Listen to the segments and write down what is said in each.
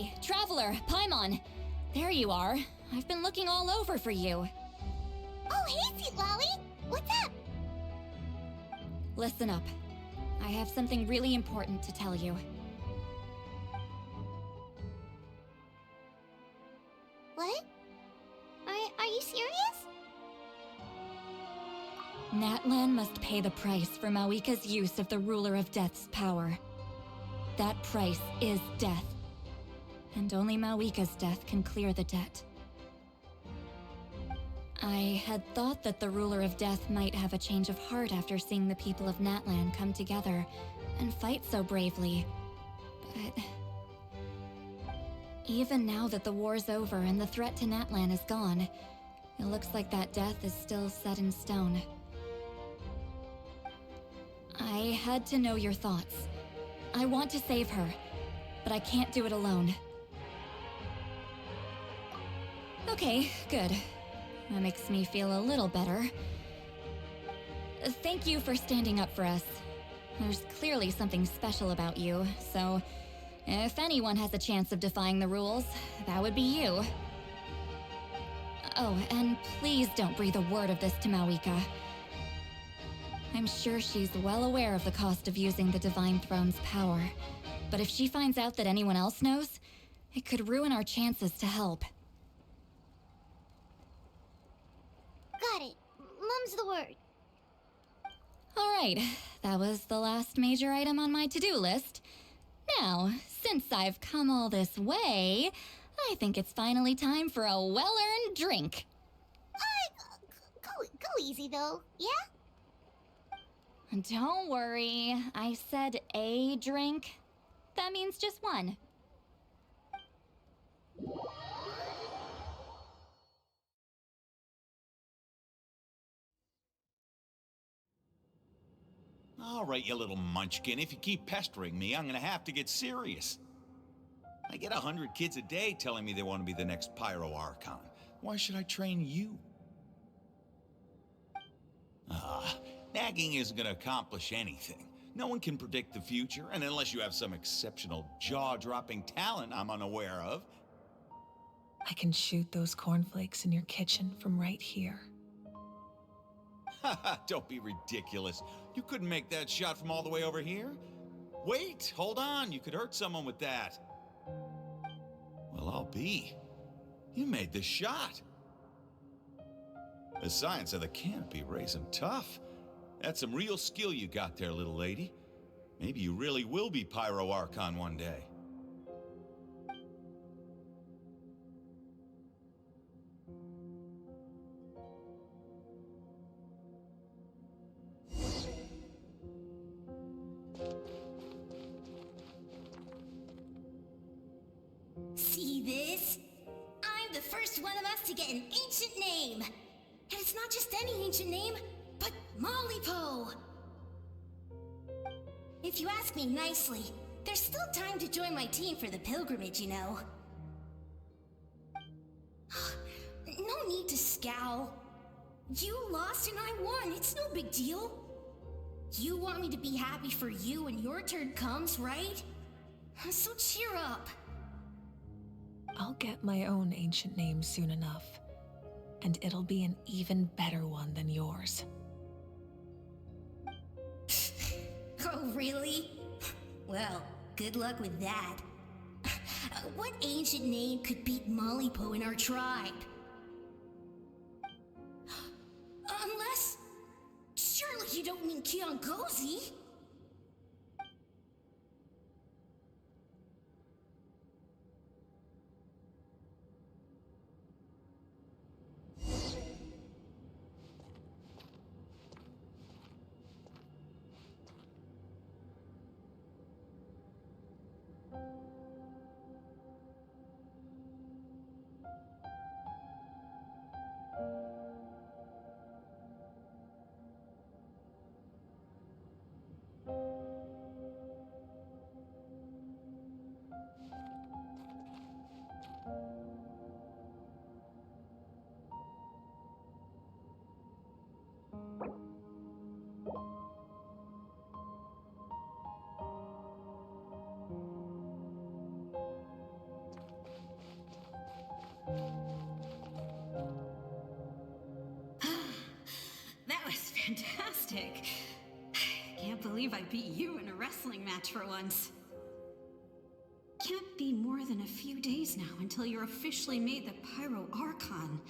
Hey, Traveler, Paimon! There you are. I've been looking all over for you. Oh, hey, Sweet Lolly! What's up? Listen up. I have something really important to tell you. What? Are you serious? Natlan must pay the price for Mawika's use of the Ruler of Death's power. That price is death. And only Mawika's death can clear the debt. I had thought that the Ruler of Death might have a change of heart after seeing the people of Natlan come together and fight so bravely. But even now that the war's over and the threat to Natlan is gone, it looks like that death is still set in stone. I had to know your thoughts. I want to save her, but I can't do it alone. Okay, good. That makes me feel a little better. Thank you for standing up for us. There's clearly something special about you, so if anyone has a chance of defying the rules, that would be you. Oh, and please don't breathe a word of this to Mawika. I'm sure she's well aware of the cost of using the Divine Throne's power, but if she finds out that anyone else knows, it could ruin our chances to help. Got it. Mum's the word. Alright, that was the last major item on my to-do list. Now, since I've come all this way, I think it's finally time for a well-earned drink. Go easy, though, yeah? Don't worry, I said a drink. That means just one. All right, you little munchkin, if you keep pestering me, I'm gonna have to get serious. I get 100 kids a day telling me they want to be the next Pyro Archon. Why should I train you? Nagging isn't gonna accomplish anything. No one can predict the future, and unless you have some exceptional jaw-dropping talent I'm unaware of. I can shoot those cornflakes in your kitchen from right here. Haha, don't be ridiculous. You couldn't make that shot from all the way over here? Wait, hold on, you could hurt someone with that. Well, I'll be. You made the shot. The science of the canopy raising tough. That's some real skill you got there, little lady. Maybe you really will be Pyro Archon one day. See this? I'm the first one of us to get an ancient name. And it's not just any ancient name, but Mollypo. If you ask me nicely, there's still time to join my team for the pilgrimage, you know. No need to scowl. You lost and I won, it's no big deal. You want me to be happy for you when your turn comes, right? So cheer up. I'll get my own ancient name soon enough, and it'll be an even better one than yours. Oh, really? Well, good luck with that. What ancient name could beat Mollypo in our tribe? Unless... surely you don't mean Kiangozi? Fantastic. Can't believe I beat you in a wrestling match for once. Can't be more than a few days now until you're officially made the Pyro Archon.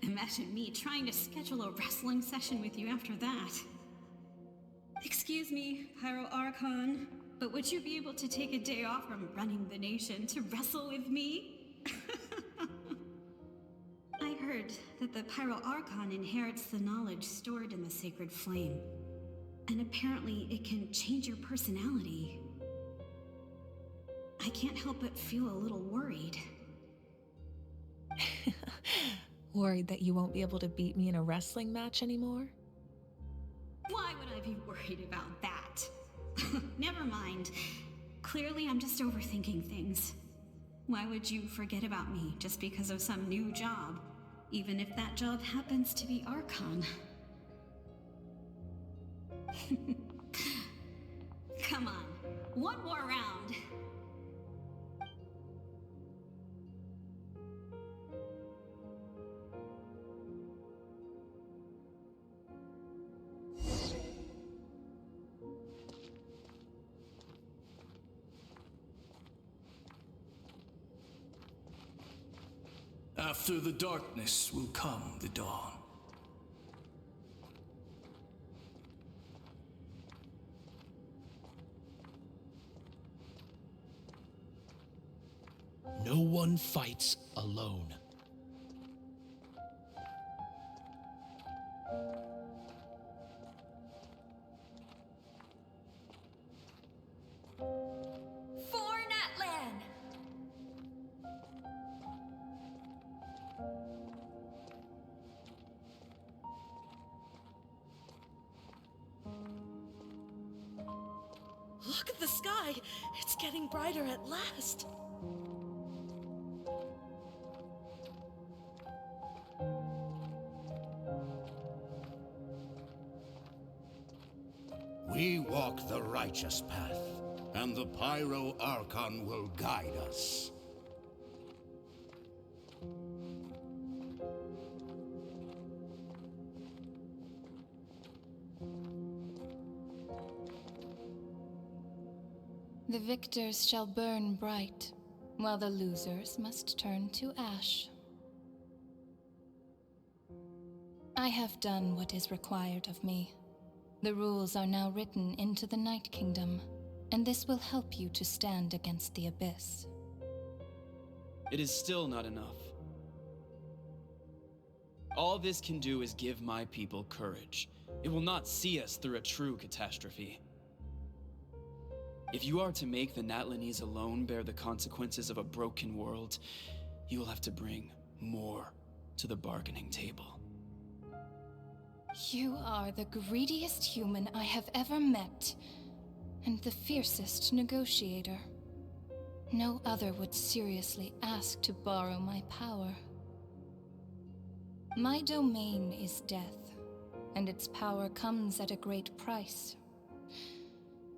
Imagine me trying to schedule a wrestling session with you after that. Excuse me, Pyro Archon, but would you be able to take a day off from running the nation to wrestle with me? I heard that the Pyro Archon inherits the knowledge stored in the sacred flame. And apparently it can change your personality. I can't help but feel a little worried. Worried that you won't be able to beat me in a wrestling match anymore? Why would I be worried about that? Never mind. Clearly I'm just overthinking things. Why would you forget about me just because of some new job? Even if that job happens to be Archon. Come on, one more round. After the darkness will come the dawn. No one fights alone. For Natlan! Look at the sky! It's getting brighter at last! We walk the righteous path, and the Pyro Archon will guide us. The victors shall burn bright, while the losers must turn to ash. I have done what is required of me. The rules are now written into the Night Kingdom, and this will help you to stand against the Abyss. It is still not enough. All this can do is give my people courage. It will not see us through a true catastrophe. If you are to make the Natlanese alone bear the consequences of a broken world, you will have to bring more to the bargaining table. You are the greediest human I have ever met, and the fiercest negotiator. No other would seriously ask to borrow my power. My domain is death, and its power comes at a great price.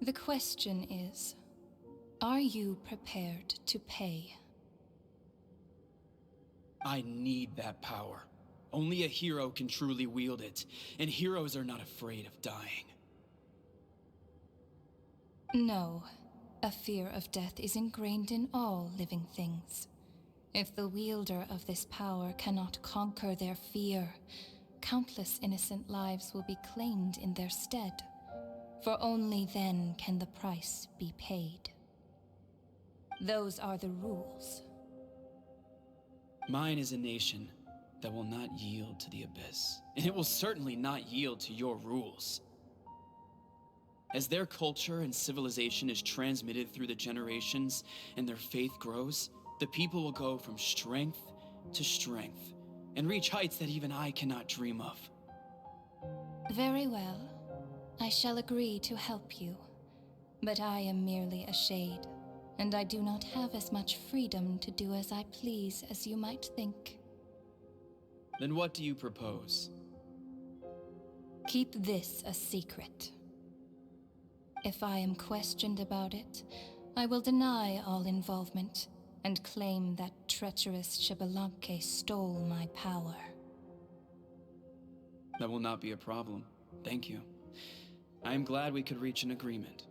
The question is, are you prepared to pay? I need that power. Only a hero can truly wield it, and heroes are not afraid of dying. No, a fear of death is ingrained in all living things. If the wielder of this power cannot conquer their fear, countless innocent lives will be claimed in their stead. For only then can the price be paid. Those are the rules. Mine is a nation that will not yield to the Abyss, and it will certainly not yield to your rules. As their culture and civilization is transmitted through the generations and their faith grows, the people will go from strength to strength and reach heights that even I cannot dream of. Very well. I shall agree to help you. But I am merely a shade, and I do not have as much freedom to do as I please as you might think. Then what do you propose? Keep this a secret. If I am questioned about it, I will deny all involvement and claim that treacherous Xbalanque stole my power. That will not be a problem. Thank you. I am glad we could reach an agreement.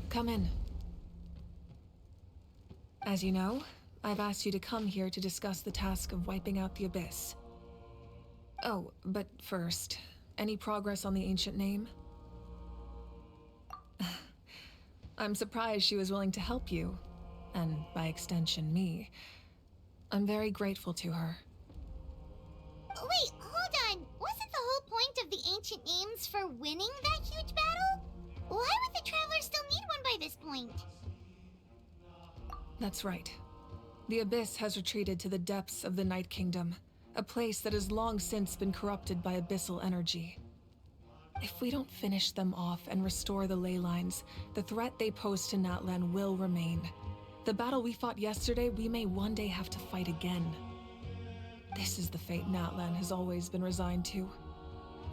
Come in. As you know, I've asked you to come here to discuss the task of wiping out the Abyss. Oh, but first, any progress on the ancient name? I'm surprised she was willing to help you, and by extension, me. I'm very grateful to her. Wait, hold on. Wasn't the whole point of the ancient names for winning that huge battle? Why would the Travelers still need one by this point? That's right. The Abyss has retreated to the depths of the Night Kingdom, a place that has long since been corrupted by abyssal energy. If we don't finish them off and restore the ley lines, the threat they pose to Natlan will remain. The battle we fought yesterday, we may one day have to fight again. This is the fate Natlan has always been resigned to.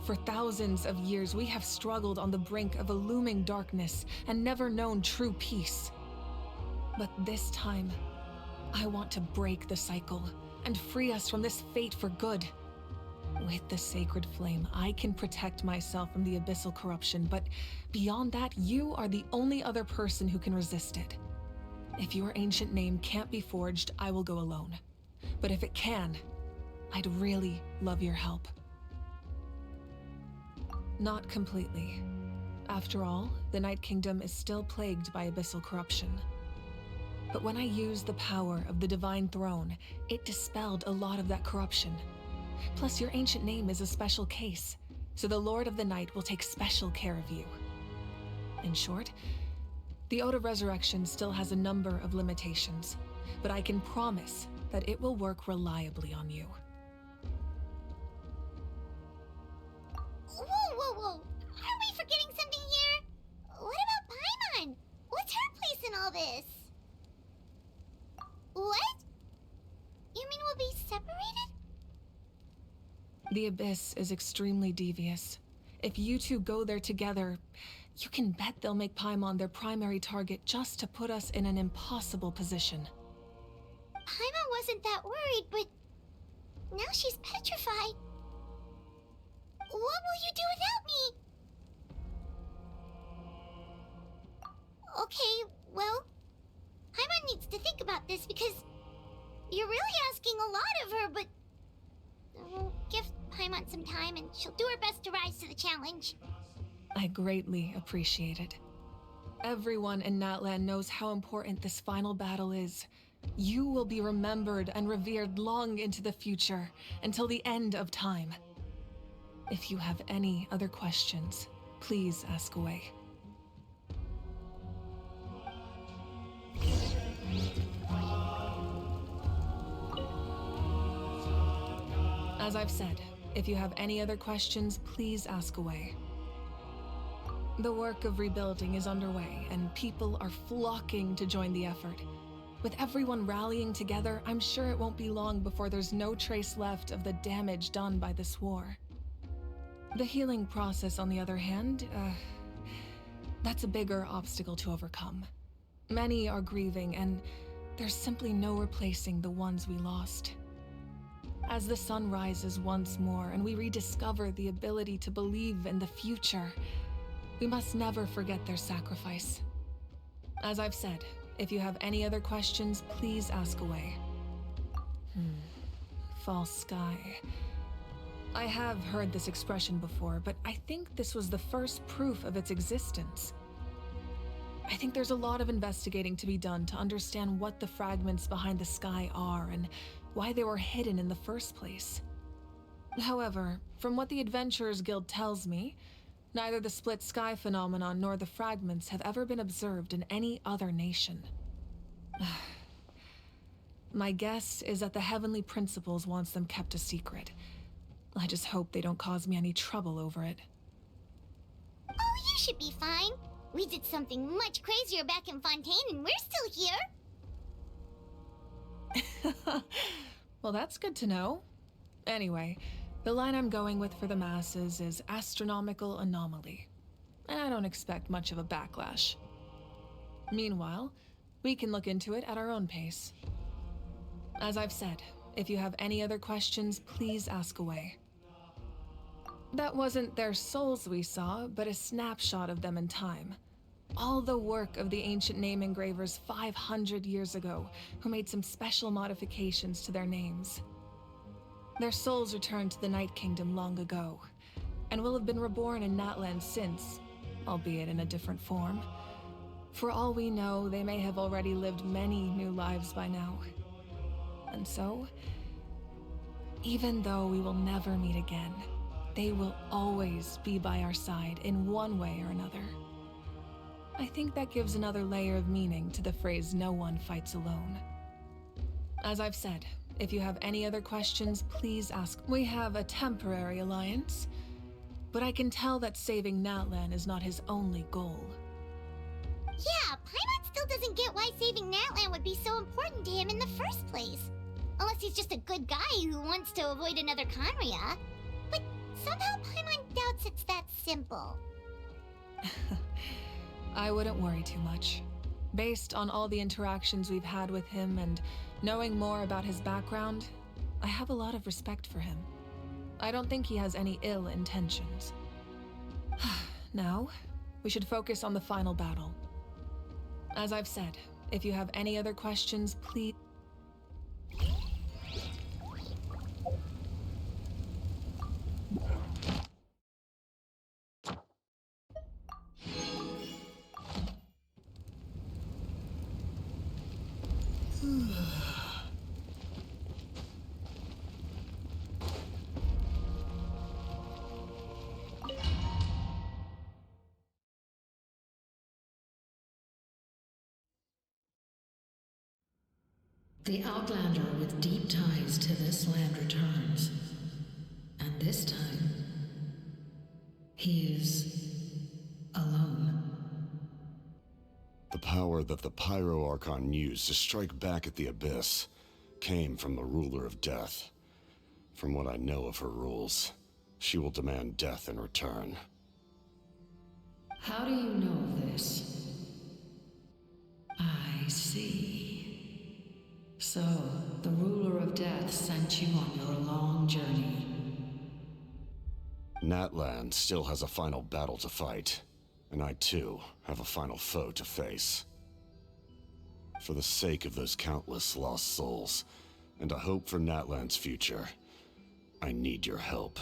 For thousands of years, we have struggled on the brink of a looming darkness and never known true peace. But this time, I want to break the cycle and free us from this fate for good. With the sacred flame, I can protect myself from the abyssal corruption, but beyond that, you are the only other person who can resist it. If your ancient name can't be forged, I will go alone. But if it can, I'd really love your help. Not completely. After all, the Night Kingdom is still plagued by abyssal corruption. But when I used the power of the Divine Throne, it dispelled a lot of that corruption. Plus, your ancient name is a special case, so the Lord of the Night will take special care of you. In short, the Ode of Resurrection still has a number of limitations, but I can promise that it will work reliably on you. Whoa. Are we forgetting something here? What about Paimon? What's her place in all this? What? You mean we'll be separated? The Abyss is extremely devious. If you two go there together, you can bet they'll make Paimon their primary target just to put us in an impossible position. Paimon wasn't that worried, but now she's petrified. What will you do without me? Okay, well, Paimon needs to think about this because you're really asking a lot of her, but we'll give Paimon some time and she'll do her best to rise to the challenge. I greatly appreciate it. Everyone in Natlan knows how important this final battle is. You will be remembered and revered long into the future, until the end of time. If you have any other questions, please ask away. As I've said, if you have any other questions, please ask away. The work of rebuilding is underway, and people are flocking to join the effort. With everyone rallying together, I'm sure it won't be long before there's no trace left of the damage done by this war. The healing process, on the other hand, that's a bigger obstacle to overcome. Many are grieving, and there's simply no replacing the ones we lost. As the sun rises once more and we rediscover the ability to believe in the future, we must never forget their sacrifice. As I've said, if you have any other questions, please ask away. False sky. I have heard this expression before, but I think this was the first proof of its existence. I think there's a lot of investigating to be done to understand what the fragments behind the sky are and why they were hidden in the first place. However, from what the Adventurers Guild tells me, neither the split sky phenomenon nor the fragments have ever been observed in any other nation. My guess is that the Heavenly Principles wants them kept a secret. I just hope they don't cause me any trouble over it. Oh, you should be fine. We did something much crazier back in Fontaine and we're still here. Well, that's good to know. Anyway, the line I'm going with for the masses is astronomical anomaly. And I don't expect much of a backlash. Meanwhile, we can look into it at our own pace. As I've said, if you have any other questions, please ask away. That wasn't their souls we saw, but a snapshot of them in time. All the work of the ancient name engravers 500 years ago, who made some special modifications to their names. Their souls returned to the Night Kingdom long ago, and will have been reborn in Natlan since, albeit in a different form. For all we know, they may have already lived many new lives by now. And so, even though we will never meet again, they will always be by our side in one way or another. I think that gives another layer of meaning to the phrase, "no one fights alone." As I've said, if you have any other questions, please ask. We have a temporary alliance, but I can tell that saving Natlan is not his only goal. Yeah, Paimon still doesn't get why saving Natlan would be so important to him in the first place. Unless he's just a good guy who wants to avoid another Conria. But somehow Paimon doubts it's that simple. I wouldn't worry too much. Based on all the interactions we've had with him and knowing more about his background, I have a lot of respect for him. I don't think he has any ill intentions. Now, we should focus on the final battle. As I've said, if you have any other questions, please... The Outlander with deep ties to this land returns. And this time, he is alone. The power that the Pyro Archon used to strike back at the Abyss came from the Ruler of Death. From what I know of her rules, she will demand death in return. How do you know this? I see. So, the Ruler of Death sent you on your long journey. Natlan still has a final battle to fight, and I too have a final foe to face. For the sake of those countless lost souls, and a hope for Natlan's future, I need your help.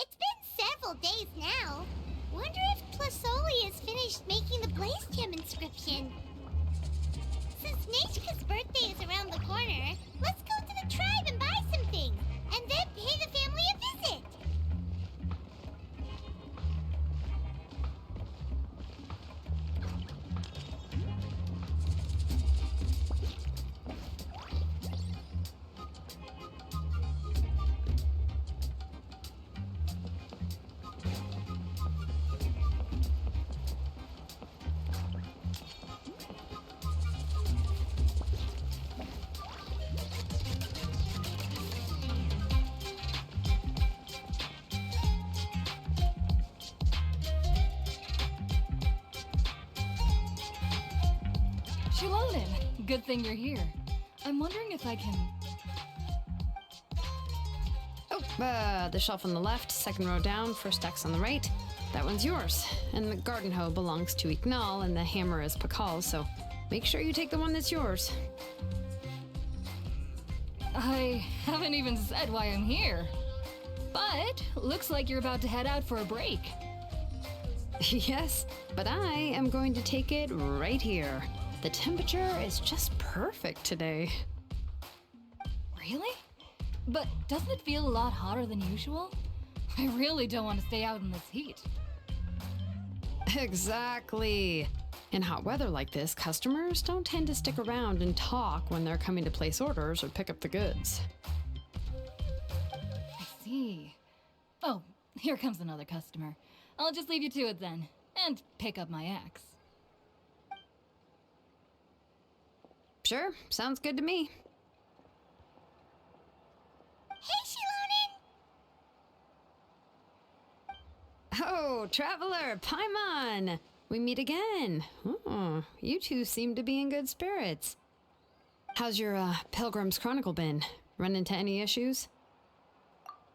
It's been several days now. Wonder if Plasoli has finished making the Blaze Gem inscription. Since Nechka's birthday is around the corner, let's go to the tribe and buy some things, and then pay the family a visit. Shilonen, good thing you're here. I'm wondering if I can... Oh, the shelf on the left, second row down, first X on the right. That one's yours. And the garden hoe belongs to Ignal, and the hammer is Pakal's, so make sure you take the one that's yours. I haven't even said why I'm here. But looks like you're about to head out for a break. Yes, but I am going to take it right here. The temperature is just perfect today. Really? But doesn't it feel a lot hotter than usual? I really don't want to stay out in this heat. Exactly. In hot weather like this, customers don't tend to stick around and talk when they're coming to place orders or pick up the goods. I see. Oh, here comes another customer. I'll just leave you to it then, and pick up my axe. Sure, sounds good to me. Hey, Shilonen! Oh, Traveler, Paimon! We meet again. Oh, you two seem to be in good spirits. How's your Pilgrim's Chronicle been? Run into any issues?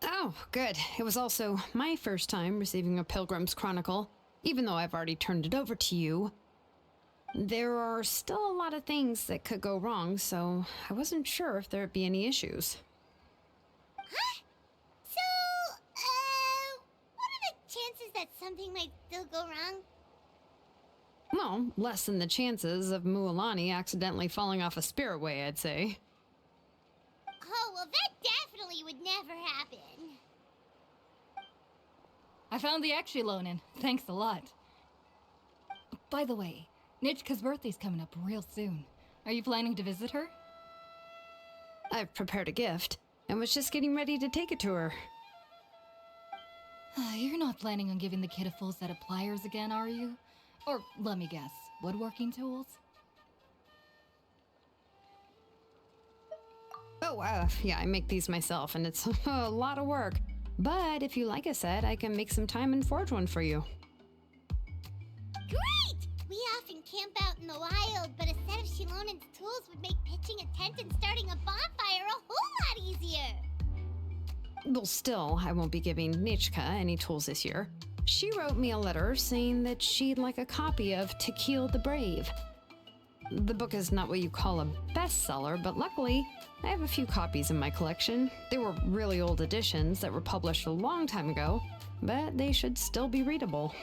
Oh, good. It was also my first time receiving a Pilgrim's Chronicle, even though I've already turned it over to you. There are still a lot of things that could go wrong, so I wasn't sure if there'd be any issues. Huh? So, what are the chances that something might still go wrong? Well, less than the chances of Mualani accidentally falling off a spiritway, I'd say. Oh, well, that definitely would never happen. I found the axe, Shilonen. Thanks a lot. By the way, Nitchka's birthday's coming up real soon. Are you planning to visit her? I've prepared a gift, and was just getting ready to take it to her. You're not planning on giving the kid a full set of pliers again, are you? Or, let me guess, woodworking tools? Oh, yeah, I make these myself, and it's a lot of work. But if you like a set, I can make some time and forge one for you. Great! We often camp out in the wild, but a set of Shilonen's tools would make pitching a tent and starting a bonfire a whole lot easier. Well, still, I won't be giving Nichka any tools this year. She wrote me a letter saying that she'd like a copy of Tequil the Brave. The book is not what you call a bestseller, but luckily, I have a few copies in my collection. They were really old editions that were published a long time ago, but they should still be readable.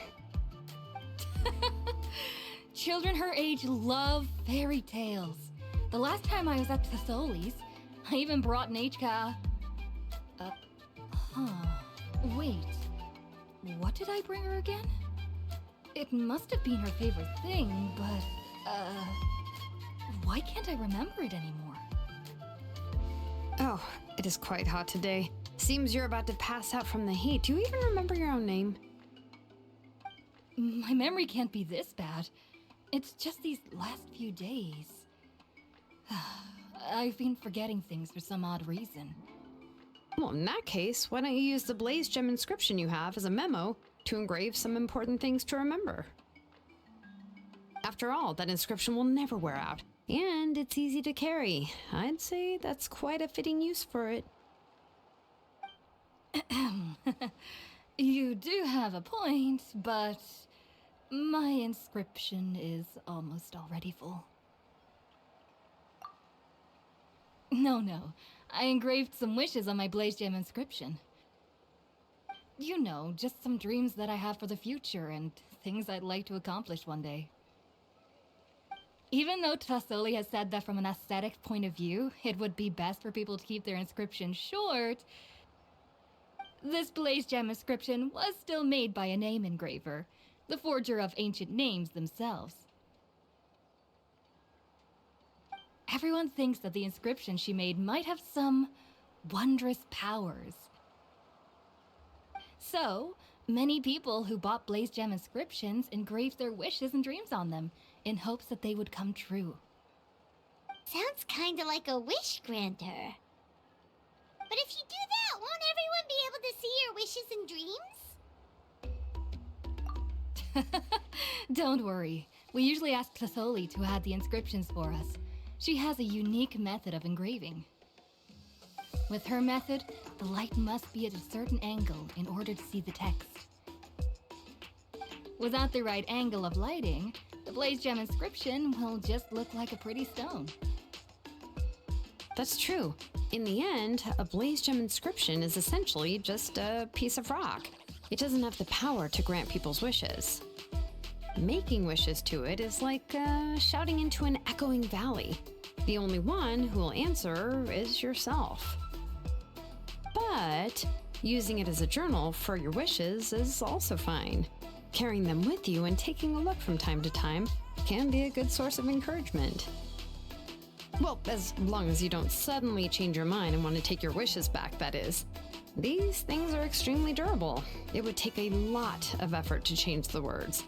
Children her age love fairy tales. The last time I was at Thesoli's, I even brought Nechka... Wait. What did I bring her again? It must have been her favorite thing, but, why can't I remember it anymore? Oh, it is quite hot today. Seems you're about to pass out from the heat. Do you even remember your own name? My memory can't be this bad. It's just these last few days. I've been forgetting things for some odd reason. Well, in that case, why don't you use the Blaze Gem inscription you have as a memo to engrave some important things to remember? After all, that inscription will never wear out, and it's easy to carry. I'd say that's quite a fitting use for it. You do have a point, but my inscription is almost already full. No. I engraved some wishes on my Blaze Gem inscription. You know, just some dreams that I have for the future and things I'd like to accomplish one day. Even though Tassoli has said that from an aesthetic point of view, it would be best for people to keep their inscription short, this Blaze Gem inscription was still made by a name engraver, the forger of ancient names themselves. Everyone thinks that the inscription she made might have some wondrous powers. So, many people who bought Blaze Gem inscriptions engraved their wishes and dreams on them, in hopes that they would come true. Sounds kinda like a wish granter. But if you do that, won't everyone be able to see your wishes and dreams? Don't worry. We usually ask Tassoli to add the inscriptions for us. She has a unique method of engraving. With her method, the light must be at a certain angle in order to see the text. Without the right angle of lighting, the Blaze Gem inscription will just look like a pretty stone. That's true. In the end, a Blaze Gem inscription is essentially just a piece of rock. It doesn't have the power to grant people's wishes. Making wishes to it is like shouting into an echoing valley. The only one who will answer is yourself. But using it as a journal for your wishes is also fine. Carrying them with you and taking a look from time to time can be a good source of encouragement. Well, as long as you don't suddenly change your mind and want to take your wishes back, that is. These things are extremely durable. It would take a lot of effort to change the words.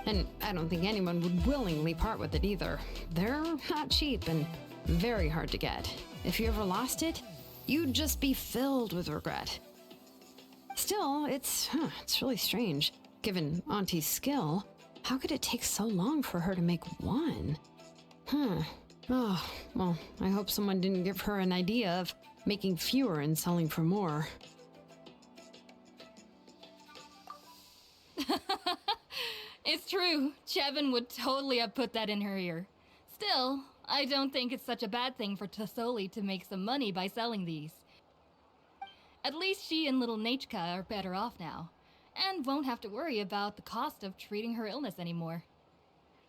And I don't think anyone would willingly part with it either. They're not cheap and very hard to get. If you ever lost it, you'd just be filled with regret. Still, it's really strange. Given Auntie's skill, how could it take so long for her to make one? Oh, well, I hope someone didn't give her an idea of making fewer and selling for more. It's true. Chevin would totally have put that in her ear. Still, I don't think it's such a bad thing for Tassoli to make some money by selling these. At least she and little Nachka are better off now, and won't have to worry about the cost of treating her illness anymore.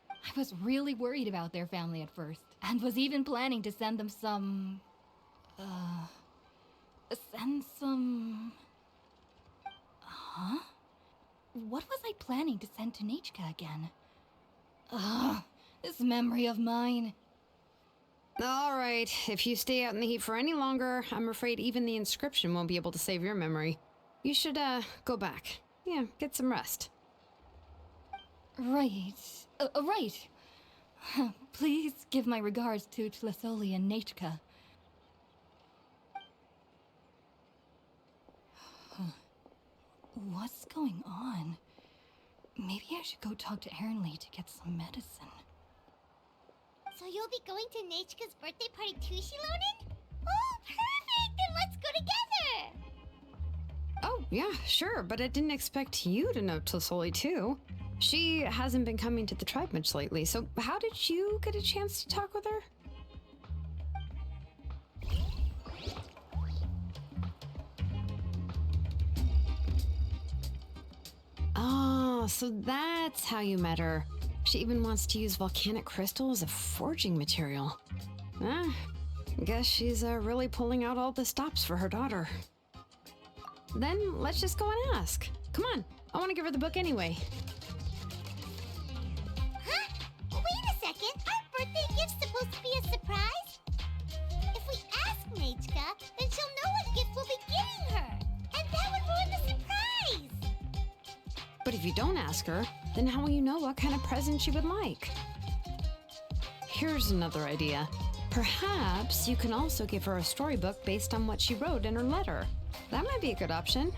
I was really worried about their family at first, and was even planning to send them some... Huh? What was I planning to send to Nachka again? This memory of mine. All right, if you stay out in the heat for any longer, I'm afraid even the inscription won't be able to save your memory. You should, go back. Yeah, get some rest. Right. Right. Please give my regards to Tassoli and Nachka. What's going on? Maybe I should go talk to Ernly to get some medicine. So you'll be going to Nachka's birthday party too, Shilonen? Oh, perfect! Then let's go together! Oh, yeah, sure, but I didn't expect you to know Tassoli too. She hasn't been coming to the tribe much lately, so how did you get a chance to talk with her? Oh, so that's how you met her. She even wants to use volcanic crystal as a forging material. Guess she's really pulling out all the stops for her daughter. Then let's just go and ask. Come on, I want to give her the book anyway. Huh? Wait a second, our birthday gift's supposed to be a surprise? If we ask Nachka, then she'll know what gift we'll be giving her, and that would ruin the surprise! But if you don't ask her, then how will you know what kind of present she would like? Here's another idea. Perhaps you can also give her a storybook based on what she wrote in her letter. That might be a good option.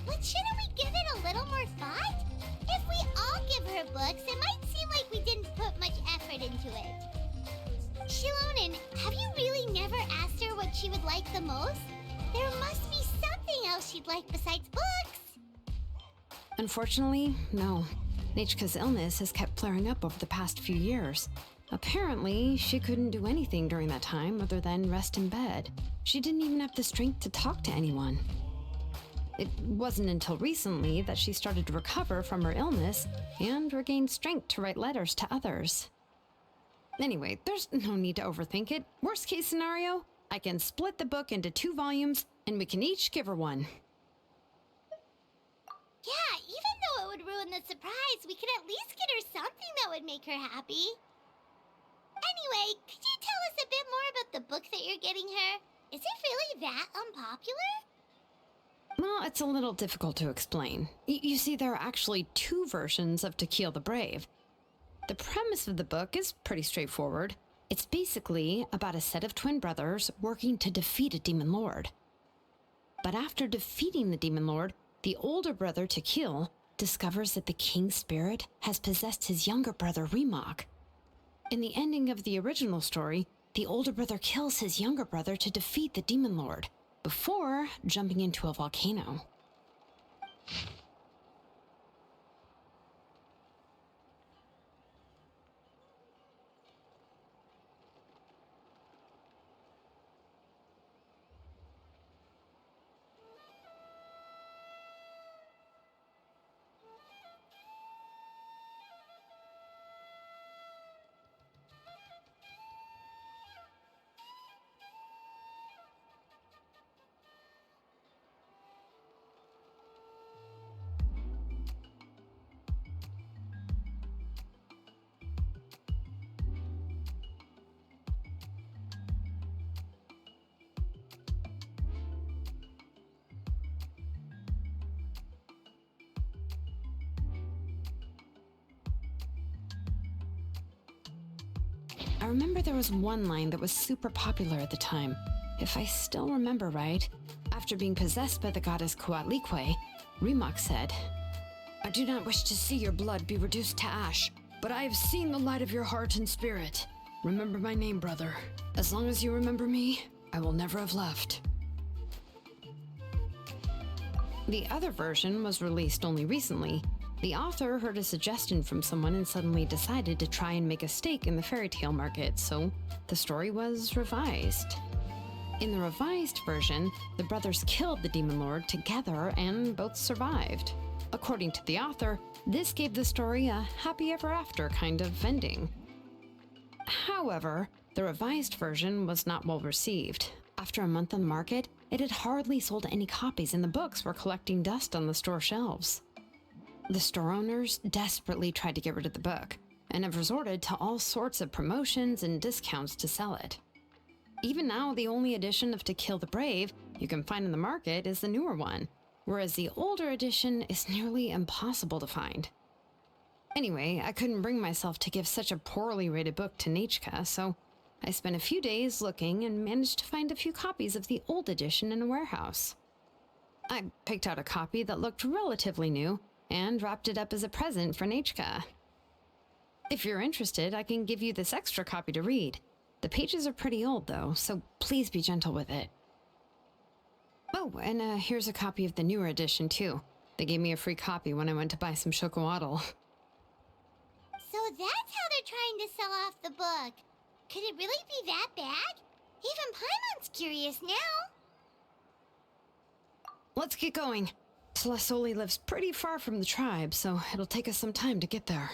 But shouldn't we give it a little more thought? If we all give her books, it might seem like we didn't put much effort into it. Shilonen, have you really never asked her what she would like the most? There must be something else she'd like besides books. Unfortunately, no. Nachka's illness has kept flaring up over the past few years. Apparently, she couldn't do anything during that time other than rest in bed. She didn't even have the strength to talk to anyone. It wasn't until recently that she started to recover from her illness and regained strength to write letters to others. Anyway, there's no need to overthink it. Worst case scenario, I can split the book into 2 volumes and we can each give her one. Yeah, even though it would ruin the surprise, we could at least get her something that would make her happy. Anyway, could you tell us a bit more about the book that you're getting her? Is it really that unpopular? Well, it's a little difficult to explain. You see, there are actually 2 versions of To Kill the Brave. The premise of the book is pretty straightforward. It's basically about a set of twin brothers working to defeat a demon lord. But after defeating the demon lord, the older brother, To Kill, discovers that the king's spirit has possessed his younger brother, Remok. In the ending of the original story, the older brother kills his younger brother to defeat the demon lord, before jumping into a volcano. I remember there was one line that was super popular at the time. If I still remember right, after being possessed by the goddess Coatlicue, Remok said, "I do not wish to see your blood be reduced to ash, but I have seen the light of your heart and spirit. Remember my name, brother. As long as you remember me, I will never have left." The other version was released only recently. The author heard a suggestion from someone and suddenly decided to try and make a stake in the fairy tale market, so the story was revised. In the revised version, the brothers killed the demon lord together and both survived. According to the author, this gave the story a happy ever after kind of ending. However, the revised version was not well received. After a month on the market, it had hardly sold any copies and the books were collecting dust on the store shelves. The store owners desperately tried to get rid of the book, and have resorted to all sorts of promotions and discounts to sell it. Even now, the only edition of To Kill the Brave you can find in the market is the newer one, whereas the older edition is nearly impossible to find. Anyway, I couldn't bring myself to give such a poorly rated book to Nechka, so I spent a few days looking and managed to find a few copies of the old edition in a warehouse. I picked out a copy that looked relatively new, and wrapped it up as a present for Nechka. If you're interested, I can give you this extra copy to read. The pages are pretty old though, so please be gentle with it. Oh, and here's a copy of the newer edition too. They gave me a free copy when I went to buy some chocolatl. So that's how they're trying to sell off the book. Could it really be that bad? Even Paimon's curious now. Let's get going. Telesoli lives pretty far from the tribe, so it'll take us some time to get there.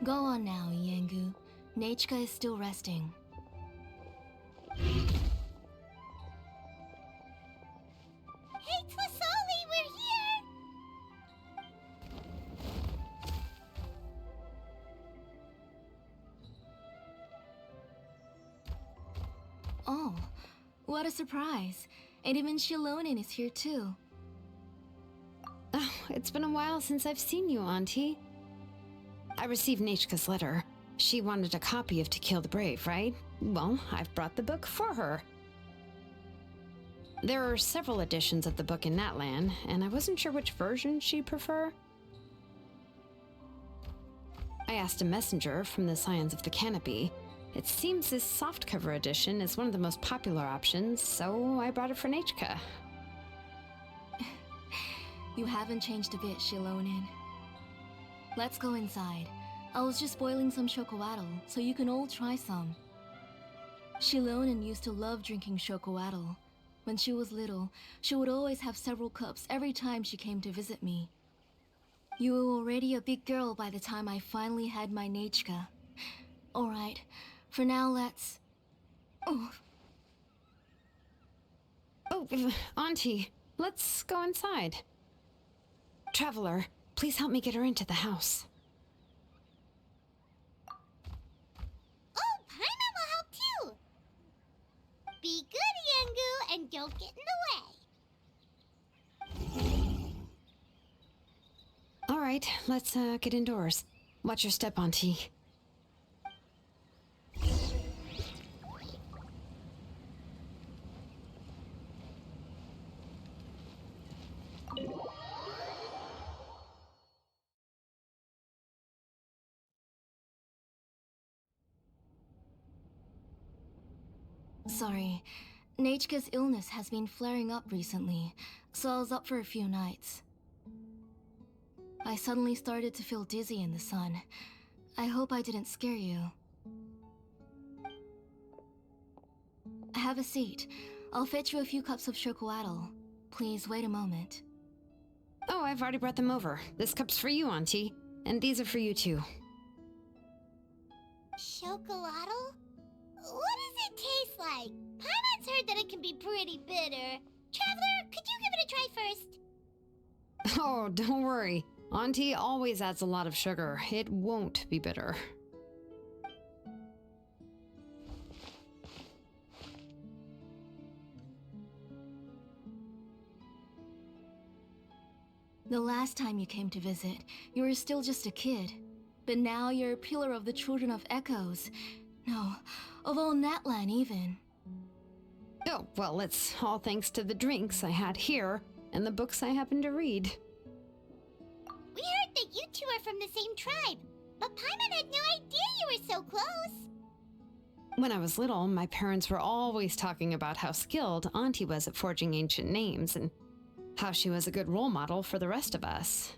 Go on now, Yengu. Nachika is still resting. Hey, Twasoli, we're here! Oh, what a surprise. And even Shilonin is here too. Oh, it's been a while since I've seen you, Auntie. I received Nachika's letter. She wanted a copy of To Kill the Brave, right? Well, I've brought the book for her. There are several editions of the book in Natlan, and I wasn't sure which version she'd prefer. I asked a messenger from the Scions of the Canopy. It seems this softcover edition is one of the most popular options, so I brought it for Nachika. You haven't changed a bit, Shilonin. Let's go inside. I was just boiling some chocolatl, so you can all try some. Shilonin used to love drinking chocolatl. When she was little, she would always have several cups every time she came to visit me. You were already a big girl by the time I finally had my Nachika. Alright, for now let's... Oh, Auntie, let's go inside. Traveler, please help me get her into the house. Oh, Paimon will help too! Be good, Yengu, and don't get in the way. All right, let's get indoors. Watch your step, Auntie. sorry. Nachika's illness has been flaring up recently, so I was up for a few nights. I suddenly started to feel dizzy in the sun. I hope I didn't scare you. Have a seat. I'll fetch you a few cups of chocolatl. Please wait a moment. Oh, I've already brought them over. This cup's for you, Auntie. And these are for you, too. Chocolatl? What does it taste like? Paimon's heard that it can be pretty bitter. Traveler, could you give it a try first? Oh, don't worry. Auntie always adds a lot of sugar. It won't be bitter. The last time you came to visit, you were still just a kid. But now you're a pillar of the Children of Echoes. No, of all Natlan even. Oh, well, it's all thanks to the drinks I had here and the books I happened to read. We heard that you two are from the same tribe, but Paimon had no idea you were so close. When I was little, my parents were always talking about how skilled Auntie was at forging ancient names and how she was a good role model for the rest of us.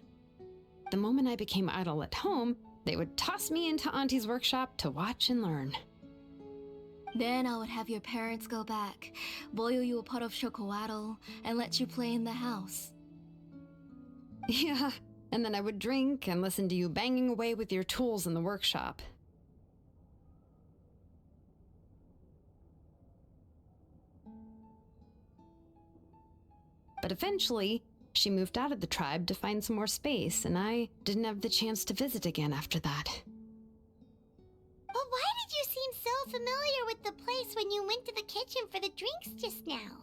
The moment I became idle at home, they would toss me into Auntie's workshop to watch and learn. Then I would have your parents go back, boil you a pot of chocolatl, and let you play in the house. Yeah, and then I would drink and listen to you banging away with your tools in the workshop. But eventually, she moved out of the tribe to find some more space, and I didn't have the chance to visit again after that. But why did you seem so familiar with the place when you went to the kitchen for the drinks just now?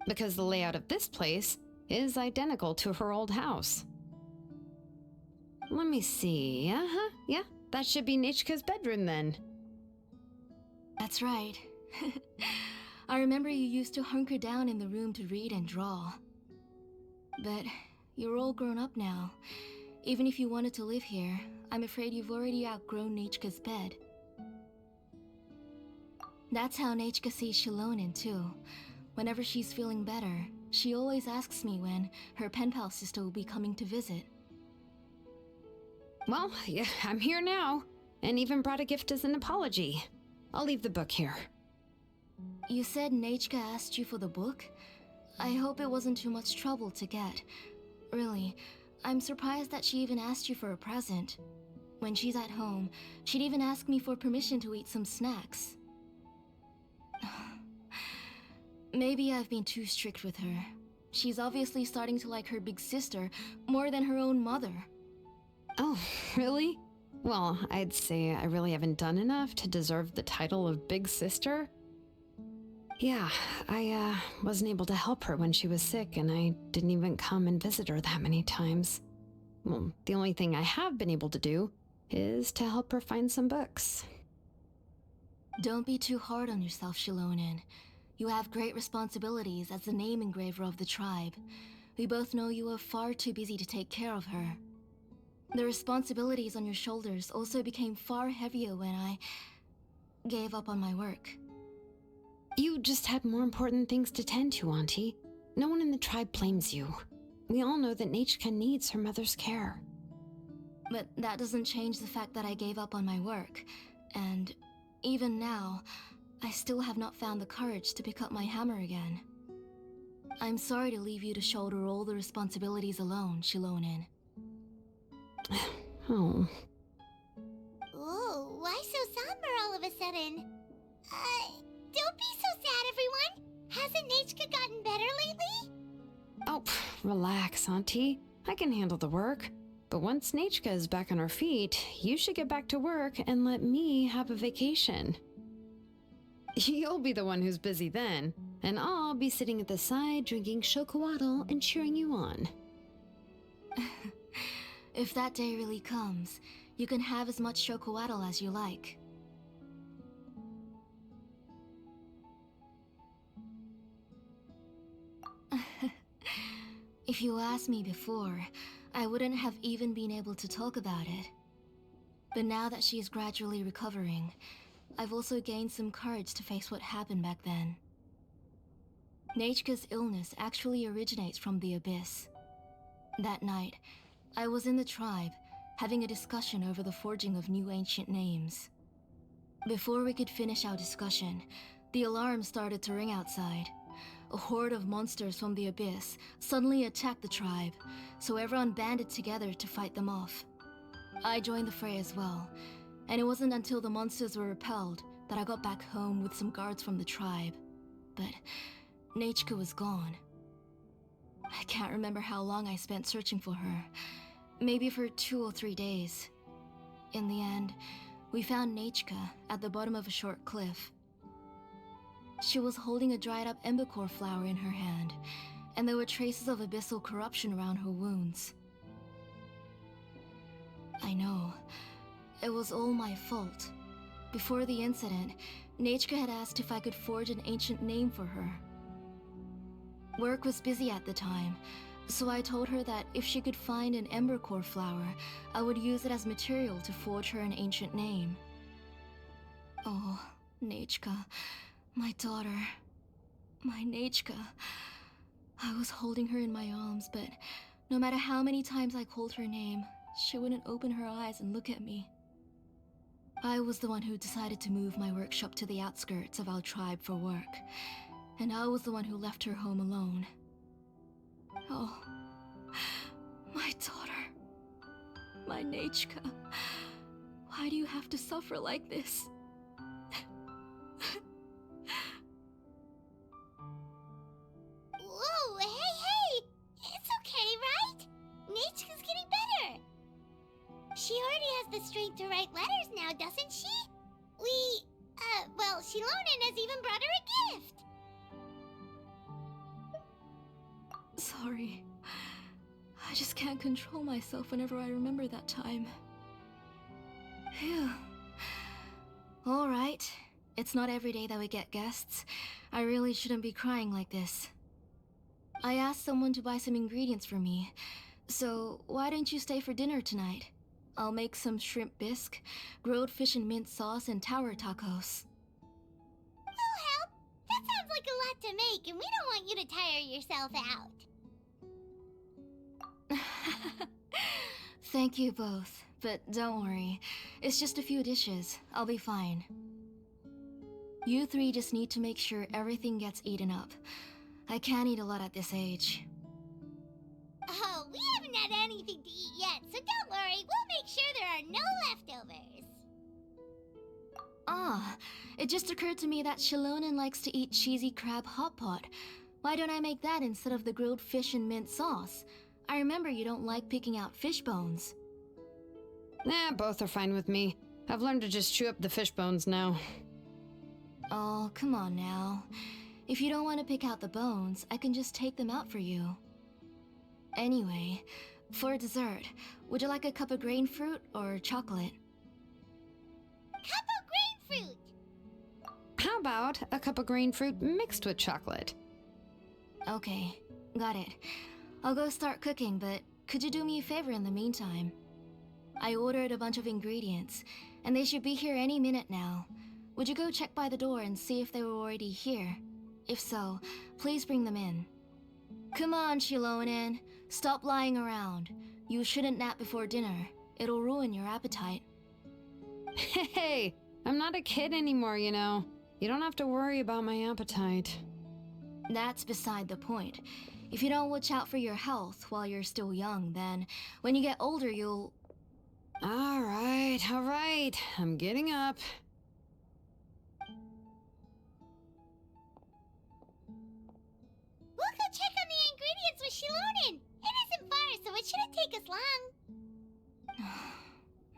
Because the layout of this place is identical to her old house. Let me see. Yeah, that should be Nachika's bedroom then. That's right. I remember you used to hunker down in the room to read and draw. But you're all grown up now. Even if you wanted to live here, I'm afraid you've already outgrown Nachika's bed. That's how Nachika sees Shilonin too. Whenever she's feeling better, she always asks me when her pen pal sister will be coming to visit. Well, yeah, I'm here now, and even brought a gift as an apology. I'll leave the book here. You said Nachika asked you for the book? I hope it wasn't too much trouble to get. Really, I'm surprised that she even asked you for a present. When she's at home, she'd even ask me for permission to eat some snacks. Maybe I've been too strict with her. She's obviously starting to like her big sister more than her own mother. Oh, really? Well, I'd say I really haven't done enough to deserve the title of Big Sister. Yeah, I wasn't able to help her when she was sick, and I didn't even come and visit her that many times. Well, the only thing I have been able to do is to help her find some books. Don't be too hard on yourself, Shilonen. You have great responsibilities as the name engraver of the tribe. We both know you are far too busy to take care of her. The responsibilities on your shoulders also became far heavier when I gave up on my work. You just had more important things to tend to, Auntie. No one in the tribe blames you. We all know that Nachka needs her mother's care. But that doesn't change the fact that I gave up on my work. And even now, I still have not found the courage to pick up my hammer again. I'm sorry to leave you to shoulder all the responsibilities alone, Shilonen. Oh. Whoa, why so somber all of a sudden? Don't be so sad, everyone! Hasn't Nachka gotten better lately? Oh, relax, Auntie. I can handle the work. But once Nachka is back on her feet, you should get back to work and let me have a vacation. You'll be the one who's busy then, and I'll be sitting at the side drinking chocolatl and cheering you on. If that day really comes, you can have as much chocolatl as you like. If you asked me before, I wouldn't have even been able to talk about it. But now that she is gradually recovering, I've also gained some courage to face what happened back then. Nachka's illness actually originates from the Abyss. That night, I was in the tribe, having a discussion over the forging of new ancient names. Before we could finish our discussion, the alarm started to ring outside. A horde of monsters from the Abyss suddenly attacked the tribe, so everyone banded together to fight them off. I joined the fray as well, and it wasn't until the monsters were repelled that I got back home with some guards from the tribe. But Nachka was gone. I can't remember how long I spent searching for her. Maybe for 2 or 3 days. In the end, we found Nachka at the bottom of a short cliff. She was holding a dried-up embercore flower in her hand, and there were traces of abyssal corruption around her wounds. I know. It was all my fault. Before the incident, Nachka had asked if I could forge an ancient name for her. Work was busy at the time, so I told her that if she could find an embercore flower, I would use it as material to forge her an ancient name. Oh, Nachka, my daughter. My Nachka. I was holding her in my arms, but no matter how many times I called her name, she wouldn't open her eyes and look at me. I was the one who decided to move my workshop to the outskirts of our tribe for work, and I was the one who left her home alone. Oh, my daughter. My Nachka. Why do you have to suffer like this? Whoa, hey! It's okay, right? Nachka's getting better. She already has the strength to write letters now, doesn't she? Well, Shilonen has even brought her a gift. Sorry. I just can't control myself whenever I remember that time. Phew. Alright. It's not every day that we get guests. I really shouldn't be crying like this. I asked someone to buy some ingredients for me, so why don't you stay for dinner tonight? I'll make some shrimp bisque, grilled fish and mint sauce, and tower tacos. We'll help. That sounds like a lot to make, and we don't want you to tire yourself out. Thank you both, but don't worry. It's just a few dishes. I'll be fine. You three just need to make sure everything gets eaten up. I can't eat a lot at this age. Oh, we haven't had anything to eat yet, so don't worry, we'll make sure there are no leftovers. Ah, it just occurred to me that Shilonen likes to eat cheesy crab hot pot. Why don't I make that instead of the grilled fish and mint sauce? I remember you don't like picking out fish bones. Nah, both are fine with me. I've learned to just chew up the fish bones now. Oh, come on now. If you don't want to pick out the bones, I can just take them out for you. Anyway, for dessert, would you like a cup of grain fruit or chocolate? Cup of grain fruit! How about a cup of green fruit mixed with chocolate? Okay, got it. I'll go start cooking, but could you do me a favor in the meantime? I ordered a bunch of ingredients, and they should be here any minute now. Would you go check by the door and see if they were already here? If so, please bring them in. Come on, Shilonen. Stop lying around. You shouldn't nap before dinner. It'll ruin your appetite. Hey, I'm not a kid anymore, you know. You don't have to worry about my appetite. That's beside the point. If you don't watch out for your health while you're still young, then when you get older, you'll... All right. I'm getting up. We'll go check on the ingredients with Shilonen. It isn't far, so it shouldn't take us long.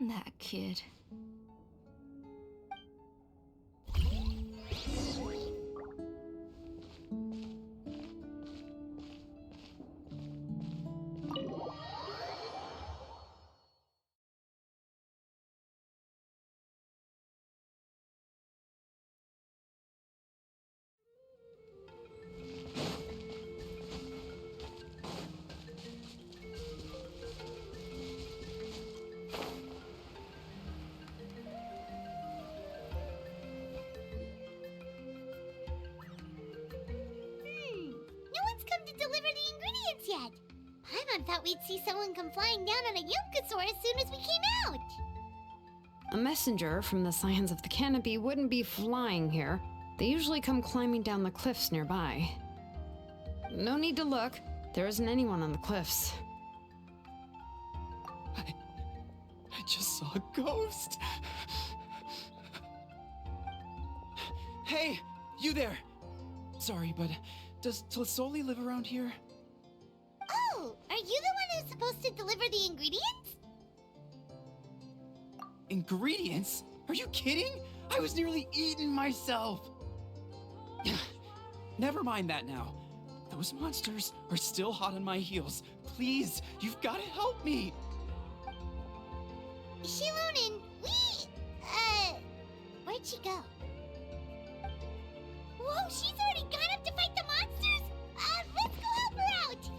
That kid. Yet. Paimon thought we'd see someone come flying down on a Yunkasaur as soon as we came out. A messenger from the Scions of the Canopy wouldn't be flying here. They usually come climbing down the cliffs nearby. No need to look. There isn't anyone on the cliffs. I just saw a ghost. Hey, you there! Sorry, but does Tlisoli live around here? Oh, are you the one who's supposed to deliver the ingredients? Ingredients? Are you kidding? I was nearly eaten myself! Never mind that now. Those monsters are still hot on my heels. Please, you've got to help me! Shilonen, where'd she go? Whoa, she's already gone up to fight the monsters! Let's go help her out!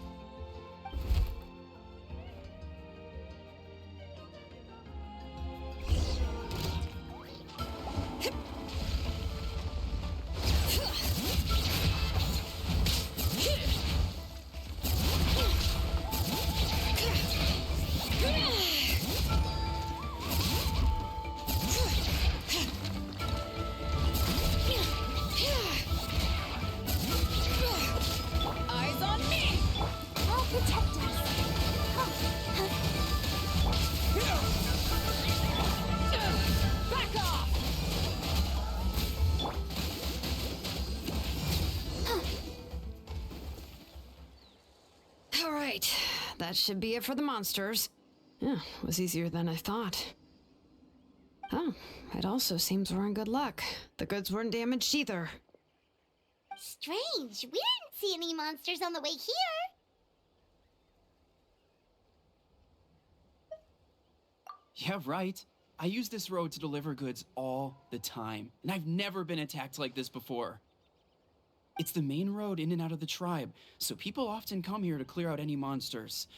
Eyes on me! I'll protect us. Back off! All right, that should be it for the monsters. Yeah, was easier than I thought. Oh, it also seems we're in good luck. The goods weren't damaged either. Strange, we didn't see any monsters on the way here. Yeah, right. I use this road to deliver goods all the time, and I've never been attacked like this before. It's the main road in and out of the tribe, so people often come here to clear out any monsters.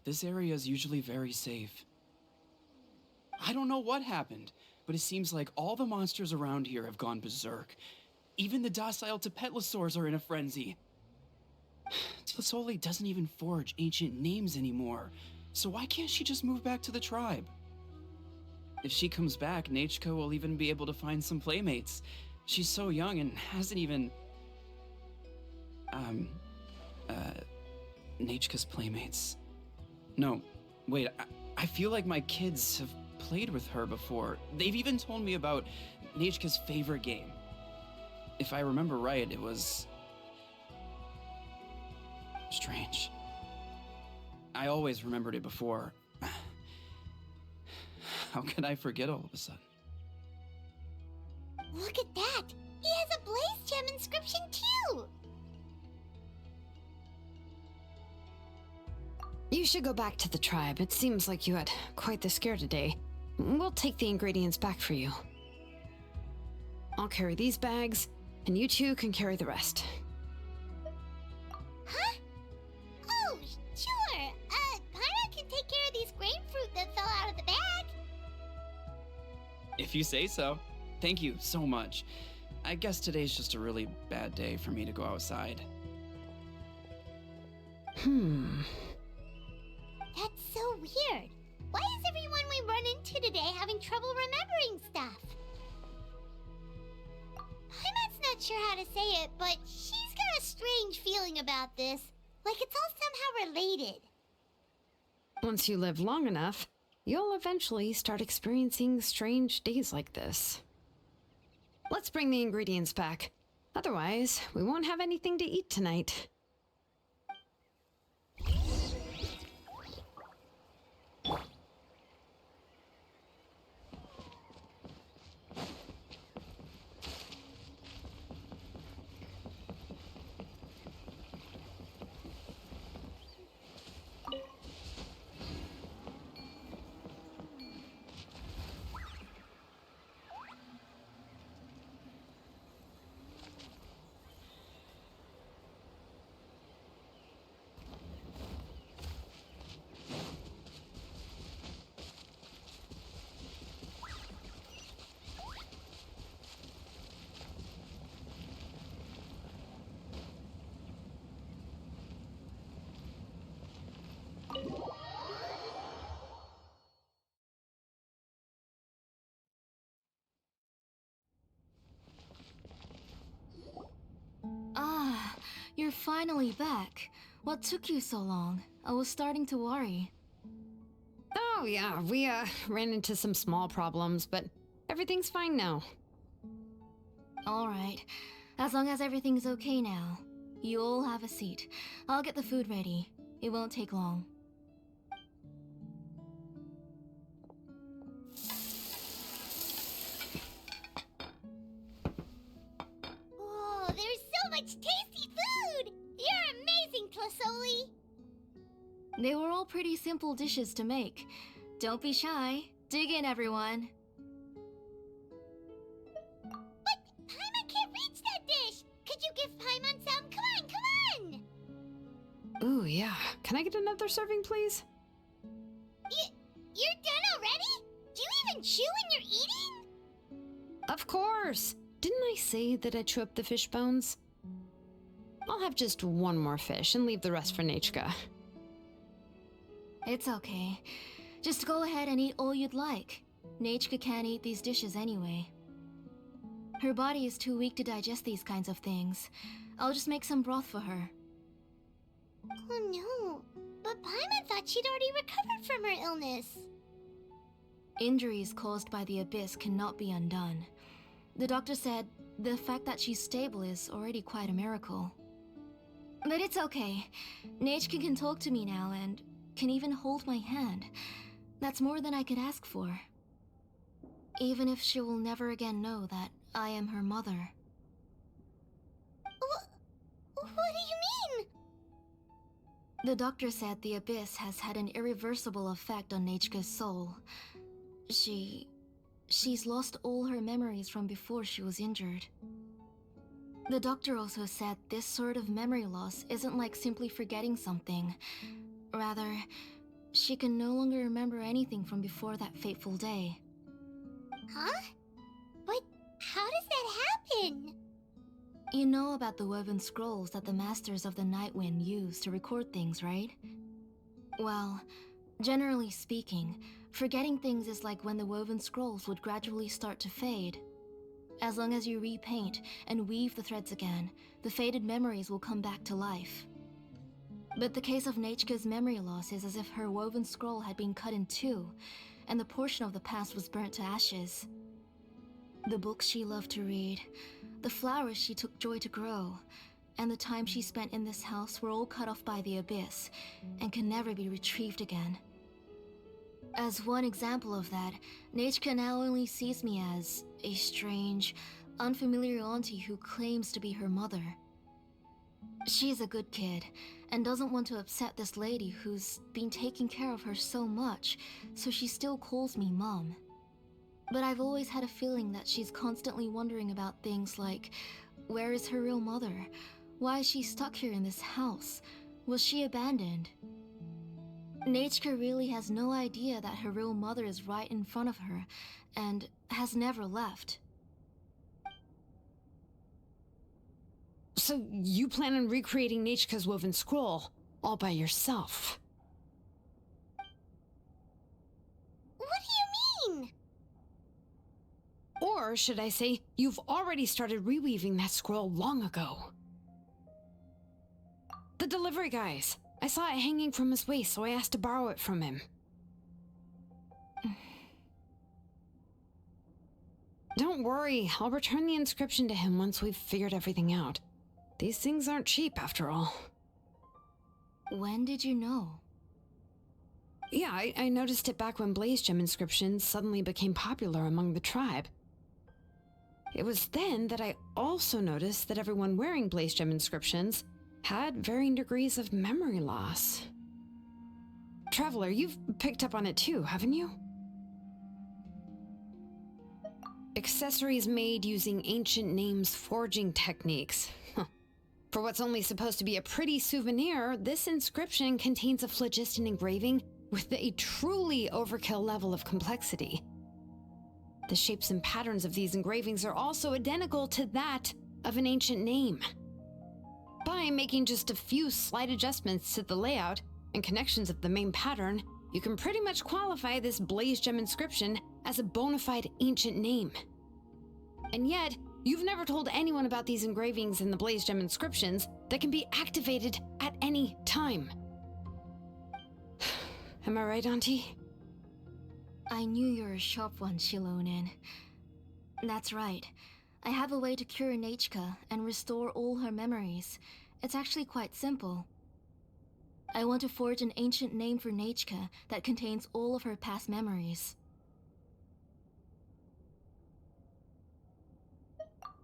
This area is usually very safe. I don't know what happened, but it seems like all the monsters around here have gone berserk. Even the docile Tepetlosaurs are in a frenzy. Tlisoli doesn't even forge ancient names anymore, so why can't she just move back to the tribe? If she comes back, Nachko will even be able to find some playmates. She's so young and hasn't even... Nachka's playmates. No, wait, I feel like my kids have played with her before. They've even told me about Nechka's favorite game. If I remember right, it was... strange. I always remembered it before. How could I forget all of a sudden? Look at that! He has a Blaze Gem inscription too! You should go back to the tribe. It seems like you had quite the scare today. We'll take the ingredients back for you. I'll carry these bags, and you two can carry the rest. Huh? Oh, sure. Paimon can take care of these grapefruit that fell out of the bag. If you say so. Thank you so much. I guess today's just a really bad day for me to go outside. That's so weird. Why is everyone we run into today having trouble remembering stuff? Paimon's not sure how to say it, but she's got a strange feeling about this. Like it's all somehow related. Once you live long enough, you'll eventually start experiencing strange days like this. Let's bring the ingredients back. Otherwise, we won't have anything to eat tonight. Ah, you're finally back. What took you so long? I was starting to worry. Oh yeah, we ran into some small problems, but everything's fine now. Alright, as long as everything's okay now. You all have a seat. I'll get the food ready. It won't take long. Oh, there's so much tasty food! You're amazing, Tlasoli! They were all pretty simple dishes to make. Don't be shy. Dig in, everyone. But Paimon can't reach that dish! Could you give Paimon some? Come on, come on! Ooh, yeah. Can I get another serving, please? You're done already? Do you even chew when you're eating? Of course! Didn't I say that I'd chew up the fish bones? I'll have just one more fish and leave the rest for Nechka. It's okay. Just go ahead and eat all you'd like. Nechka can't eat these dishes anyway. Her body is too weak to digest these kinds of things. I'll just make some broth for her. Oh no, but Paimon thought she'd already recovered from her illness. Injuries caused by the Abyss cannot be undone. The doctor said the fact that she's stable is already quite a miracle. But it's okay. Nechka can talk to me now and can even hold my hand. That's more than I could ask for. Even if she will never again know that I am her mother. What do you mean? The doctor said the Abyss has had an irreversible effect on Nechka's soul. She's lost all her memories from before she was injured. The doctor also said this sort of memory loss isn't like simply forgetting something. Rather, she can no longer remember anything from before that fateful day. Huh? But how does that happen? You know about the woven scrolls that the Masters of the Night Wind use to record things, right? Well, generally speaking, forgetting things is like when the woven scrolls would gradually start to fade. As long as you repaint and weave the threads again, the faded memories will come back to life. But the case of Nechka's memory loss is as if her woven scroll had been cut in two, and the portion of the past was burnt to ashes. The books she loved to read, the flowers she took joy to grow, and the time she spent in this house were all cut off by the abyss, and can never be retrieved again. As one example of that, Nechka now only sees me as a strange, unfamiliar auntie who claims to be her mother. She's a good kid, and doesn't want to upset this lady who's been taking care of her so much, so she still calls me Mom. But I've always had a feeling that she's constantly wondering about things like, where is her real mother? Why is she stuck here in this house? Was she abandoned? Nechka really has no idea that her real mother is right in front of her, and has never left. So you plan on recreating Nechka's woven scroll all by yourself? What do you mean? Or should I say, you've already started reweaving that scroll long ago. The delivery guys. I saw it hanging from his waist, so I asked to borrow it from him. Don't worry, I'll return the inscription to him once we've figured everything out. These things aren't cheap, after all. When did you know? Yeah, I noticed it back when Blaze Gem inscriptions suddenly became popular among the tribe. It was then that I also noticed that everyone wearing Blaze Gem inscriptions had varying degrees of memory loss. Traveler, you've picked up on it too, haven't you? Accessories made using ancient names forging techniques. For what's only supposed to be a pretty souvenir, this inscription contains a phlogiston engraving with a truly overkill level of complexity. The shapes and patterns of these engravings are also identical to that of an ancient name. By making just a few slight adjustments to the layout and connections of the main pattern, you can pretty much qualify this Blaze Gem inscription as a bona fide ancient name. And yet, you've never told anyone about these engravings in the Blaze Gem inscriptions that can be activated at any time. Am I right, Auntie? I knew you were a sharp one, Shilonin. That's right. I have a way to cure Nechka and restore all her memories. It's actually quite simple. I want to forge an ancient name for Nechka that contains all of her past memories.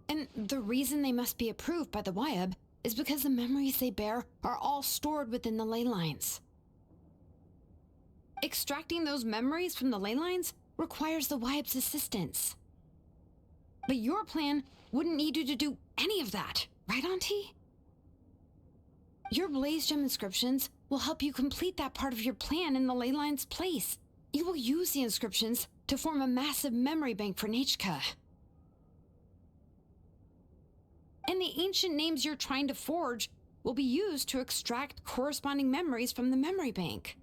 And the reason they must be approved by the Wyab is because the memories they bear are all stored within the ley lines. Extracting those memories from the ley lines requires the Wyab's assistance. But your plan wouldn't need you to do any of that, right, Auntie? Your Blaze Gem inscriptions will help you complete that part of your plan in the ley line's place. You will use the inscriptions to form a massive memory bank for Nechka. And the ancient names you're trying to forge will be used to extract corresponding memories from the memory bank.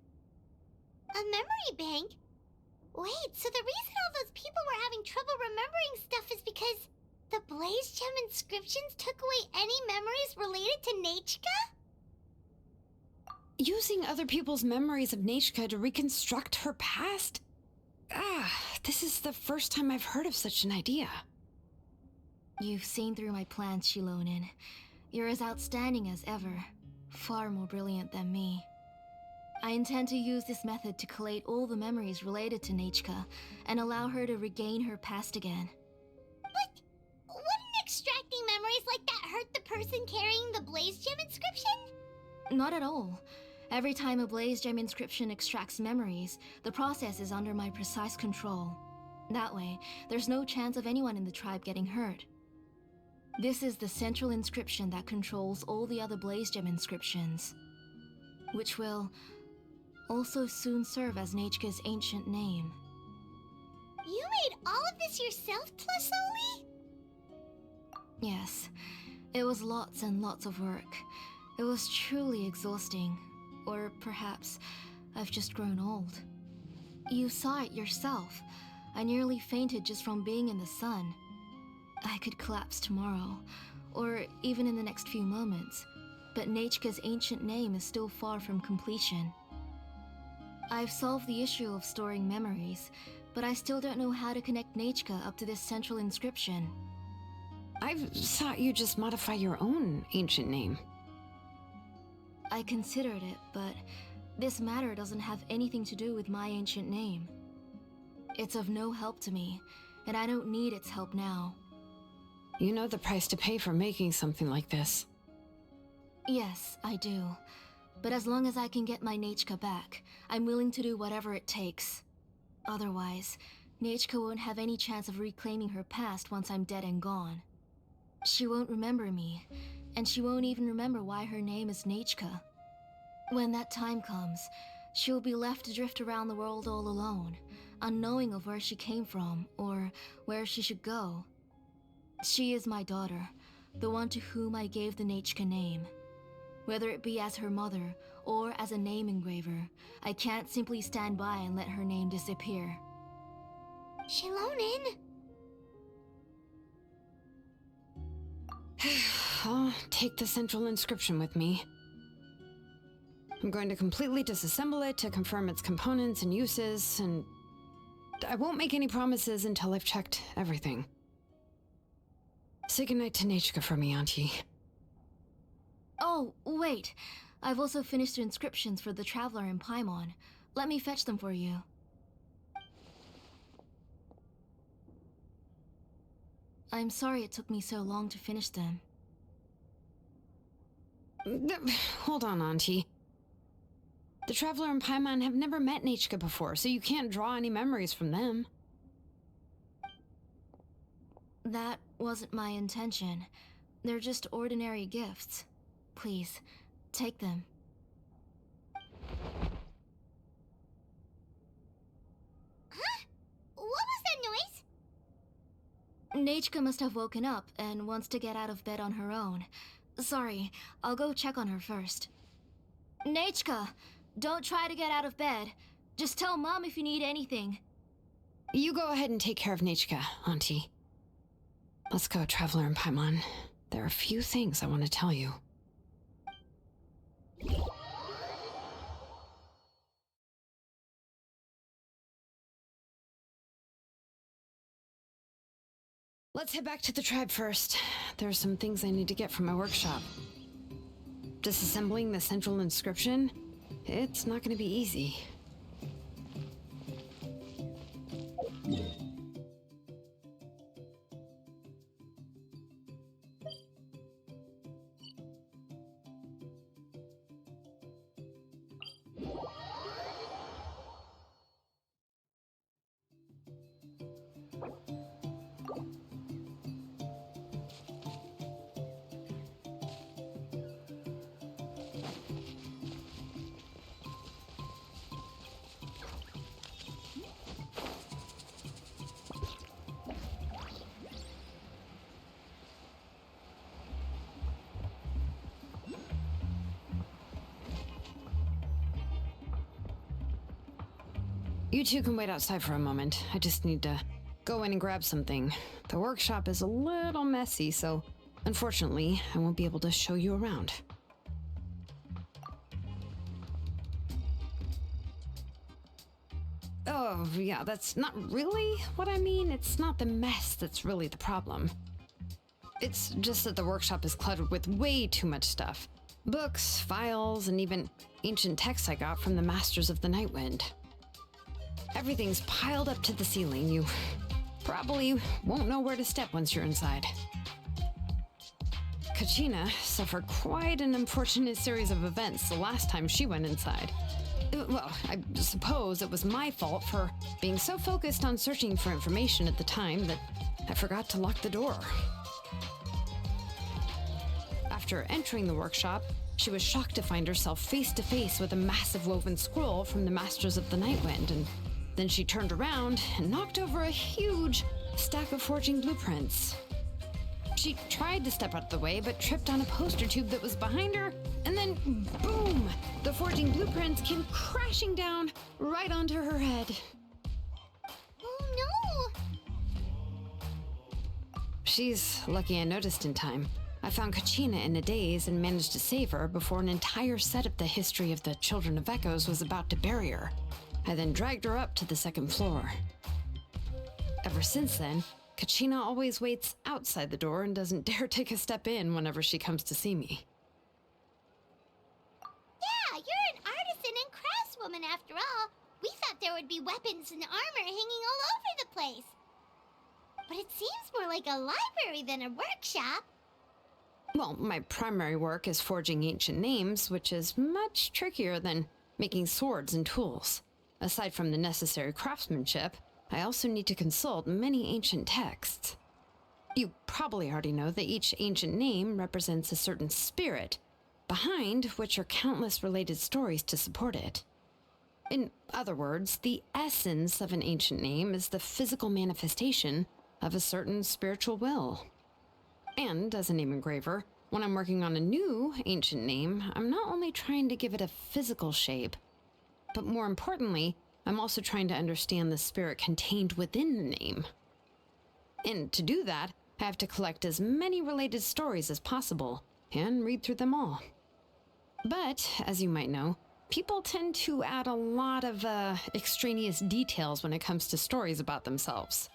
A memory bank? Wait, so the reason all those people were having trouble remembering stuff is because the Blaze Gem inscriptions took away any memories related to Nechka? Using other people's memories of Nechka to reconstruct her past? This is the first time I've heard of such an idea. You've seen through my plans, Shilonin. You're as outstanding as ever. Far more brilliant than me. I intend to use this method to collate all the memories related to Nechka and allow her to regain her past again. But wouldn't extracting memories like that hurt the person carrying the Blaze Gem inscription? Not at all. Every time a Blaze Gem inscription extracts memories, the process is under my precise control. That way, there's no chance of anyone in the tribe getting hurt. This is the central inscription that controls all the other Blaze Gem inscriptions, which will also soon serve as Nechka's ancient name. You made all of this yourself, Tlasoli? Yes, it was lots and lots of work. It was truly exhausting. Or perhaps I've just grown old. You saw it yourself. I nearly fainted just from being in the sun. I could collapse tomorrow, or even in the next few moments. but Nechka's ancient name is still far from completion. I've solved the issue of storing memories, but I still don't know how to connect Nechka up to this central inscription. I thought you just modify your own ancient name. I considered it, but this matter doesn't have anything to do with my ancient name. It's of no help to me, and I don't need its help now. You know the price to pay for making something like this. Yes, I do. But as long as I can get my Nechka back, I'm willing to do whatever it takes. Otherwise, Nechka won't have any chance of reclaiming her past once I'm dead and gone. She won't remember me, and she won't even remember why her name is Nechka. When that time comes, she'll be left to drift around the world all alone, unknowing of where she came from or where she should go. She is my daughter, the one to whom I gave the Nechka name. Whether it be as her mother or as a name engraver, I can't simply stand by and let her name disappear. Shilonin! I'll take the central inscription with me. I'm going to completely disassemble it to confirm its components and uses, and I won't make any promises until I've checked everything. Say goodnight to Nechka for me, Auntie. Oh, wait. I've also finished the inscriptions for the Traveler in Paimon. Let me fetch them for you. I'm sorry it took me so long to finish them. Hold on, Auntie. The Traveler and Paimon have never met Nechka before, so you can't draw any memories from them. That wasn't my intention. They're just ordinary gifts. Please, take them. Huh? What was that noise? Nechka must have woken up and wants to get out of bed on her own. Sorry, I'll go check on her first. Nechka, don't try to get out of bed. Just tell Mom if you need anything. You go ahead and take care of Nechka, Auntie. Let's go, Traveler and Paimon. There are a few things I want to tell you. Let's head back to the tribe first. There are some things I need to get from my workshop. Disassembling the central inscription? It's not going to be easy. You two can wait outside for a moment. I just need to go in and grab something. The workshop is a little messy, so unfortunately, I won't be able to show you around. Oh, yeah, that's not really what I mean. It's not the mess that's really the problem. It's just that the workshop is cluttered with way too much stuff. Books, files, and even ancient texts I got from the Masters of the Nightwind. Everything's piled up to the ceiling. You probably won't know where to step once you're inside. Kachina suffered quite an unfortunate series of events the last time she went inside. Well, I suppose it was my fault for being so focused on searching for information at the time that I forgot to lock the door. After entering the workshop, she was shocked to find herself face to face with a massive woven scroll from the Masters of the Nightwind, and then she turned around and knocked over a huge stack of forging blueprints. She tried to step out of the way, but tripped on a poster tube that was behind her, and then boom! The forging blueprints came crashing down right onto her head. Oh no! She's lucky I noticed in time. I found Kachina in a daze and managed to save her before an entire set of the history of the Children of Echoes was about to bury her. I then dragged her up to the second floor. Ever since then, Kachina always waits outside the door and doesn't dare take a step in whenever she comes to see me. Yeah, you're an artisan and craftswoman after all. We thought there would be weapons and armor hanging all over the place. But it seems more like a library than a workshop. Well, my primary work is forging ancient names, which is much trickier than making swords and tools. Aside from the necessary craftsmanship, I also need to consult many ancient texts. You probably already know that each ancient name represents a certain spirit, behind which are countless related stories to support it. In other words, the essence of an ancient name is the physical manifestation of a certain spiritual will. And as a name engraver, when I'm working on a new ancient name, I'm not only trying to give it a physical shape, but more importantly, I'm also trying to understand the spirit contained within the name. And to do that, I have to collect as many related stories as possible and read through them all. But, as you might know, people tend to add a lot of extraneous details when it comes to stories about themselves.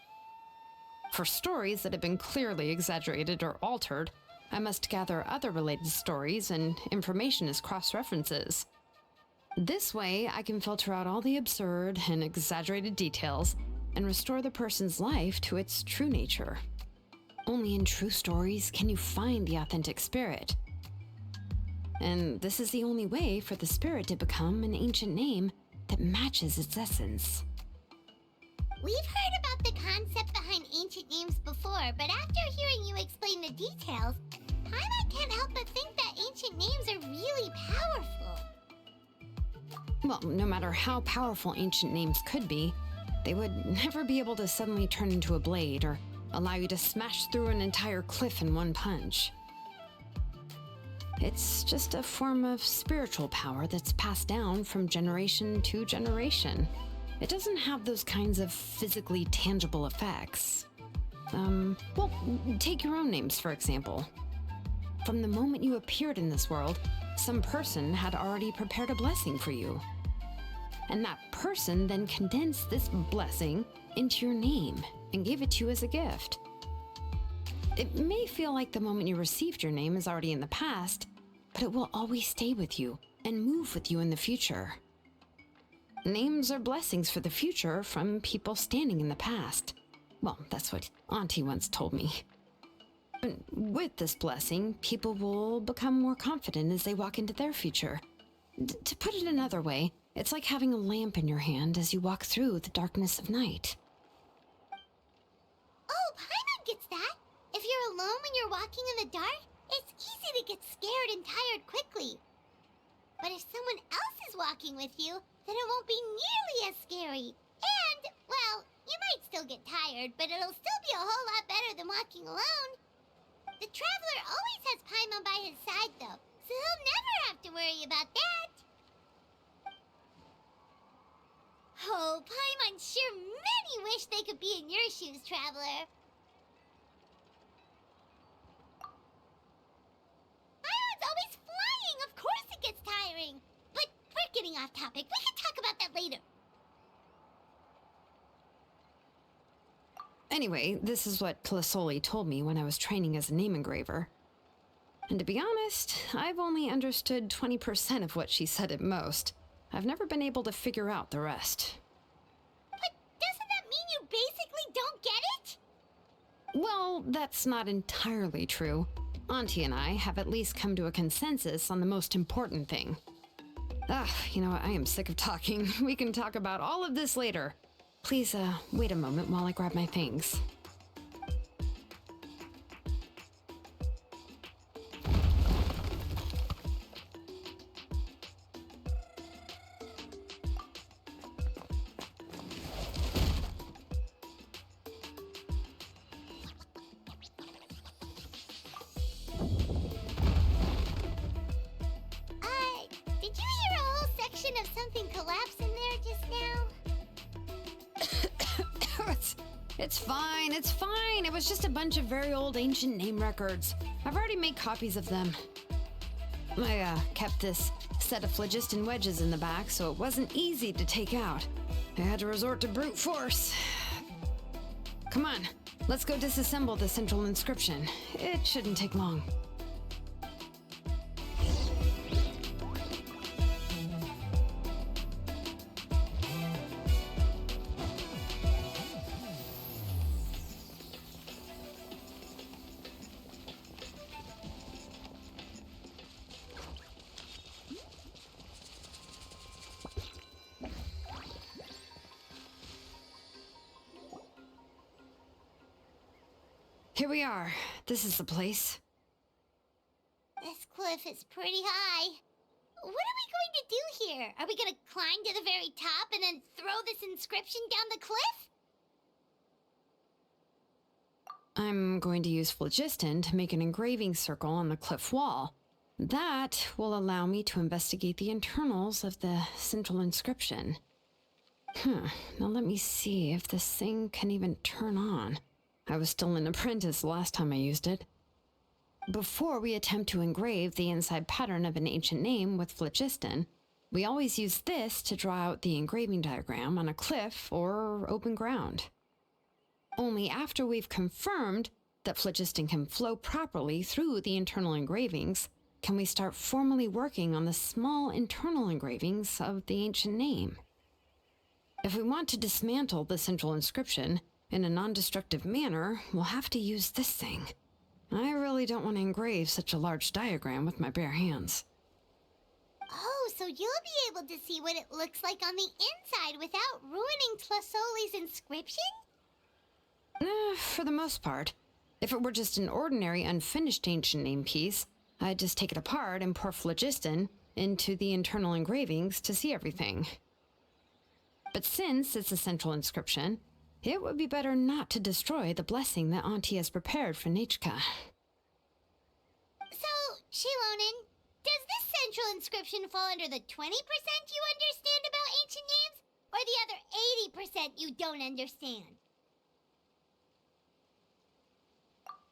For stories that have been clearly exaggerated or altered, I must gather other related stories and information as cross-references. This way, I can filter out all the absurd and exaggerated details and restore the person's life to its true nature. Only in true stories can you find the authentic spirit. And this is the only way for the spirit to become an ancient name that matches its essence. We've heard about the concept behind ancient names before, but after hearing you explain the details, Paimon can't help but think that ancient names are really powerful. Well, no matter how powerful ancient names could be, they would never be able to suddenly turn into a blade or allow you to smash through an entire cliff in one punch. It's just a form of spiritual power that's passed down from generation to generation. It doesn't have those kinds of physically tangible effects. Well, take your own names, for example. From the moment you appeared in this world, some person had already prepared a blessing for you. And that person then condensed this blessing into your name and gave it to you as a gift. It may feel like the moment you received your name is already in the past, but it will always stay with you and move with you in the future. Names are blessings for the future from people standing in the past. Well, that's what Auntie once told me. And with this blessing, people will become more confident as they walk into their future. To put it another way, it's like having a lamp in your hand as you walk through the darkness of night. Oh, Paimon gets that. If you're alone when you're walking in the dark, it's easy to get scared and tired quickly. But if someone else is walking with you, then it won't be nearly as scary. And, well, you might still get tired, but it'll still be a whole lot better than walking alone. The Traveler always has Paimon by his side, though, so he'll never have to worry about that. Oh, Paimon sure many wish they could be in your shoes, Traveler. Paimon's always flying, of course it gets tiring. But we're getting off topic. We can talk about that later. Anyway, this is what Plisoli told me when I was training as a name engraver. And to be honest, I've only understood 20% of what she said at most. I've never been able to figure out the rest. But doesn't that mean you basically don't get it? Well, that's not entirely true. Auntie and I have at least come to a consensus on the most important thing. You know what? I am sick of talking. We can talk about all of this later. Please, wait a moment while I grab my things. Did you hear a whole section of something collapse in there just now? It's fine, it's fine. It was just a bunch of very old ancient name records. I've already made copies of them. I kept this set of phlogiston wedges in the back, so it wasn't easy to take out. I had to resort to brute force. Come on, let's go disassemble the central inscription. It shouldn't take long. Here we are. This is the place. This cliff is pretty high. What are we going to do here? Are we going to climb to the very top and then throw this inscription down the cliff? I'm going to use phlogiston to make an engraving circle on the cliff wall. That will allow me to investigate the internals of the central inscription. Now let me see if this thing can even turn on. I was still an apprentice last time I used it. Before we attempt to engrave the inside pattern of an ancient name with phlogiston, we always use this to draw out the engraving diagram on a cliff or open ground. Only after we've confirmed that phlogiston can flow properly through the internal engravings can we start formally working on the small internal engravings of the ancient name. If we want to dismantle the central inscription in a non-destructive manner, we'll have to use this thing. I really don't want to engrave such a large diagram with my bare hands. Oh, so you'll be able to see what it looks like on the inside without ruining Tlasoli's inscription? For the most part. If it were just an ordinary unfinished ancient name piece, I'd just take it apart and pour phlogiston into the internal engravings to see everything. But since it's a central inscription, it would be better not to destroy the blessing that Auntie has prepared for Nechka. So, Shilonen, does this central inscription fall under the 20% you understand about ancient names, or the other 80% you don't understand?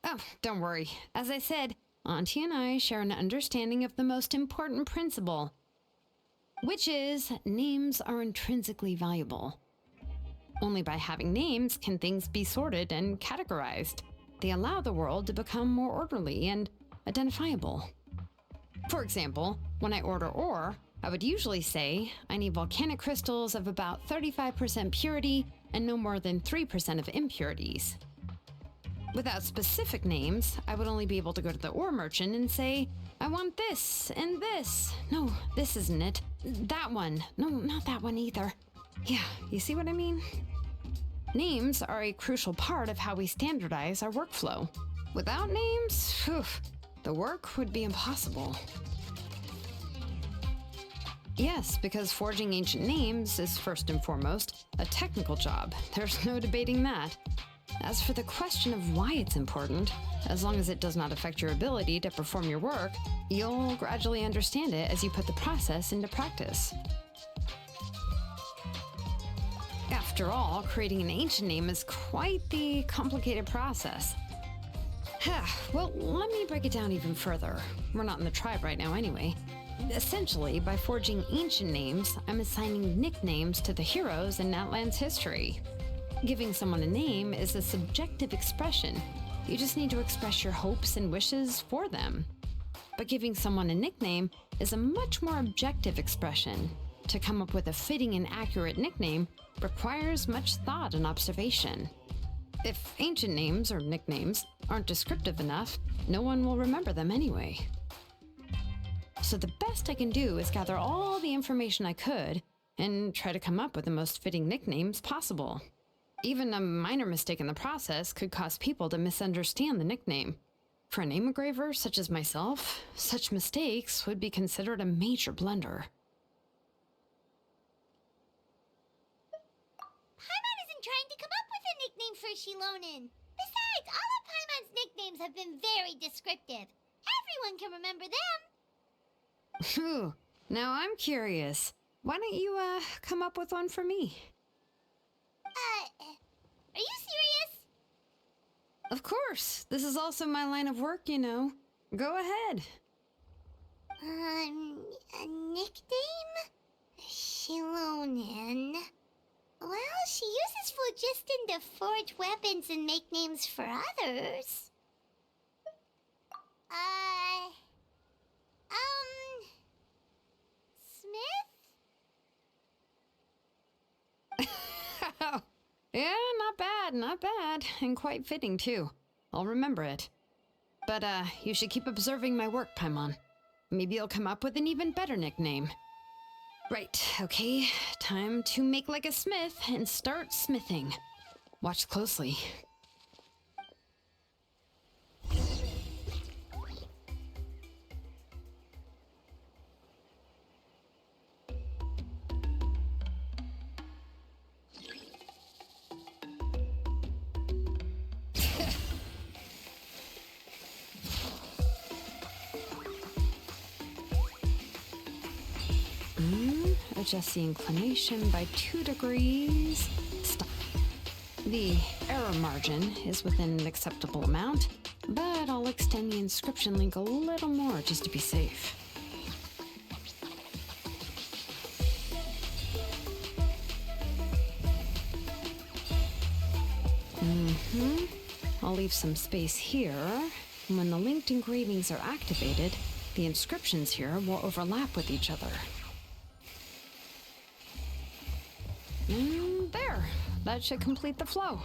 Oh, don't worry. As I said, Auntie and I share an understanding of the most important principle, which is names are intrinsically valuable. Only by having names can things be sorted and categorized. They allow the world to become more orderly and identifiable. For example, when I order ore, I would usually say I need volcanic crystals of about 35% purity and no more than 3% of impurities. Without specific names, I would only be able to go to the ore merchant and say, I want this and this. No, this isn't it. That one. No, not that one either. Yeah, you see what I mean? Names are a crucial part of how we standardize our workflow. Without names, the work would be impossible. Yes, because forging ancient names is first and foremost a technical job. There's no debating that. As for the question of why it's important, as long as it does not affect your ability to perform your work, you'll gradually understand it as you put the process into practice. After all, creating an ancient name is quite the complicated process. Well, let me break it down even further. We're not in the tribe right now anyway. Essentially, by forging ancient names, I'm assigning nicknames to the heroes in Natlan's history. Giving someone a name is a subjective expression. You just need to express your hopes and wishes for them. But giving someone a nickname is a much more objective expression. To come up with a fitting and accurate nickname requires much thought and observation. If ancient names or nicknames aren't descriptive enough, no one will remember them anyway. So the best I can do is gather all the information I could and try to come up with the most fitting nicknames possible. Even a minor mistake in the process could cause people to misunderstand the nickname. For a name engraver such as myself, such mistakes would be considered a major blunder. Paimon isn't trying to come up with a nickname for Shilonen. Besides, all of Paimon's nicknames have been very descriptive. Everyone can remember them. Phew, now I'm curious. Why don't you, come up with one for me? Are you serious? Of course. This is also my line of work, you know. Go ahead. A nickname? Shilonen. Well, she uses phlogiston to forge weapons and make names for others. Smith? Yeah, not bad, and quite fitting too. I'll remember it. But, you should keep observing my work, Paimon. Maybe you'll come up with an even better nickname. Right, okay, time to make like a smith and start smithing. Watch closely. Adjust the inclination by 2 degrees. Stop. The error margin is within an acceptable amount, but I'll extend the inscription link a little more just to be safe. I'll leave some space here. And when the linked engravings are activated, the inscriptions here will overlap with each other. There. That should complete the flow.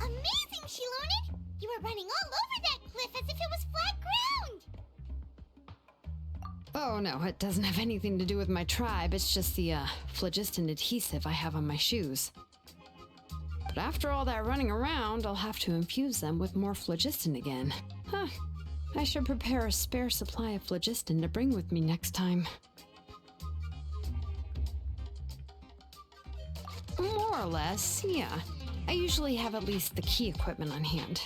Amazing, Shilonen! You were running all over that cliff as if it was flat ground! Oh no, it doesn't have anything to do with my tribe. It's just the phlogiston adhesive I have on my shoes. But after all that running around, I'll have to infuse them with more phlogiston again. Huh. I should prepare a spare supply of phlogiston to bring with me next time. More or less, yeah. I usually have at least the key equipment on hand.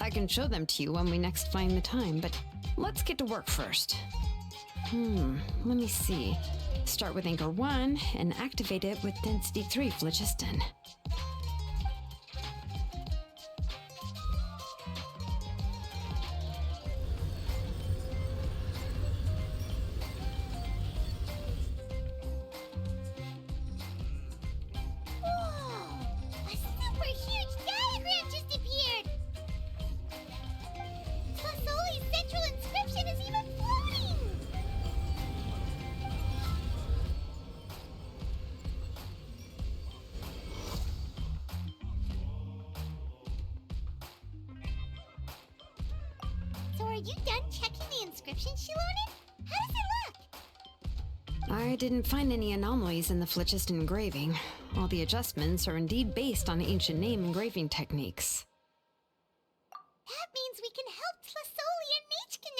I can show them to you when we next find the time, but let's get to work first. Let me see. Start with Anchor 1 and activate it with Density 3 phlogiston. Are you done checking the inscription, Shilonen? How does it look? I didn't find any anomalies in the phlogiston engraving. All the adjustments are indeed based on ancient name engraving techniques. That means we can help Tlasoli and Machka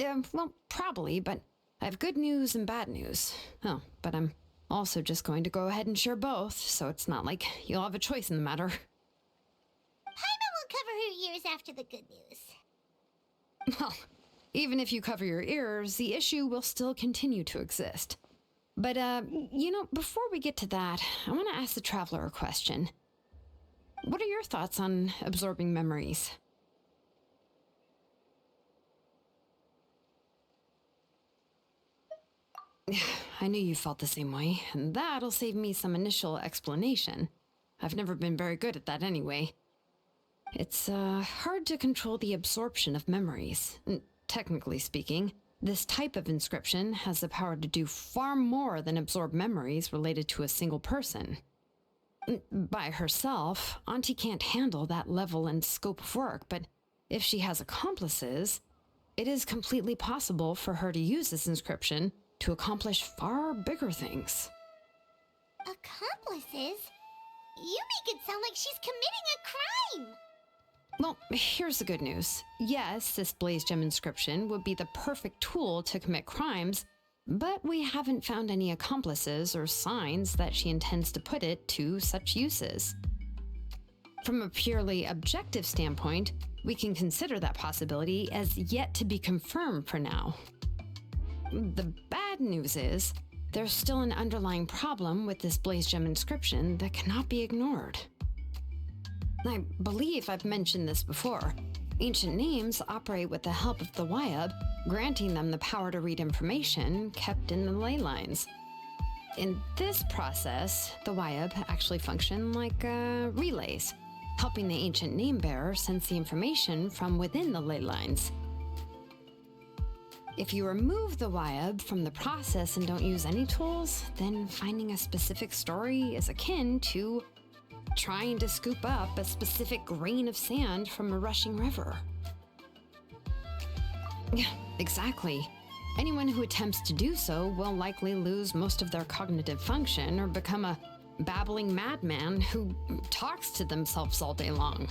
now, right? Well, probably, but I have good news and bad news. Oh, but I'm also just going to go ahead and share both, so it's not like you'll have a choice in the matter. Paimon will cover her ears after the good news. Well, even if you cover your ears, the issue will still continue to exist. But, before we get to that, I want to ask the Traveler a question. What are your thoughts on absorbing memories? I knew you felt the same way, and that'll save me some initial explanation. I've never been very good at that anyway. It's hard to control the absorption of memories. Technically speaking, this type of inscription has the power to do far more than absorb memories related to a single person. By herself, Auntie can't handle that level and scope of work, but if she has accomplices, it is completely possible for her to use this inscription to accomplish far bigger things. Accomplices? You make it sound like she's committing a crime! Well, here's the good news. Yes, this Blaze Gem inscription would be the perfect tool to commit crimes, but we haven't found any accomplices or signs that she intends to put it to such uses. From a purely objective standpoint, we can consider that possibility as yet to be confirmed for now. The bad news is, there's still an underlying problem with this Blaze Gem inscription that cannot be ignored. I believe I've mentioned this before. Ancient names operate with the help of the Wyab, granting them the power to read information kept in the ley lines. In this process, the Wyab actually function like relays, helping the ancient name bearer sense the information from within the ley lines. If you remove the Wyab from the process and don't use any tools, then finding a specific story is akin to trying to scoop up a specific grain of sand from a rushing river. Yeah, exactly. Anyone who attempts to do so will likely lose most of their cognitive function or become a babbling madman who talks to themselves all day long.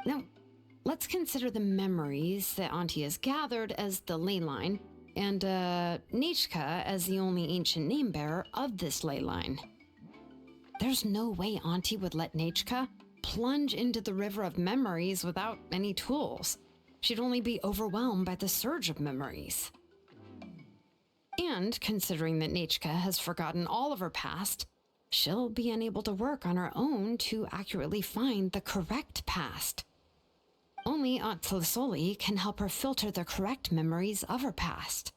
Now, let's consider the memories that Auntie has gathered as the ley line, and Nechka as the only ancient name bearer of this ley line. There's no way Auntie would let Nechka plunge into the river of memories without any tools. She'd only be overwhelmed by the surge of memories. And considering that Nechka has forgotten all of her past, she'll be unable to work on her own to accurately find the correct past. Only Aunt Tlisoli can help her filter the correct memories of her past.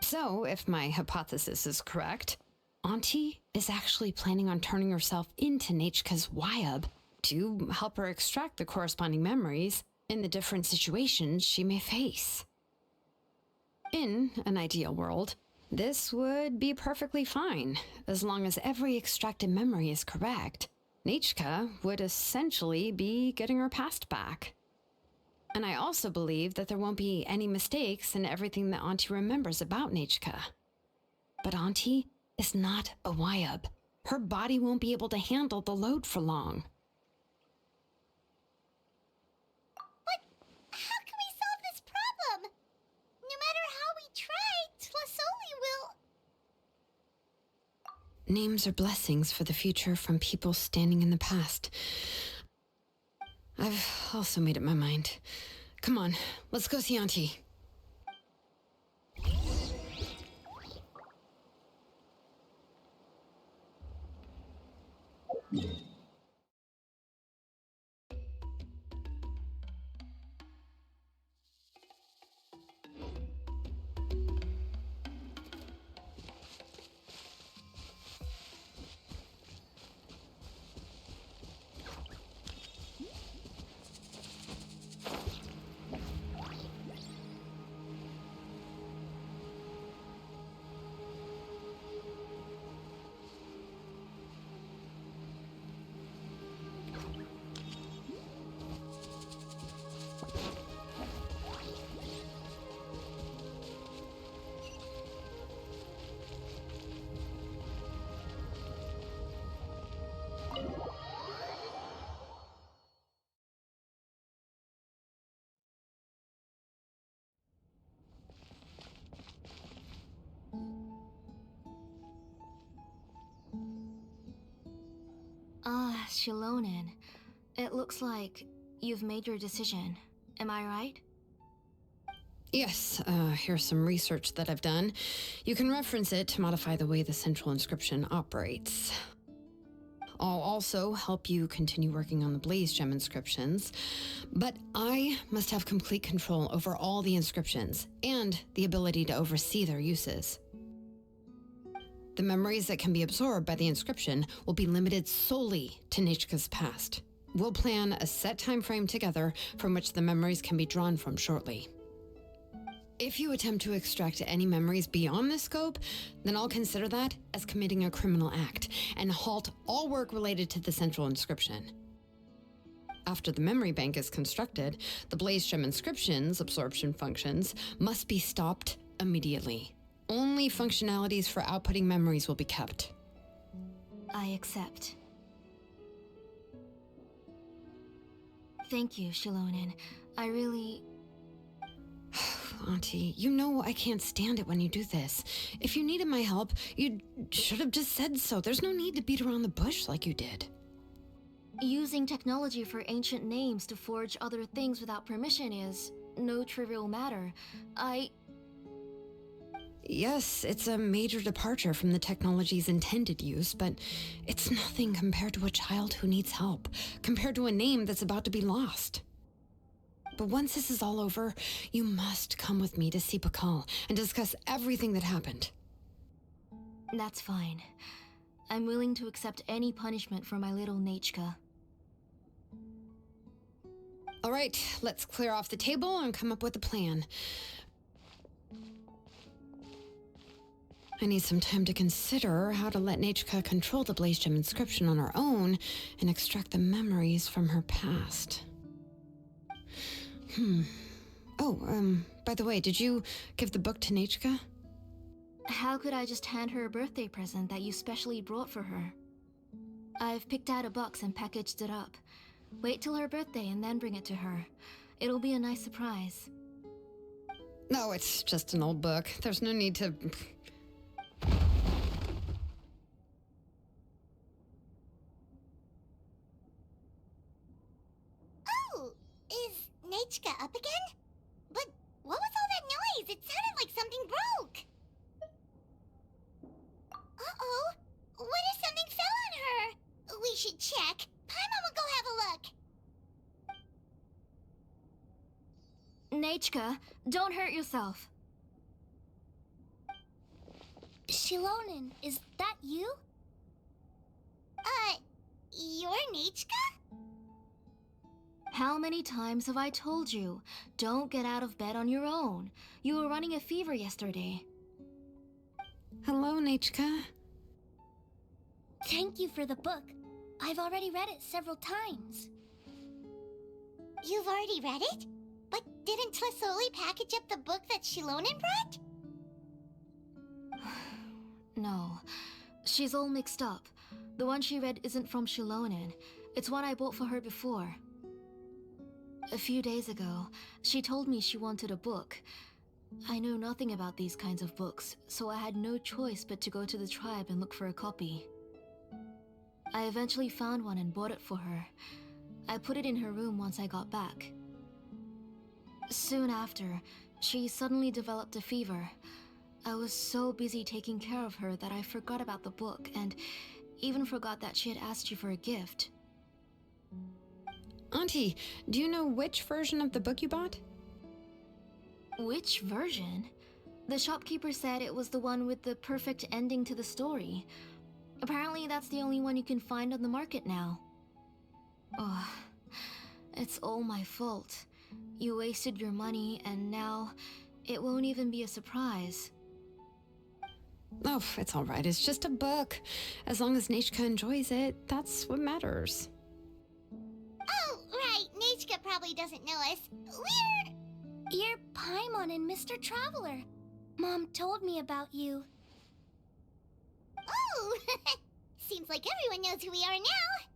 So, if my hypothesis is correct, Auntie is actually planning on turning herself into Nechka's Wyab to help her extract the corresponding memories in the different situations she may face. In an ideal world, this would be perfectly fine, as long as every extracted memory is correct. Nechka would essentially be getting her past back. And I also believe that there won't be any mistakes in everything that Auntie remembers about Nechka. But Auntie is not a Wyab. Her body won't be able to handle the load for long. But how can we solve this problem? No matter how we try, Tlasoli will... Names are blessings for the future from people standing in the past. I've also made up my mind. Come on, let's go see Auntie. Shilonen. It looks like you've made your decision. Am I right? Yes, here's some research that I've done. You can reference it to modify the way the central inscription operates. I'll also help you continue working on the Blaze Gem inscriptions, but I must have complete control over all the inscriptions and the ability to oversee their uses. The memories that can be absorbed by the inscription will be limited solely to Nechka's past. We'll plan a set time frame together from which the memories can be drawn from shortly. If you attempt to extract any memories beyond this scope, then I'll consider that as committing a criminal act and halt all work related to the central inscription. After the memory bank is constructed, the Blaze Gem inscription's absorption functions must be stopped immediately. Only functionalities for outputting memories will be kept. I accept. Thank you, Shilonen. I really... Auntie, you know I can't stand it when you do this. If you needed my help, you should have just said so. There's no need to beat around the bush like you did. Using technology for ancient names to forge other things without permission is no trivial matter. Yes, it's a major departure from the technology's intended use, but it's nothing compared to a child who needs help, compared to a name that's about to be lost. But once this is all over, you must come with me to see Pakal and discuss everything that happened. That's fine. I'm willing to accept any punishment for my little Nachka. All right, let's clear off the table and come up with a plan. I need some time to consider how to let Nachka control the Blaze Gem inscription on her own and extract the memories from her past. Oh, by the way, did you give the book to Nachka? How could I just hand her a birthday present that you specially brought for her? I've picked out a box and packaged it up. Wait till her birthday and then bring it to her. It'll be a nice surprise. No, it's just an old book. There's no need to... Oh, is Nachka up again? But what was all that noise? It sounded like something broke. Uh-oh. What if something fell on her? We should check. Paimon will go have a look. Nachka, don't hurt yourself. Shilonen, is that you? You're Nachka? How many times have I told you? Don't get out of bed on your own. You were running a fever yesterday. Hello, Nachka. Thank you for the book. I've already read it several times. You've already read it? But didn't Tlasoli package up the book that Shilonen brought? No. She's all mixed up. The one she read isn't from Shilonen. It's one I bought for her before. A few days ago, she told me she wanted a book. I know nothing about these kinds of books, so I had no choice but to go to the tribe and look for a copy. I eventually found one and bought it for her. I put it in her room once I got back. Soon after, she suddenly developed a fever. I was so busy taking care of her that I forgot about the book and even forgot that she had asked you for a gift. Auntie, do you know which version of the book you bought? Which version? The shopkeeper said it was the one with the perfect ending to the story. Apparently that's the only one you can find on the market now. Oh, it's all my fault. You wasted your money and now it won't even be a surprise. Oh, it's all right. It's just a book. As long as Nachka enjoys it, that's what matters. Oh, right. Nachka probably doesn't know us. You're Paimon and Mr. Traveler. Mom told me about you. Oh, seems like everyone knows who we are now.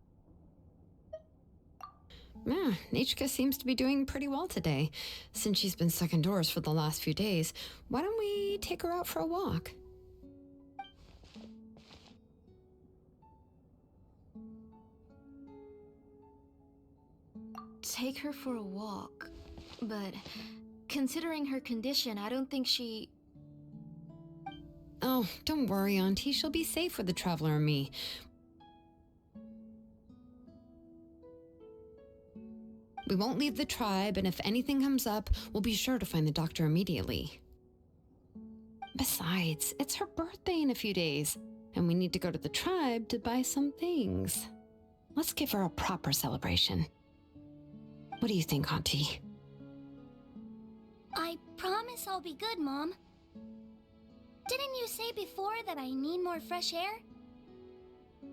Yeah, Nachka seems to be doing pretty well today. Since she's been stuck indoors for the last few days, why don't we take her out for a walk? Take her for a walk. But considering her condition, I don't think she... Oh, don't worry, Auntie. She'll be safe with the Traveler and me. We won't leave the tribe, and if anything comes up, we'll be sure to find the doctor immediately. Besides, it's her birthday in a few days, and we need to go to the tribe to buy some things. Let's give her a proper celebration. What do you think, Auntie? I promise I'll be good, Mom. Didn't you say before that I need more fresh air?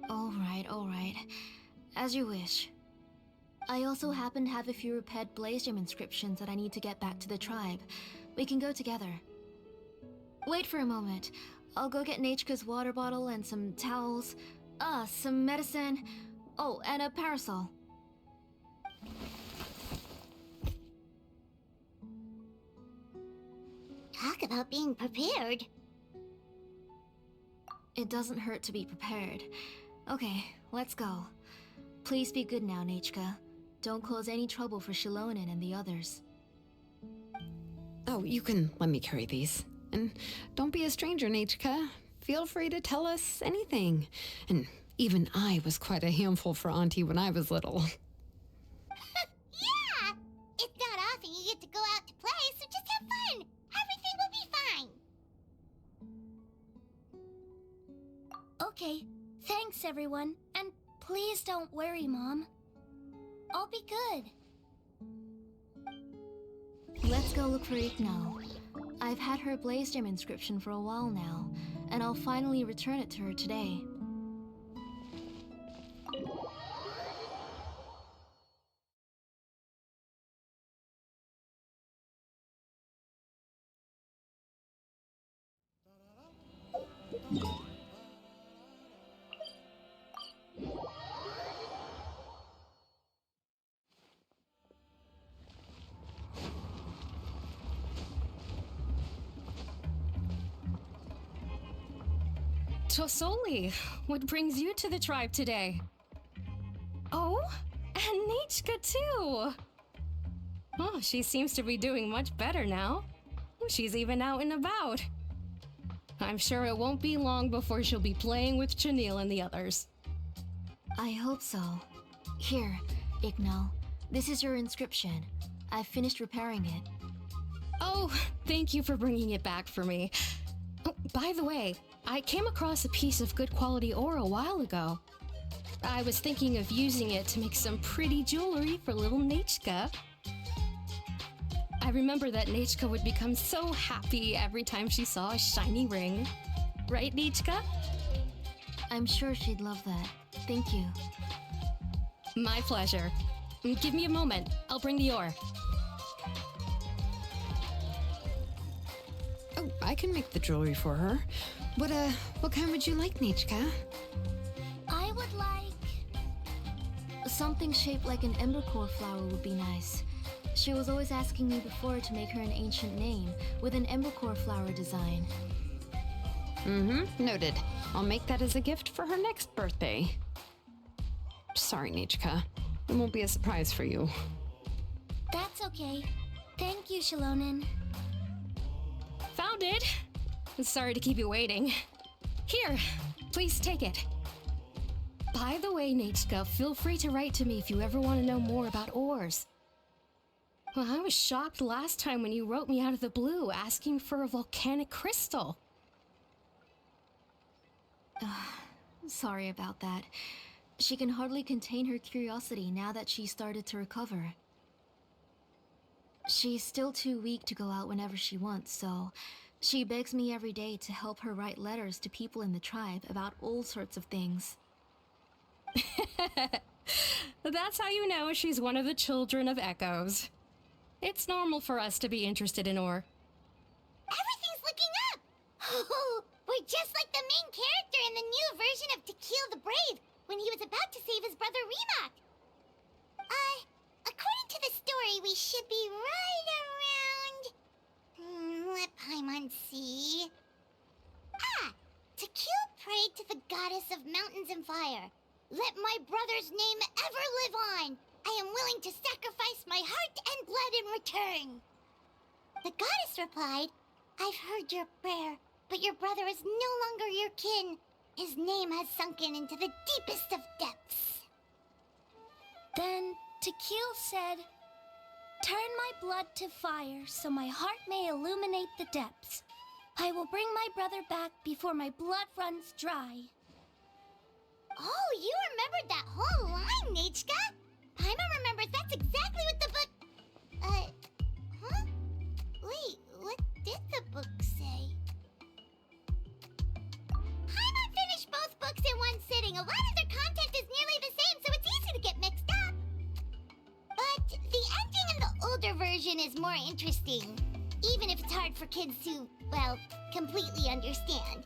All right. As you wish. I also happen to have a few repaired Blaze Gem inscriptions that I need to get back to the tribe. We can go together. Wait for a moment. I'll go get Nachka's water bottle and some towels. Some medicine. Oh, and a parasol. Talk about being prepared. It doesn't hurt to be prepared. Okay, let's go. Please be good now, Nachka. Don't cause any trouble for Shilonen and the others. Oh, you can let me carry these. And don't be a stranger, Nichka. Feel free to tell us anything. And even I was quite a handful for Auntie when I was little. Yeah! It's not often you get to go out to play, so just have fun. Everything will be fine. Okay, thanks everyone. And please don't worry, Mom. I'll be good. Let's go look for Ignal. I've had her Blaze Gem inscription for a while now, and I'll finally return it to her today. Tosoli, what brings you to the tribe today? Oh, and Nichka too! Oh, she seems to be doing much better now. She's even out and about. I'm sure it won't be long before she'll be playing with Chanil and the others. I hope so. Here, Ignal. This is your inscription. I've finished repairing it. Oh, thank you for bringing it back for me. Oh, by the way, I came across a piece of good quality ore a while ago. I was thinking of using it to make some pretty jewelry for little Nichka. I remember that Nichka would become so happy every time she saw a shiny ring. Right, Nichka? I'm sure she'd love that. Thank you. My pleasure. Give me a moment. I'll bring the ore. Oh, I can make the jewelry for her. What kind would you like, Nichka? I would like... something shaped like an embercore flower would be nice. She was always asking me before to make her an ancient name with an embercore flower design. Noted. I'll make that as a gift for her next birthday. Sorry, Nichka. It won't be a surprise for you. That's okay. Thank you, Shilonen. Found it! Sorry to keep you waiting. Here, please take it. By the way, Nichka, feel free to write to me if you ever want to know more about ores. Well, I was shocked last time when you wrote me out of the blue asking for a volcanic crystal. Sorry about that. She can hardly contain her curiosity now that she started to recover. She's still too weak to go out whenever she wants, so she begs me every day to help her write letters to people in the tribe about all sorts of things. That's how you know she's one of the children of Echoes. It's normal for us to be interested in ore. Everything's looking up! Oh, we're just like the main character in the new version of To Kill the Brave, when he was about to save his brother Remak. According to the story, we should be right around... let Paimon see... To kill prayed to the goddess of mountains and fire. Let my brother's name ever live on! I am willing to sacrifice my heart and blood in return. The goddess replied, I've heard your prayer, but your brother is no longer your kin. His name has sunken into the deepest of depths. Then Tequil said, turn my blood to fire so my heart may illuminate the depths. I will bring my brother back before my blood runs dry. Oh, you remembered that whole line, Nichka? Paimon remembers that's exactly what the book... Wait, what did the book say? Paimon finished both books in one sitting. A lot of their content is nearly the same, so it's easy to get mixed up. But the ending in the older version is more interesting, even if it's hard for kids to, well, completely understand.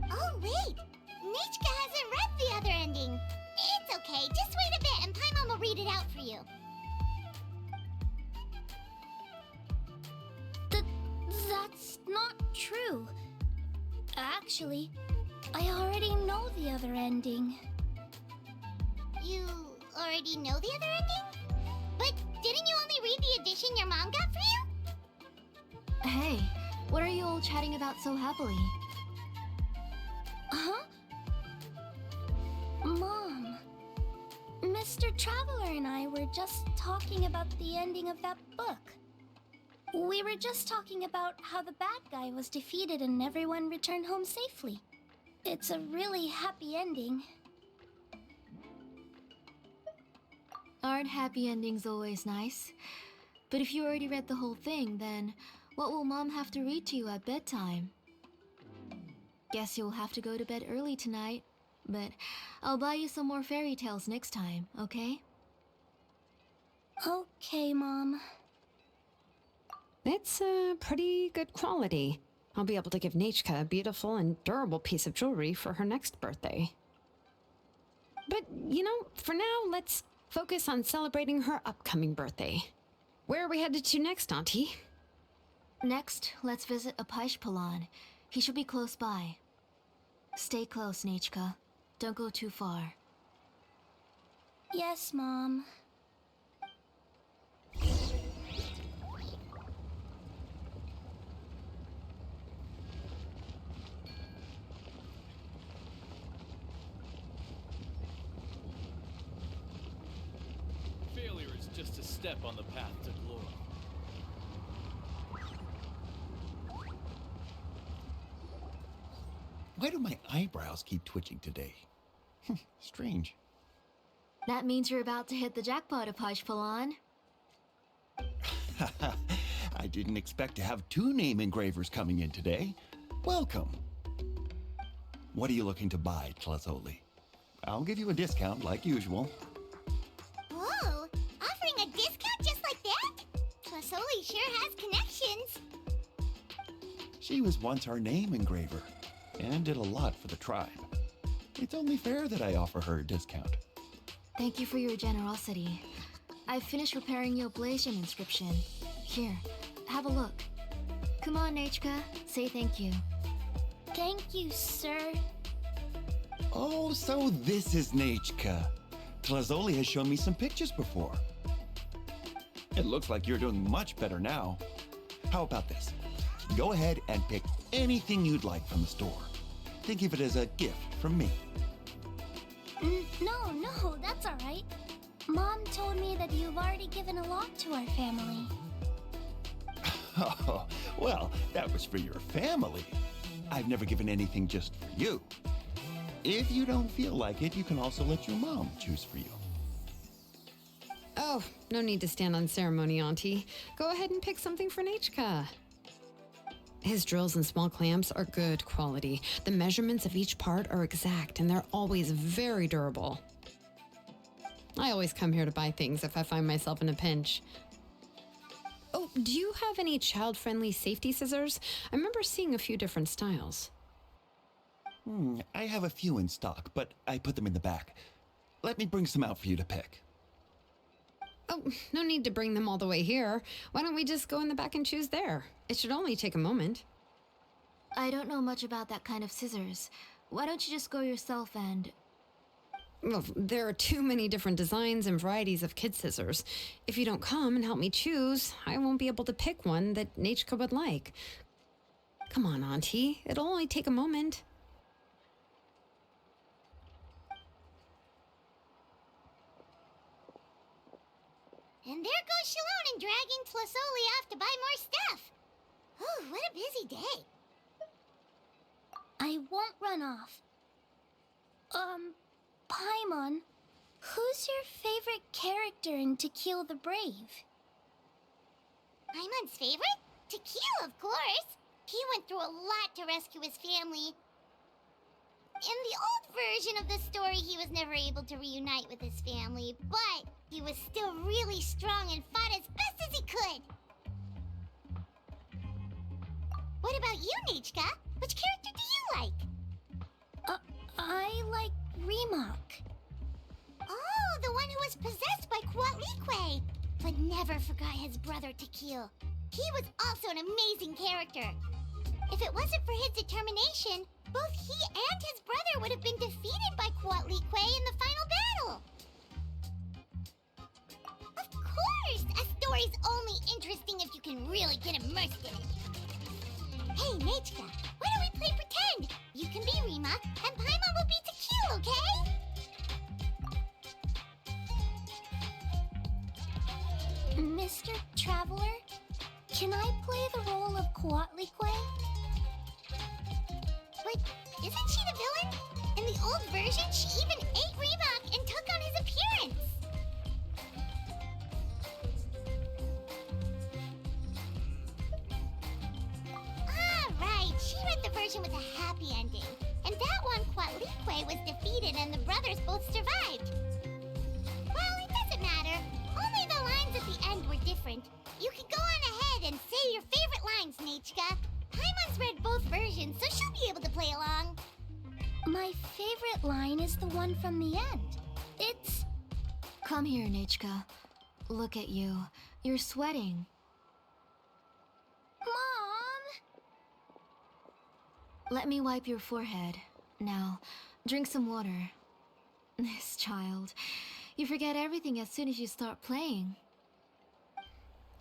Oh, wait! Nichka hasn't read the other ending. It's okay, just wait a bit and Paimon will read it out for you. That's not true. Actually, I already know the other ending. You already know the other ending? But didn't you only read the edition your mom got for you? Hey, What are you all chatting about so happily? Huh? Mom, Mr. Traveler and I were just talking about the ending of that book. We were just talking about how the bad guy was defeated and everyone returned home safely. It's a really happy ending. Aren't happy endings always nice? But if you already read the whole thing, then what will Mom have to read to you at bedtime? Guess you'll have to go to bed early tonight, but I'll buy you some more fairy tales next time, okay? Okay, Mom. It's pretty good quality. I'll be able to give Nachka a beautiful and durable piece of jewelry for her next birthday. But, you know, for now, let's focus on celebrating her upcoming birthday. Where are we headed to next, Auntie? Next, let's visit Apishpalan. He should be close by. Stay close, Nachka. Don't go too far. Yes, Mom. Failure is just a step on the path to glory. Why do my eyebrows keep twitching today? Strange. That means you're about to hit the jackpot, Apishpalan. I didn't expect to have 2 name engravers coming in today. Welcome. What are you looking to buy, Tlazoli? I'll give you a discount like usual. Whoa! Offering a discount just like that? Tlasoli sure has connections. She was once our name engraver and did a lot for the tribe. It's only fair that I offer her a discount. Thank you for your generosity. I've finished repairing your Blasian inscription. Here, have a look. Come on, Nachka, say thank you. Thank you, sir. Oh, so this is Nachka. Tlazoli has shown me some pictures before. It looks like you're doing much better now. How about this? Go ahead and pick anything you'd like from the store. Think of it as a gift from me. No, that's all right. Mom told me that you've already given a lot to our family. Oh, well, that was for your family. I've never given anything just for you. If you don't feel like it, you can also let your mom choose for you. Oh, no need to stand on ceremony, Auntie. Go ahead and pick something for Nachka. His drills and small clamps are good quality. The measurements of each part are exact, and they're always very durable. I always come here to buy things if I find myself in a pinch. Oh, do you have any child-friendly safety scissors? I remember seeing a few different styles. I have a few in stock, but I put them in the back. Let me bring some out for you to pick. Oh, no need to bring them all the way here. Why don't we just go in the back and choose there? It should only take a moment. I don't know much about that kind of scissors. Why don't you just go yourself and... Well, there are too many different designs and varieties of kid scissors. If you don't come and help me choose, I won't be able to pick one that Nachka would like. Come on, Auntie. It'll only take a moment. And there goes Shalon and dragging Tlasoli off to buy more stuff. Oh, what a busy day. I won't run off. Paimon, who's your favorite character in To Kill the Brave? Paimon's favorite? To Kill, of course. He went through a lot to rescue his family. In the old version of the story, he was never able to reunite with his family, but he was still really strong and fought as best as he could. What about you, Nachka? Which character do you like? I like Remark. Oh, the one who was possessed by Kuatlique, but never forgot his brother Tequil. He was also an amazing character. If it wasn't for his determination, both he and his brother would have been defeated by Kuatlique in the final battle. Of course! A story's only interesting if you can really get immersed in it. Hey, Nechka, why don't we play pretend? You can be Rima, and Paimon will be Tequila, okay? Mr. Traveler, can I play the role of Coatlicue? But isn't she the villain? In the old version, she even ate Reebok and took on his appearance. Ah, right. She read the version with a happy ending. And that one, Coatlicue was defeated and the brothers both survived. Well, it doesn't matter. Only the lines at the end were different. You can go on ahead and say your favorite lines, Nechka. Paimon's read both versions, so she'll be able to play along. My favorite line is the one from the end. It's... Come here, Nechka. Look at you. You're sweating. Mom! Let me wipe your forehead. Now, drink some water. This child. You forget everything as soon as you start playing.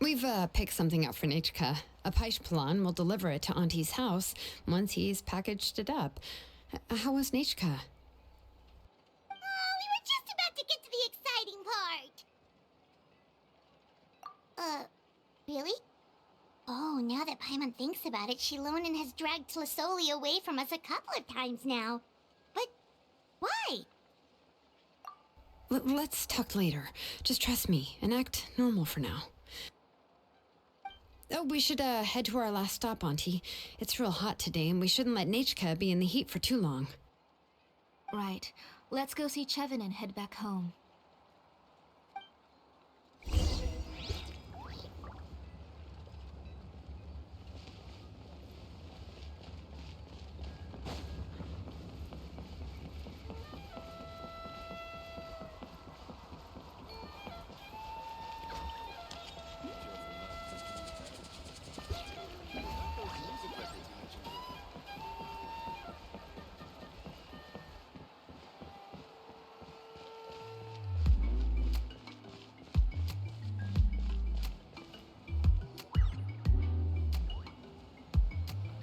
We've picked something up for Nechka. A Paishpalan will deliver it to Auntie's house once he's packaged it up. How was Nechka? Oh, we were just about to get to the exciting part. Really? Oh, now that Paimon thinks about it, Shilonen has dragged Tlisoli away from us a couple of times now. But why? Let's talk later. Just trust me and act normal for now. Oh, we should head to our last stop, Auntie. It's real hot today, and we shouldn't let Nechka be in the heat for too long. Right. Let's go see Chevin and head back home.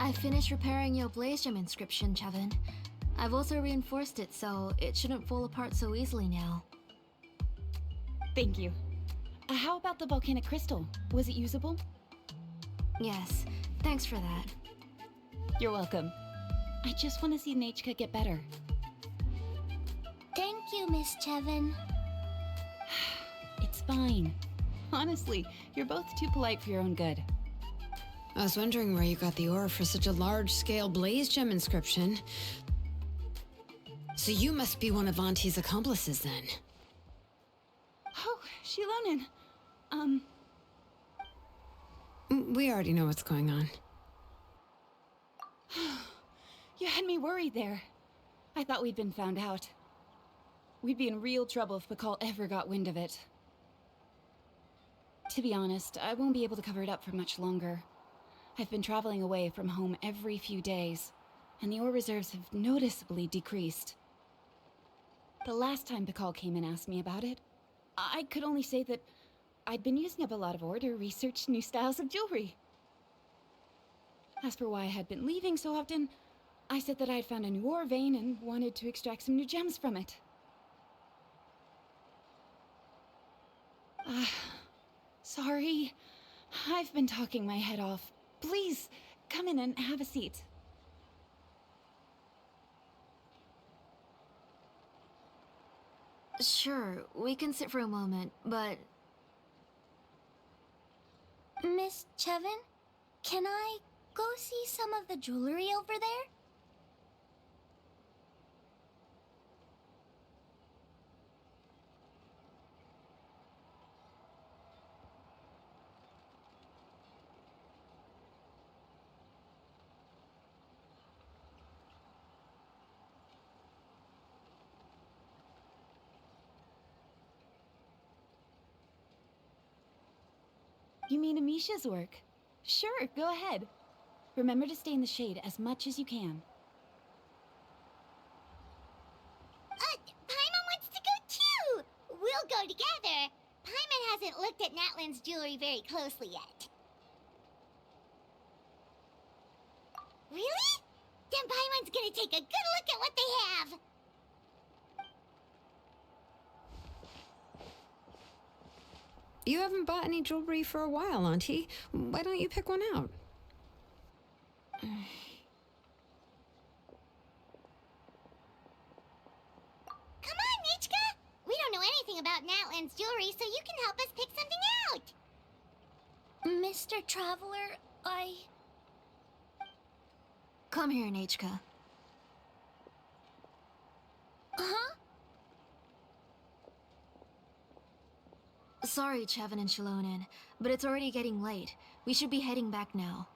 I finished repairing your Blaze Gem inscription, Chevin. I've also reinforced it so it shouldn't fall apart so easily now. Thank you. How about the volcanic crystal? Was it usable? Yes, thanks for that. You're welcome. I just want to see Nechka get better. Thank you, Miss Chevin. It's fine. Honestly, you're both too polite for your own good. I was wondering where you got the ore for such a large-scale Blaze Gem inscription. So you must be one of Auntie's accomplices, then. Oh, Shilonen. We already know what's going on. You had me worried there. I thought we'd been found out. We'd be in real trouble if Pakal ever got wind of it. To be honest, I won't be able to cover it up for much longer. I've been traveling away from home every few days, and the ore reserves have noticeably decreased. The last time Pakal came and asked me about it, I could only say that I'd been using up a lot of ore to research new styles of jewelry. As for why I had been leaving so often, I said that I'd found a new ore vein and wanted to extract some new gems from it. Sorry. I've been talking my head off. Please, come in and have a seat. Sure, we can sit for a moment, but... Miss Chevin, can I go see some of the jewelry over there? You mean Amisha's work? Sure, go ahead. Remember to stay in the shade as much as you can. Paimon wants to go too! We'll go together. Paimon hasn't looked at Natlan's jewelry very closely yet. Really? Then Paimon's gonna take a good look at what they have. You haven't bought any jewelry for a while, Auntie. Why don't you pick one out? Come on, Nichka! We don't know anything about Natlan's jewelry, so you can help us pick something out. Mr. Traveler, Come here, Nachka. Huh? Sorry, Chevin and Shilonen, but it's already getting late. We should be heading back now.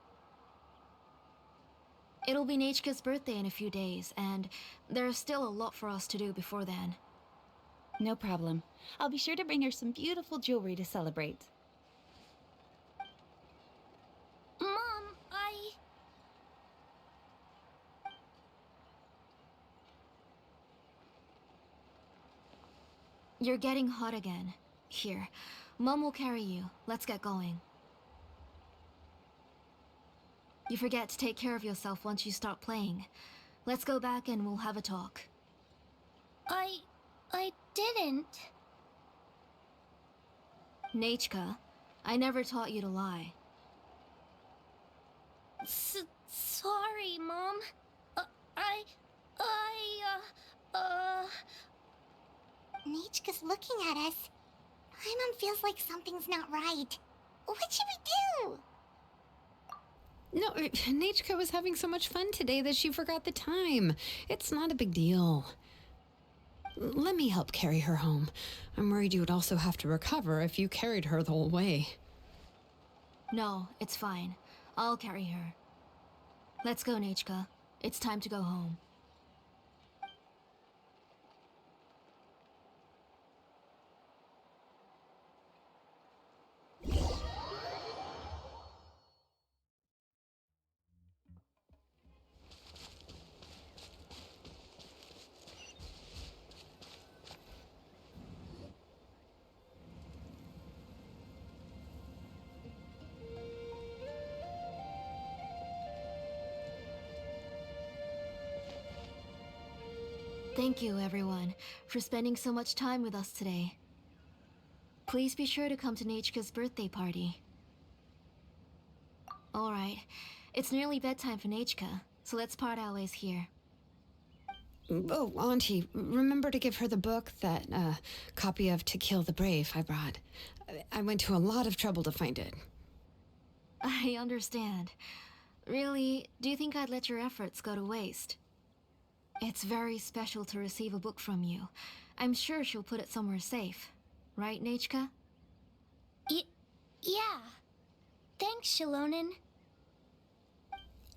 It'll be Nachka's birthday in a few days, and there's still a lot for us to do before then. No problem. I'll be sure to bring her some beautiful jewelry to celebrate. Mom, You're getting hot again. Here, Mom will carry you. Let's get going. You forget to take care of yourself once you start playing. Let's go back and we'll have a talk. I didn't. Nachka, I never taught you to lie. Sorry, Mom. Nichka's looking at us. Paimon feels like something's not right. What should we do? No, Nachka was having so much fun today that she forgot the time. It's not a big deal. Let me help carry her home. I'm worried you would also have to recover if you carried her the whole way. No, it's fine. I'll carry her. Let's go, Nachka. It's time to go home. Thank you, everyone, for spending so much time with us today. Please be sure to come to Nachka's birthday party. Alright, it's nearly bedtime for Nachka, so let's part our ways here. Oh, Auntie, remember to give her the book, that copy of To Kill the Brave I brought. I went to a lot of trouble to find it. I understand. Really, do you think I'd let your efforts go to waste? It's very special to receive a book from you. I'm sure she'll put it somewhere safe. Right, Nachka? Yeah. Thanks, Shilonen.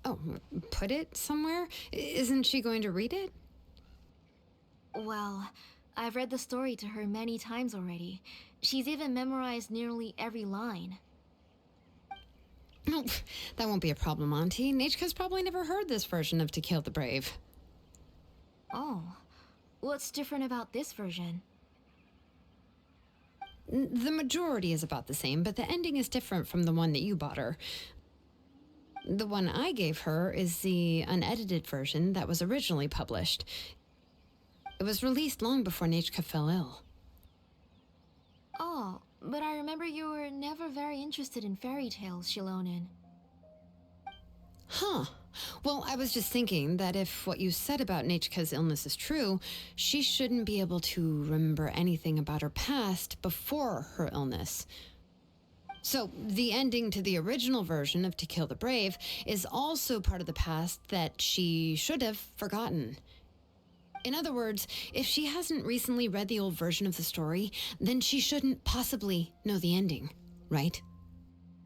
Oh, put it somewhere? Isn't she going to read it? Well, I've read the story to her many times already. She's even memorized nearly every line. Oh, that won't be a problem, Auntie. Nachka's probably never heard this version of To Kill the Brave. Oh, what's different about this version? The majority is about the same, but the ending is different from the one that you bought her. The one I gave her is the unedited version that was originally published. It was released long before Nachka fell ill. Oh, but I remember you were never very interested in fairy tales, Shilonen. Huh. Well, I was just thinking that if what you said about Nachka's illness is true, she shouldn't be able to remember anything about her past before her illness. So, the ending to the original version of To Kill the Brave is also part of the past that she should have forgotten. In other words, if she hasn't recently read the old version of the story, then she shouldn't possibly know the ending, right?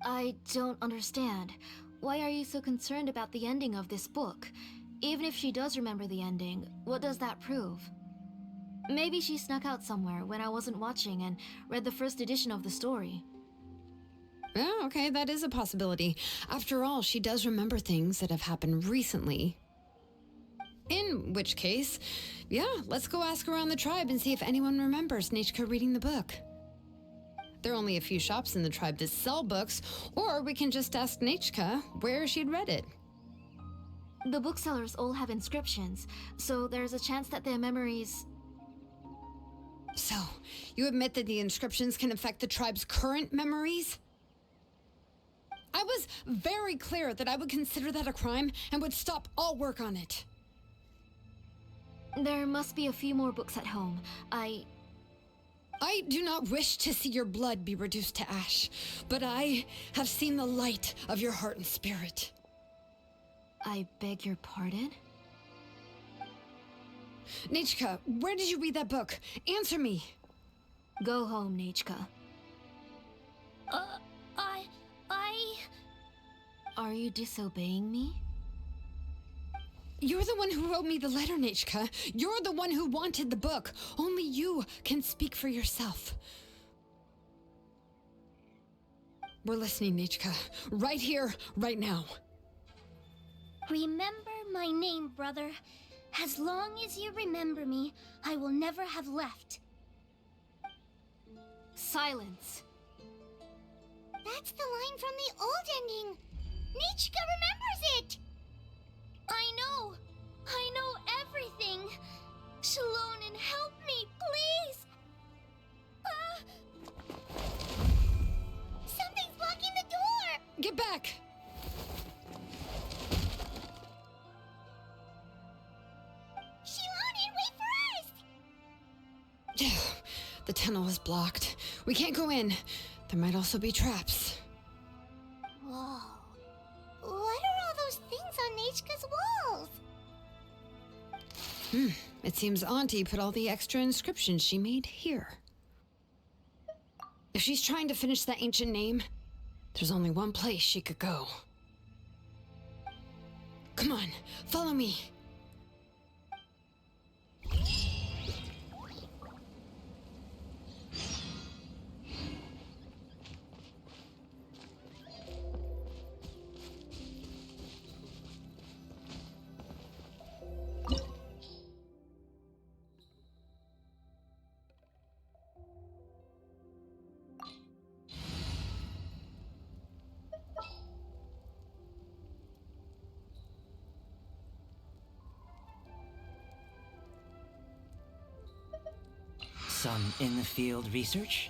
I don't understand. Why are you so concerned about the ending of this book? Even if she does remember the ending, what does that prove? Maybe she snuck out somewhere when I wasn't watching and read the first edition of the story. Yeah, okay, that is a possibility. After all, she does remember things that have happened recently. In which case, yeah, let's go ask around the tribe and see if anyone remembers Nachka reading the book. There are only a few shops in the tribe that sell books, or we can just ask Nachka where she'd read it. The booksellers all have inscriptions, so there's a chance that their memories... So, you admit that the inscriptions can affect the tribe's current memories? I was very clear that I would consider that a crime and would stop all work on it. There must be a few more books at home. I do not wish to see your blood be reduced to ash, but I have seen the light of your heart and spirit. I beg your pardon? Nachka, where did you read that book? Answer me. Go home, Nachka. Are you disobeying me? You're the one who wrote me the letter, Nachka. You're the one who wanted the book. Only you can speak for yourself. We're listening, Nachka. Right here, right now. Remember my name, brother. As long as you remember me, I will never have left. Silence. That's the line from the old ending. Nichika remembers it! I know everything. Shalonen, help me, please! Something's blocking the door! Get back! Shalonen, wait for us! The tunnel is blocked. We can't go in. There might also be traps. Whoa. What are all those things on Nachka's walls? It seems Auntie put all the extra inscriptions she made here. If she's trying to finish that ancient name, there's only one place she could go. Come on, follow me. Some in-the-field research?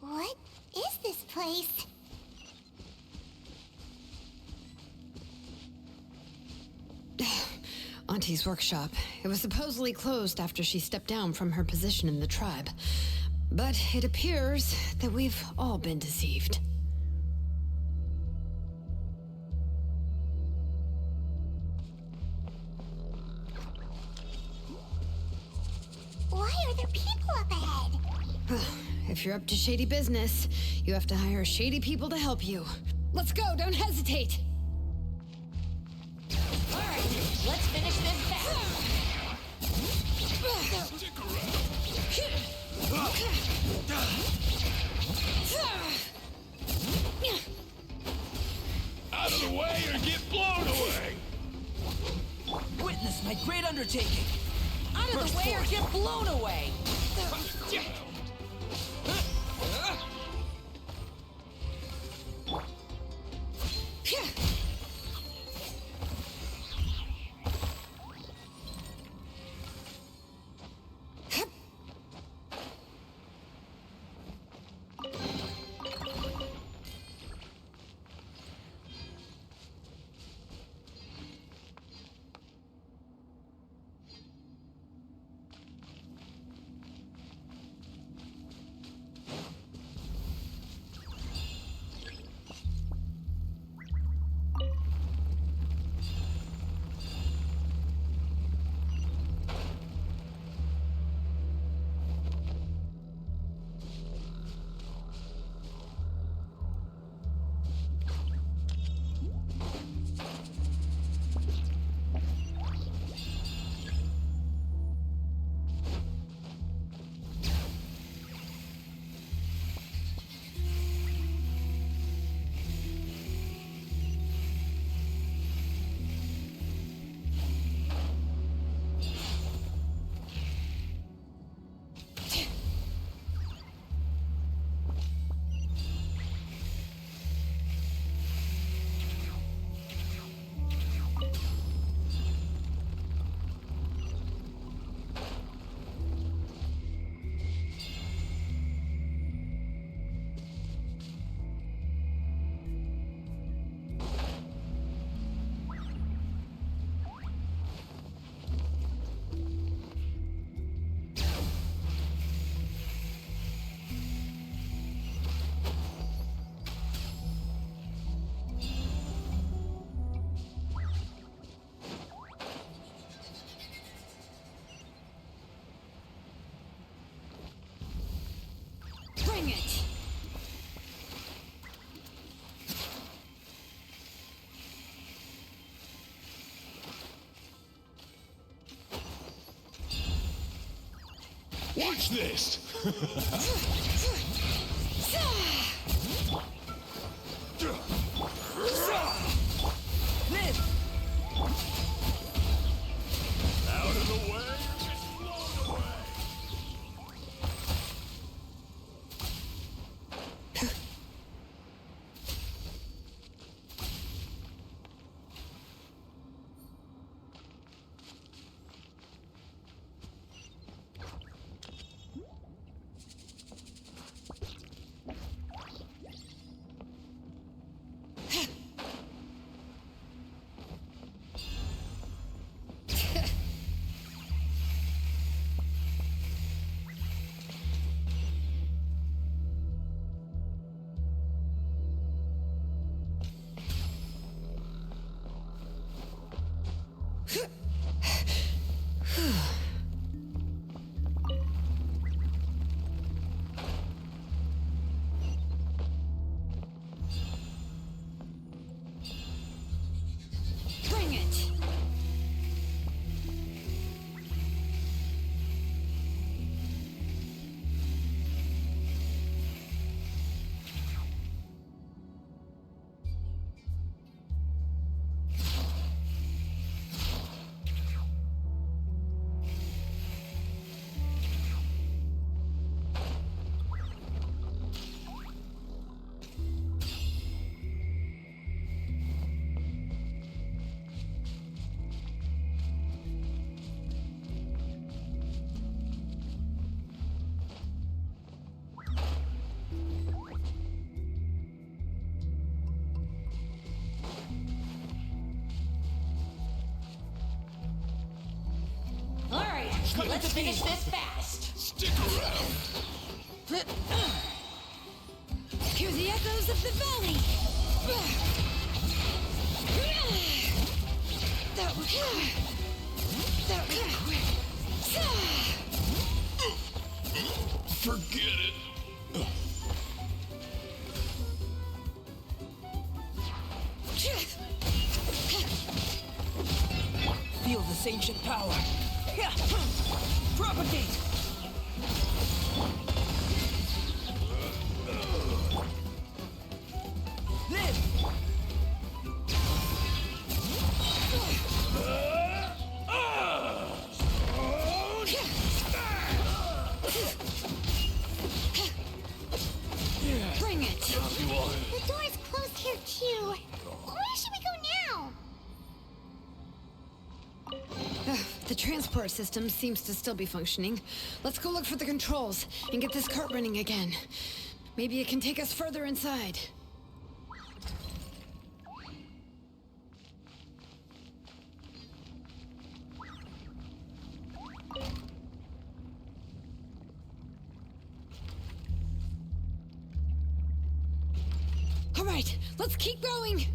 What is this place? Auntie's workshop. It was supposedly closed after she stepped down from her position in the tribe. But it appears that we've all been deceived. Why are there people up ahead? If you're up to shady business, you have to hire shady people to help you. Let's go, don't hesitate! Alright, let's finish this battle. Stick Out of the way or get blown away! Witness my great undertaking! Out of the way or get blown away! Bring it! Watch this! Live! Out of the way, or get blown away! Bring it! Alright, let's finish this fast. Stick around! Hear the echoes of the valley! That was quick! That was quick! Forget it! Feel this ancient power. Yeah. Propagate! Live! Bring it! The door's closed here too. Where should we go now? The transport system seems to still be functioning. Let's go look for the controls and get this cart running again. Maybe it can take us further inside. All right, let's keep going.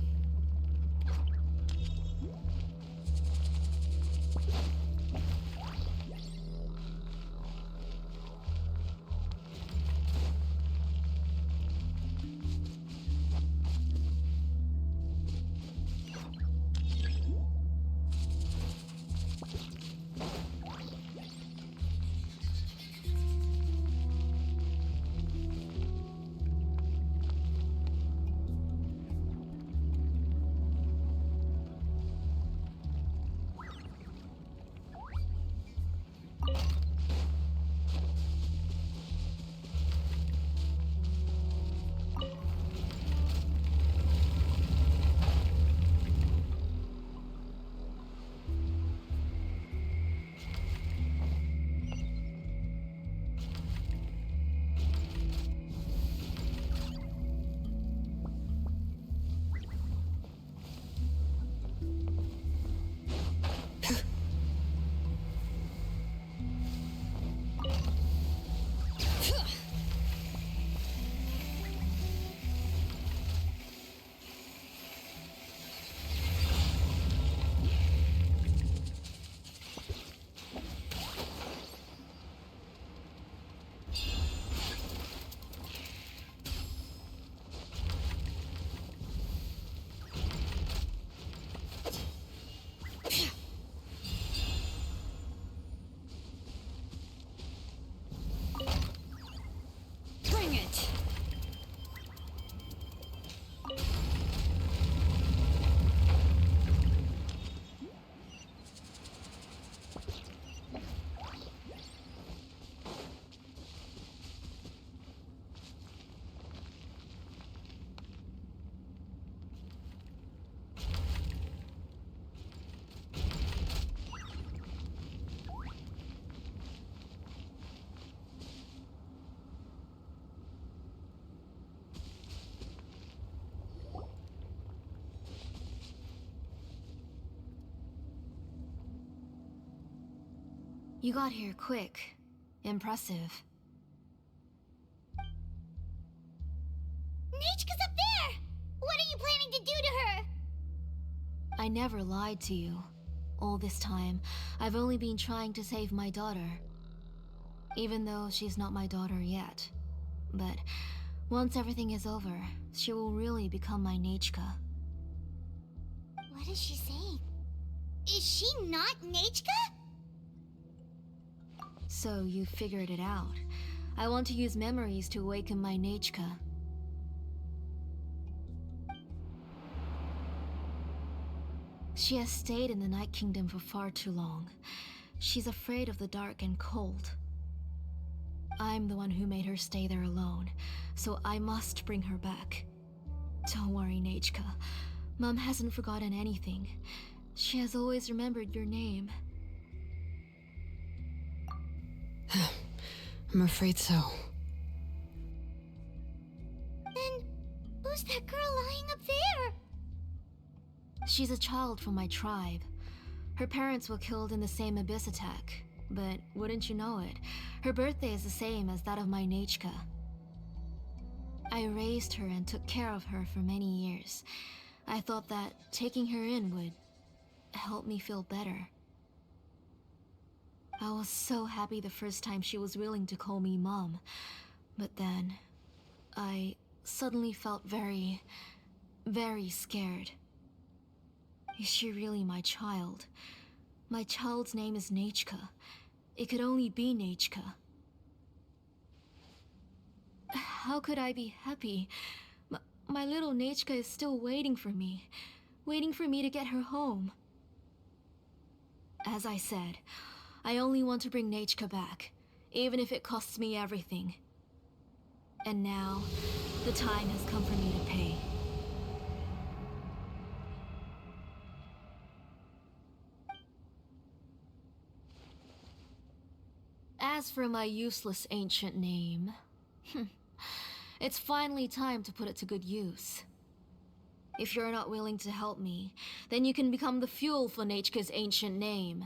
You got here quick. Impressive. Nechka's up there! What are you planning to do to her? I never lied to you. All this time, I've only been trying to save my daughter. Even though she's not my daughter yet. But once everything is over, she will really become my Nechka. What is she saying? Is she not Nechka? So you figured it out. I want to use memories to awaken my Nechka. She has stayed in the Night Kingdom for far too long. She's afraid of the dark and cold. I'm the one who made her stay there alone, so I must bring her back. Don't worry, Nechka. Mom hasn't forgotten anything. She has always remembered your name. I'm afraid so. Then, who's that girl lying up there? She's a child from my tribe. Her parents were killed in the same abyss attack. But wouldn't you know it, her birthday is the same as that of my Nechka. I raised her and took care of her for many years. I thought that taking her in would help me feel better. I was so happy the first time she was willing to call me Mom. But then, I suddenly felt very, very scared. Is she really my child? My child's name is Nechka. It could only be Nechka. How could I be happy? My little Nechka is still waiting for me to get her home. As I said, I only want to bring Nechka back, even if it costs me everything. And now, the time has come for me to pay. As for my useless ancient name, it's finally time to put it to good use. If you're not willing to help me, then you can become the fuel for Nechka's ancient name.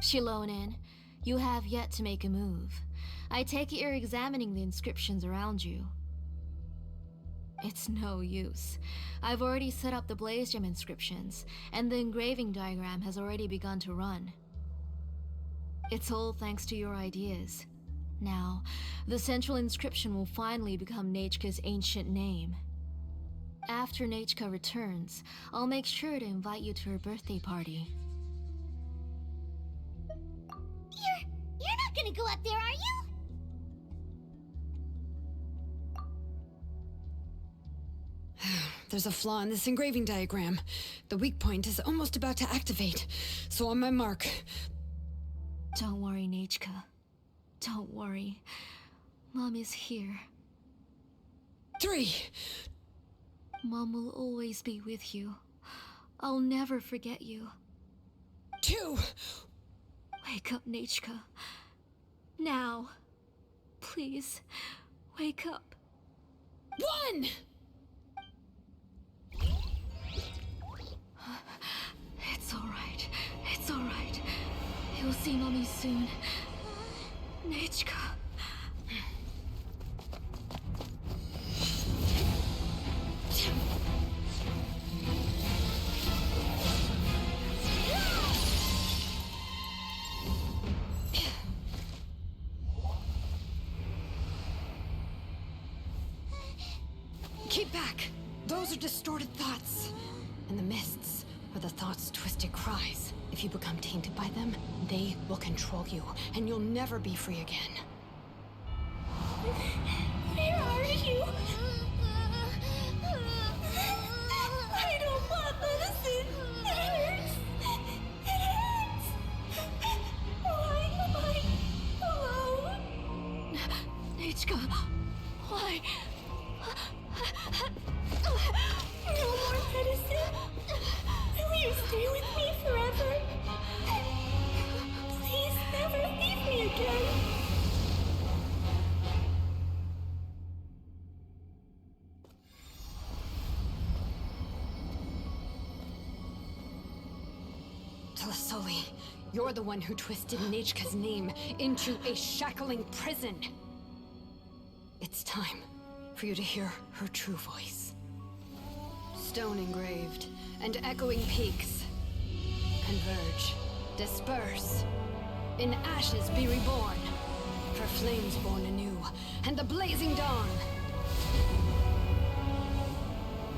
Shilonen, you have yet to make a move. I take it you're examining the inscriptions around you. It's no use. I've already set up the Blaze Gem inscriptions, and the engraving diagram has already begun to run. It's all thanks to your ideas. Now, the central inscription will finally become Nechka's ancient name. After Nechka returns, I'll make sure to invite you to her birthday party. You're not gonna go up there, are you? There's a flaw in this engraving diagram. The weak point is almost about to activate. So on my mark. Don't worry, Nechka. Don't worry. Mom is here. 3. Mom will always be with you. I'll never forget you. 2. Wake up, Nechka. Now. Please, wake up. 1! It's alright. It's alright. You'll see Mommy soon. Nechka. Keep back! Those are distorted thoughts. And the mists are the thoughts' twisted cries. If you become tainted by them, they will control you, and you'll never be free again. Where are you? I don't want medicine. It hurts. It hurts. Why am I alone? Nechka, why? No more medicine. Will you stay with me forever? Please never leave me again. Tlasoli, you're the one who twisted Nechka's name into a shackling prison. It's time for you to hear her true voice. Stone engraved and echoing peaks converge, disperse. In ashes be reborn, for flames born anew, and the blazing dawn.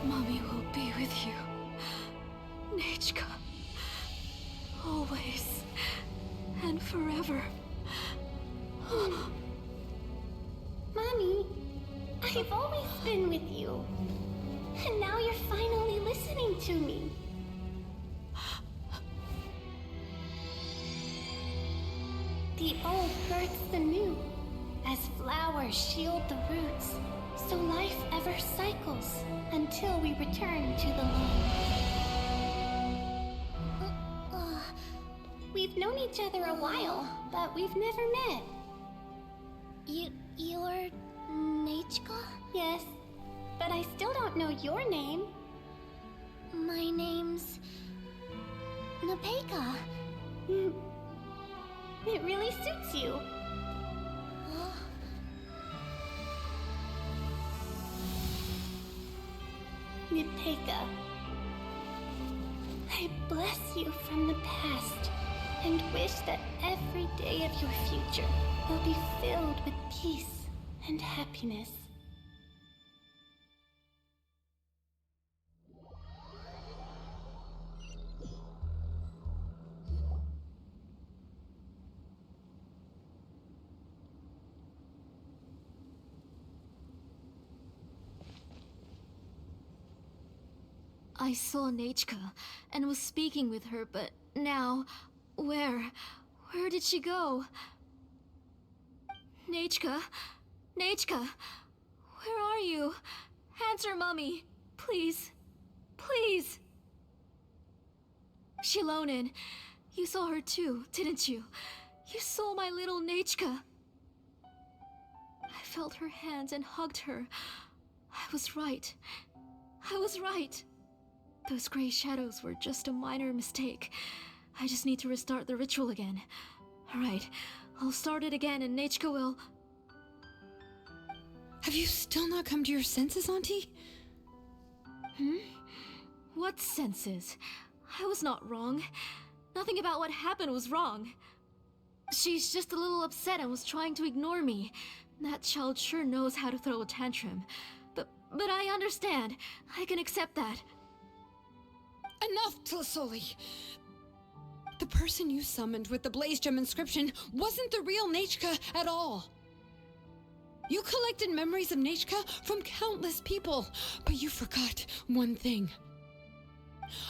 Mommy will be with you, Nechka. Always and forever. Mommy, I've always been with you. And now you're finally listening to me. The old hurts the new, as flowers shield the roots, so life ever cycles until we return to the loam. We've known each other a while, but we've never met. You're Nechka? Yes, but I still don't know your name. My name's Nepeka. It really suits you. Nepeka, I bless you from the past and wish that every day of your future will be filled with peace and happiness. I saw Nechka and was speaking with her, but now, where did she go? Nechka? Nechka? Where are you? Answer, Mummy. Please. Please. Shilonen, you saw her too, didn't you? You saw my little Nechka. I felt her hands and hugged her. I was right. I was right. Those gray shadows were just a minor mistake. I just need to restart the ritual again. Alright, I'll start it again and Nechka will... Have you still not come to your senses, Auntie? What senses? I was not wrong. Nothing about what happened was wrong. She's just a little upset and was trying to ignore me. That child sure knows how to throw a tantrum. But I understand. I can accept that. Enough, Tlasoli! The person you summoned with the Blaze Gem inscription wasn't the real Nechka at all. You collected memories of Nechka from countless people, but you forgot one thing.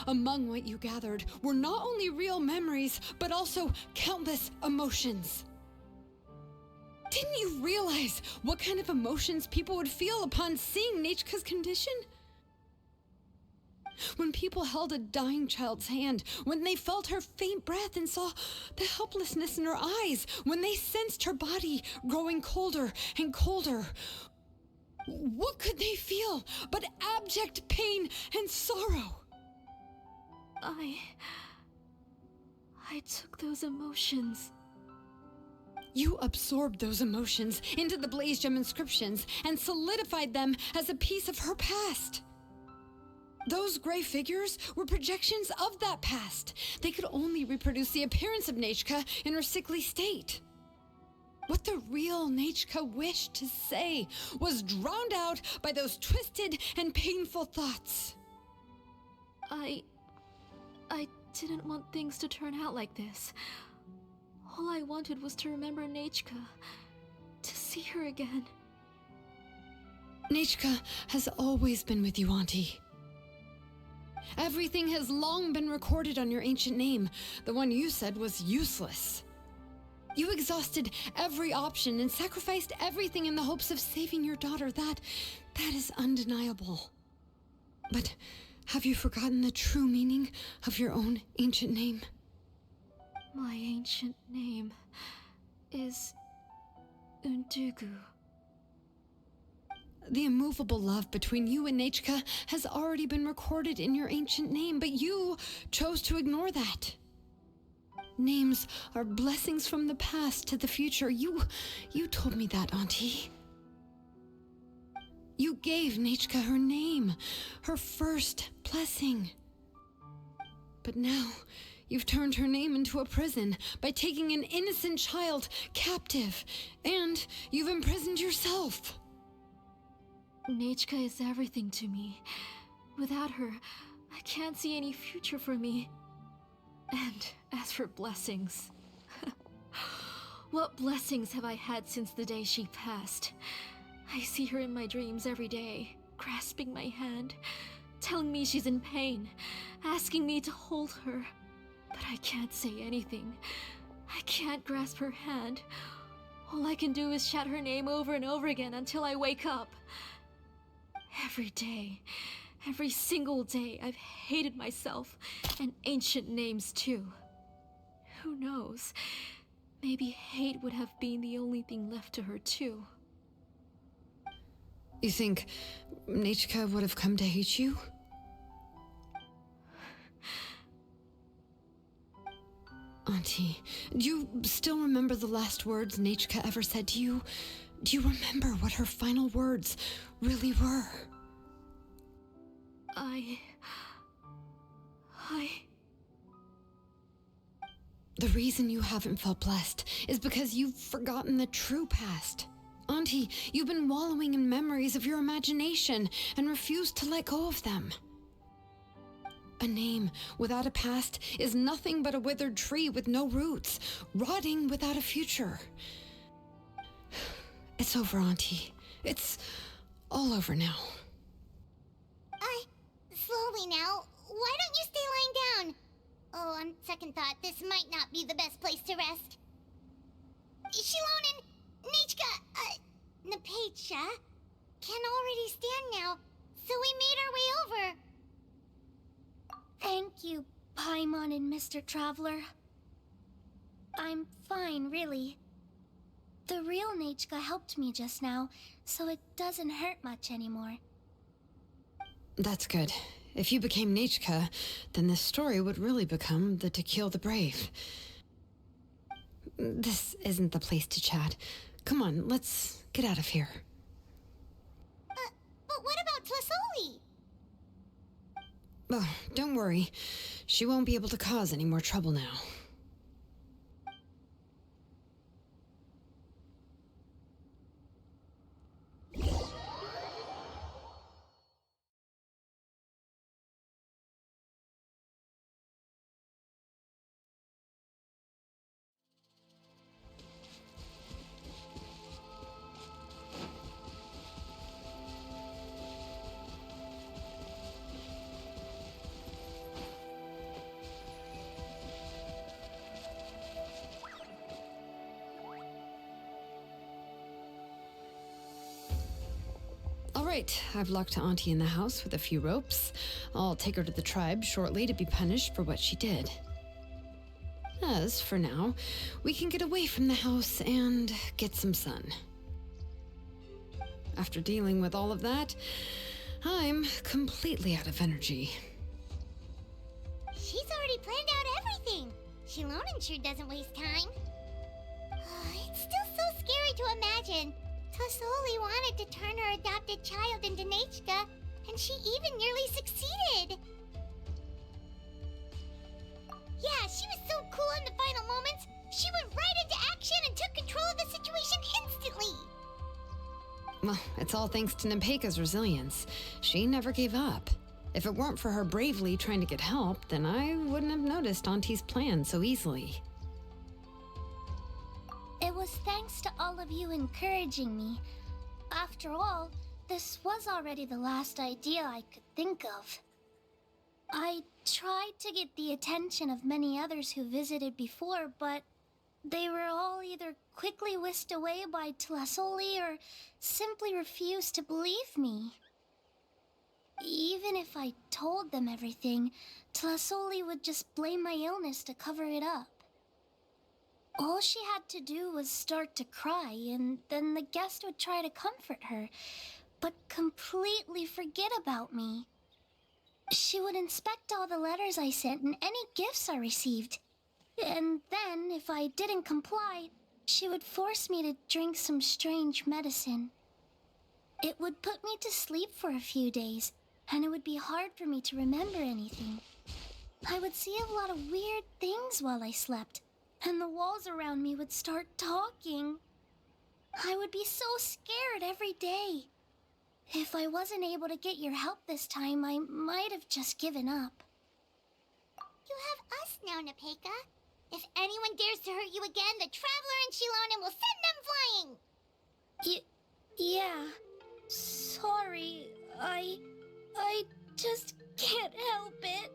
Among what you gathered were not only real memories, but also countless emotions. Didn't you realize what kind of emotions people would feel upon seeing Nechka's condition? When people held a dying child's hand, when they felt her faint breath and saw the helplessness in her eyes, when they sensed her body growing colder and colder, what could they feel but abject pain and sorrow? I took those emotions. You absorbed those emotions into the Blaze Gem inscriptions and solidified them as a piece of her past. Those gray figures were projections of that past. They could only reproduce the appearance of Nechka in her sickly state. What the real Nechka wished to say was drowned out by those twisted and painful thoughts. I didn't want things to turn out like this. All I wanted was to remember Nechka, to see her again. Nechka has always been with you, Auntie. Everything has long been recorded on your ancient name, the one you said was useless. You exhausted every option and sacrificed everything in the hopes of saving your daughter. That is undeniable. But have you forgotten the true meaning of your own ancient name? My ancient name is Undugu. The immovable love between you and Nechka has already been recorded in your ancient name, but you chose to ignore that. Names are blessings from the past to the future. You told me that, Auntie. You gave Nechka her name, her first blessing. But now, you've turned her name into a prison by taking an innocent child captive, and you've imprisoned yourself. Nechka is everything to me. Without her, I can't see any future for me. And as for blessings... what blessings have I had since the day she passed? I see her in my dreams every day, grasping my hand, telling me she's in pain, asking me to hold her. But I can't say anything. I can't grasp her hand. All I can do is shout her name over and over again until I wake up. Every day, every single day, I've hated myself, and ancient names too. Who knows? Maybe hate would have been the only thing left to her too. You think Nechka would have come to hate you? Auntie, do you still remember the last words Nechka ever said to you? Do you remember what her final words really were? The reason you haven't felt blessed is because you've forgotten the true past. Auntie, you've been wallowing in memories of your imagination and refused to let go of them. A name without a past is nothing but a withered tree with no roots, rotting without a future. It's over, Auntie. It's all over now. Slowly now. Why don't you stay lying down? Oh, on second thought, this might not be the best place to rest. Shilonen, Nechka, Napecha can already stand now, so we made our way over. Thank you, Paimon and Mr. Traveler. I'm fine, really. The real Nechka helped me just now, so it doesn't hurt much anymore. That's good. If you became Nechka, then this story would really become the To Kill the Brave. This isn't the place to chat. Come on, let's get out of here. But what about Tlasoli? Oh, don't worry. She won't be able to cause any more trouble now. Alright, I've locked Auntie in the house with a few ropes. I'll take her to the tribe shortly to be punished for what she did. As for now, we can get away from the house and get some sun. After dealing with all of that, I'm completely out of energy. She's already planned out everything. Shilonen sure doesn't waste time. It's still so scary to imagine. Tlasoli wanted to turn her adopted child into Nechka, and she even nearly succeeded. Yeah, she was so cool in the final moments. She went right into action and took control of the situation instantly. Well, it's all thanks to Nepeka's resilience. She never gave up. If it weren't for her bravely trying to get help, then I wouldn't have noticed Auntie's plan so easily. It was thanks to all of you encouraging me. After all, this was already the last idea I could think of. I tried to get the attention of many others who visited before, but they were all either quickly whisked away by Tlasoli or simply refused to believe me. Even if I told them everything, Tlasoli would just blame my illness to cover it up. All she had to do was start to cry, and then the guest would try to comfort her, but completely forget about me. She would inspect all the letters I sent and any gifts I received. And then, if I didn't comply, she would force me to drink some strange medicine. It would put me to sleep for a few days, and it would be hard for me to remember anything. I would see a lot of weird things while I slept, and the walls around me would start talking. I would be so scared every day. If I wasn't able to get your help this time, I might have just given up. You have us now, Nepeka. If anyone dares to hurt you again, the Traveler and Shilonen will send them flying! Yeah. Sorry, I just can't help it.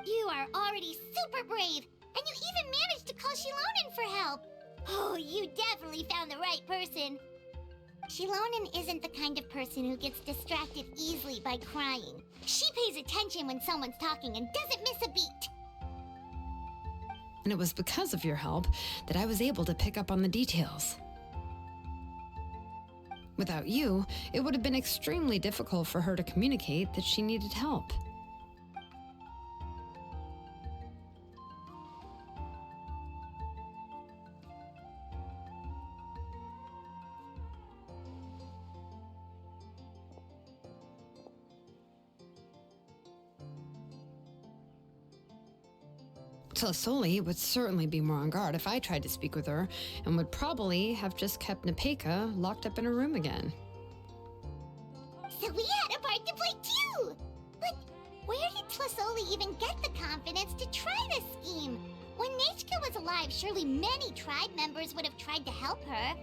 You are already super brave, and you even managed to call Shilonen for help. Oh, you definitely found the right person. Shilonen isn't the kind of person who gets distracted easily by crying. She pays attention when someone's talking and doesn't miss a beat. And it was because of your help that I was able to pick up on the details. Without you, it would have been extremely difficult for her to communicate that she needed help. Tlisoli would certainly be more on guard if I tried to speak with her, and would probably have just kept Nepeka locked up in her room again. So we had a part to play too! But where did Tlisoli even get the confidence to try this scheme? When Nechka was alive, surely many tribe members would have tried to help her.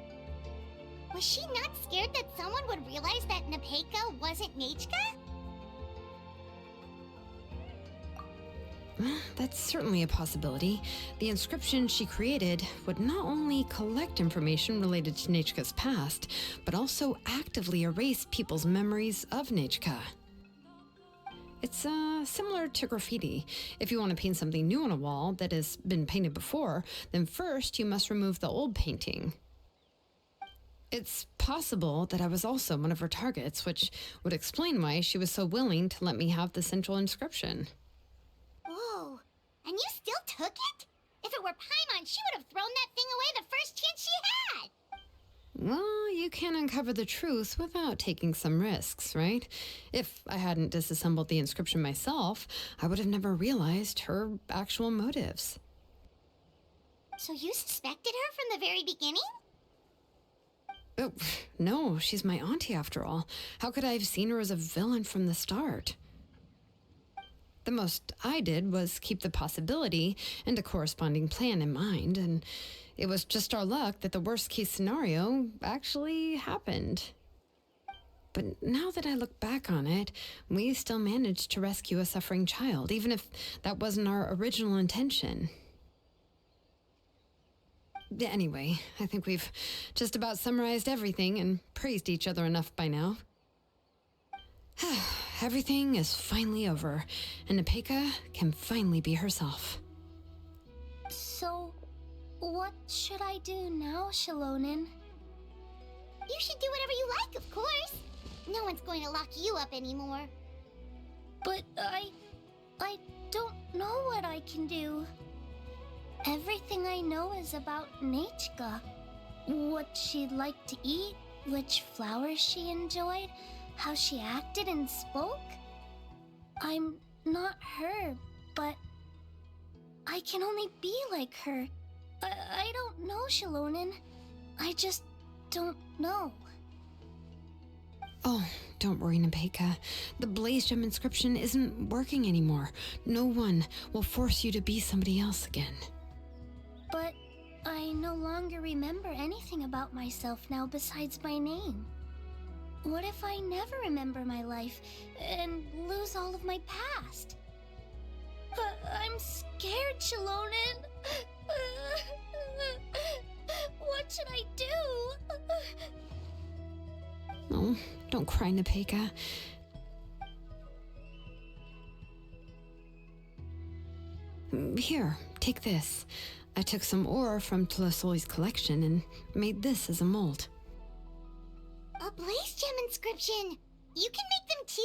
Was she not scared that someone would realize that Nepeka wasn't Nechka? That's certainly a possibility. The inscription she created would not only collect information related to Nechka's past, but also actively erase people's memories of Nechka. It's similar to graffiti. If you want to paint something new on a wall that has been painted before, then first you must remove the old painting. It's possible that I was also one of her targets, which would explain why she was so willing to let me have the central inscription. Whoa, and you still took it? If it were Paimon, she would have thrown that thing away the first chance she had! Well, you can't uncover the truth without taking some risks, right? If I hadn't disassembled the inscription myself, I would have never realized her actual motives. So you suspected her from the very beginning? Oh, no, she's my auntie after all. How could I have seen her as a villain from the start? The most I did was keep the possibility and a corresponding plan in mind, and it was just our luck that the worst-case scenario actually happened. But now that I look back on it, we still managed to rescue a suffering child, even if that wasn't our original intention. Anyway, I think we've just about summarized everything and praised each other enough by now. Everything is finally over, and Nepeka can finally be herself. So, what should I do now, Shilonen? You should do whatever you like, of course. No one's going to lock you up anymore. But I don't know what I can do. Everything I know is about Nechka. What she liked to eat, which flowers she enjoyed, how she acted and spoke. I'm not her, but I can only be like her. I don't know, Shilonen. I just don't know. Oh, don't worry, Nepeka. The Blaze Gem inscription isn't working anymore. No one will force you to be somebody else again. But I no longer remember anything about myself now besides my name. What if I never remember my life and lose all of my past? I'm scared, Shilonen. What should I do? Oh, don't cry, Nepeka. Here, take this. I took some ore from Tlisoli's collection and made this as a mold. A Blaze Gem inscription! You can make them too?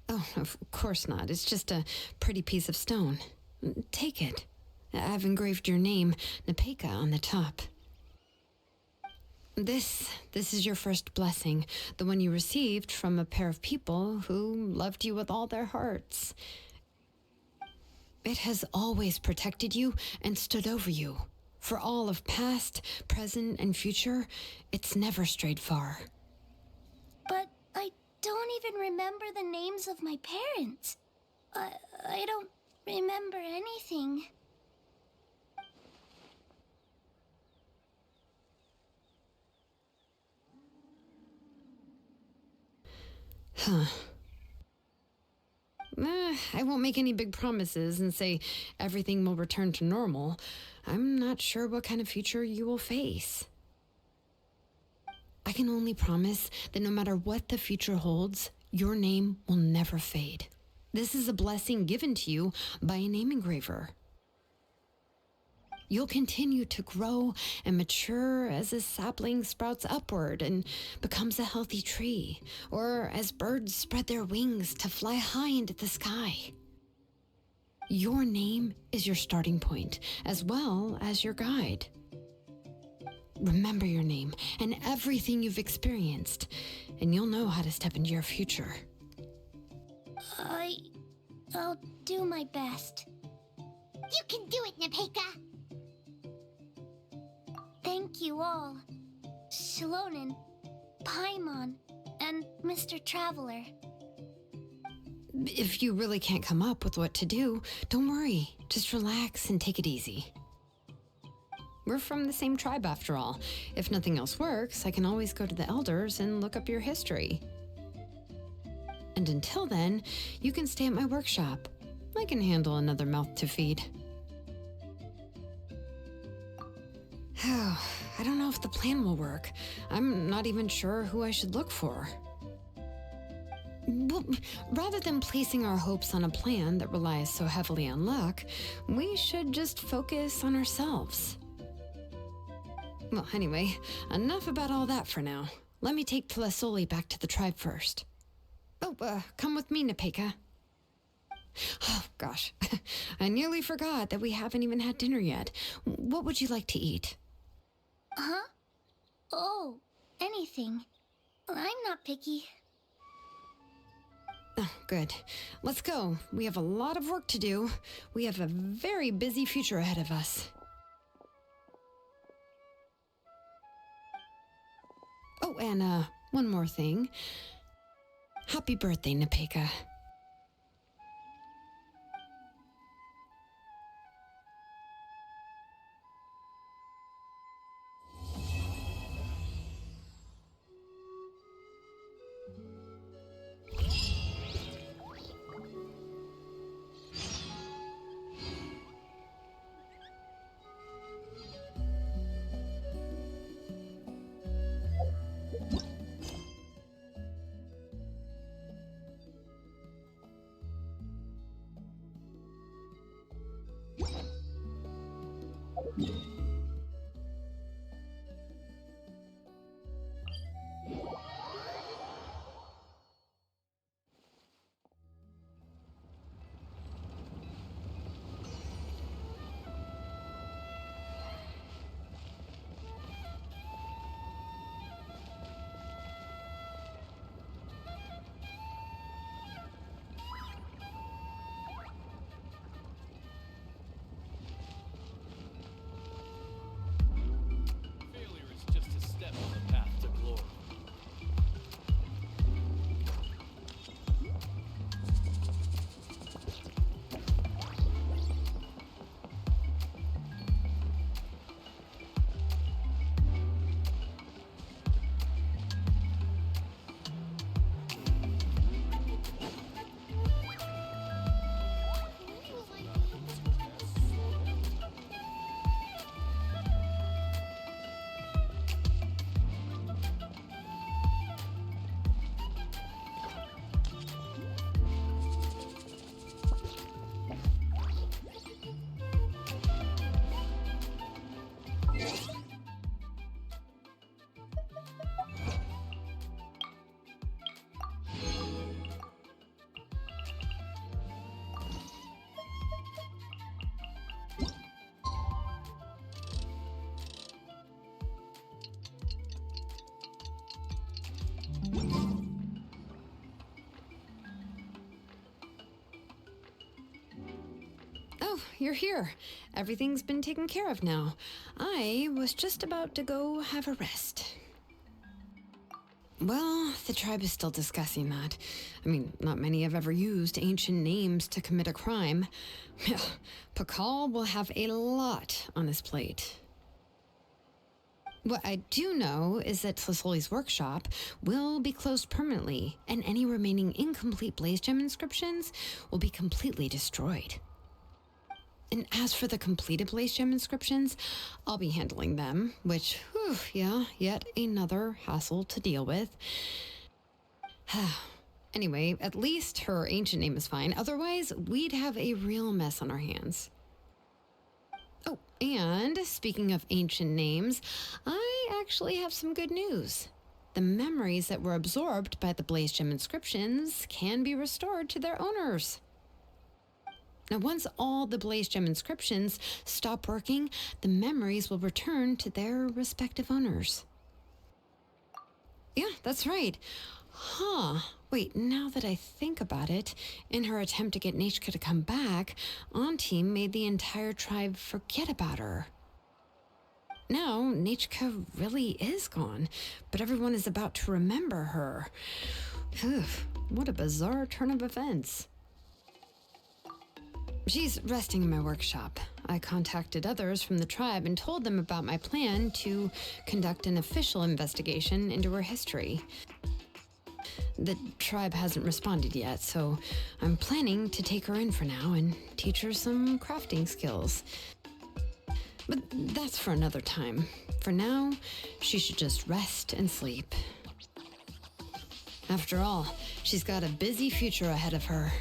Oh, of course not. It's just a pretty piece of stone. Take it. I've engraved your name, Nepeka, on the top. This is your first blessing, the one you received from a pair of people who loved you with all their hearts. It has always protected you and stood over you. For all of past, present, and future, it's never strayed far. But I don't even remember the names of my parents. I don't remember anything. Huh. I won't make any big promises and say everything will return to normal. I'm not sure what kind of future you will face. I can only promise that no matter what the future holds, your name will never fade. This is a blessing given to you by a name engraver. You'll continue to grow and mature as a sapling sprouts upward and becomes a healthy tree, or as birds spread their wings to fly high into the sky. Your name is your starting point, as well as your guide. Remember your name and everything you've experienced, and you'll know how to step into your future. I'll do my best. You can do it, Nepeka! Thank you all. Shilonen, Paimon, and Mr. Traveler. If you really can't come up with what to do, don't worry. Just relax and take it easy. We're from the same tribe after all. If nothing else works, I can always go to the elders and look up your history. And until then, you can stay at my workshop. I can handle another mouth to feed. I don't know if the plan will work. I'm not even sure who I should look for. Well, rather than placing our hopes on a plan that relies so heavily on luck, we should just focus on ourselves. Well, anyway, enough about all that for now. Let me take Tlasoli back to the tribe first. Oh, come with me, Nepeka. Oh, gosh. I nearly forgot that we haven't even had dinner yet. What would you like to eat? Huh? Oh, anything. I'm not picky. Oh, good. Let's go. We have a lot of work to do. We have a very busy future ahead of us. Oh, and one more thing. Happy birthday, Nepeka. Oh, you're here. Everything's been taken care of now. I was just about to go have a rest. Well, the tribe is still discussing that. I mean, not many have ever used ancient names to commit a crime. Pakal will have a lot on his plate. What I do know is that Tlisoli's workshop will be closed permanently, and any remaining incomplete Blaze Gem inscriptions will be completely destroyed. And as for the completed Blaze Gem inscriptions, I'll be handling them, which, whew, yeah, yet another hassle to deal with. Anyway, at least her ancient name is fine. Otherwise, we'd have a real mess on our hands. Oh, and speaking of ancient names, I actually have some good news. The memories that were absorbed by the Blaze Gem inscriptions can be restored to their owners. Now, once all the Blaze Gem inscriptions stop working, the memories will return to their respective owners. Yeah, that's right. Wait, now that I think about it, in her attempt to get Nechka to come back, Auntie made the entire tribe forget about her. Now, Nechka really is gone, but everyone is about to remember her. What a bizarre turn of events. She's resting in my workshop. I contacted others from the tribe and told them about my plan to conduct an official investigation into her history. The tribe hasn't responded yet, so I'm planning to take her in for now and teach her some crafting skills. But that's for another time. For now, she should just rest and sleep. After all, she's got a busy future ahead of her.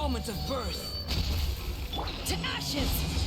moment of birth. To ashes!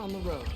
on the road.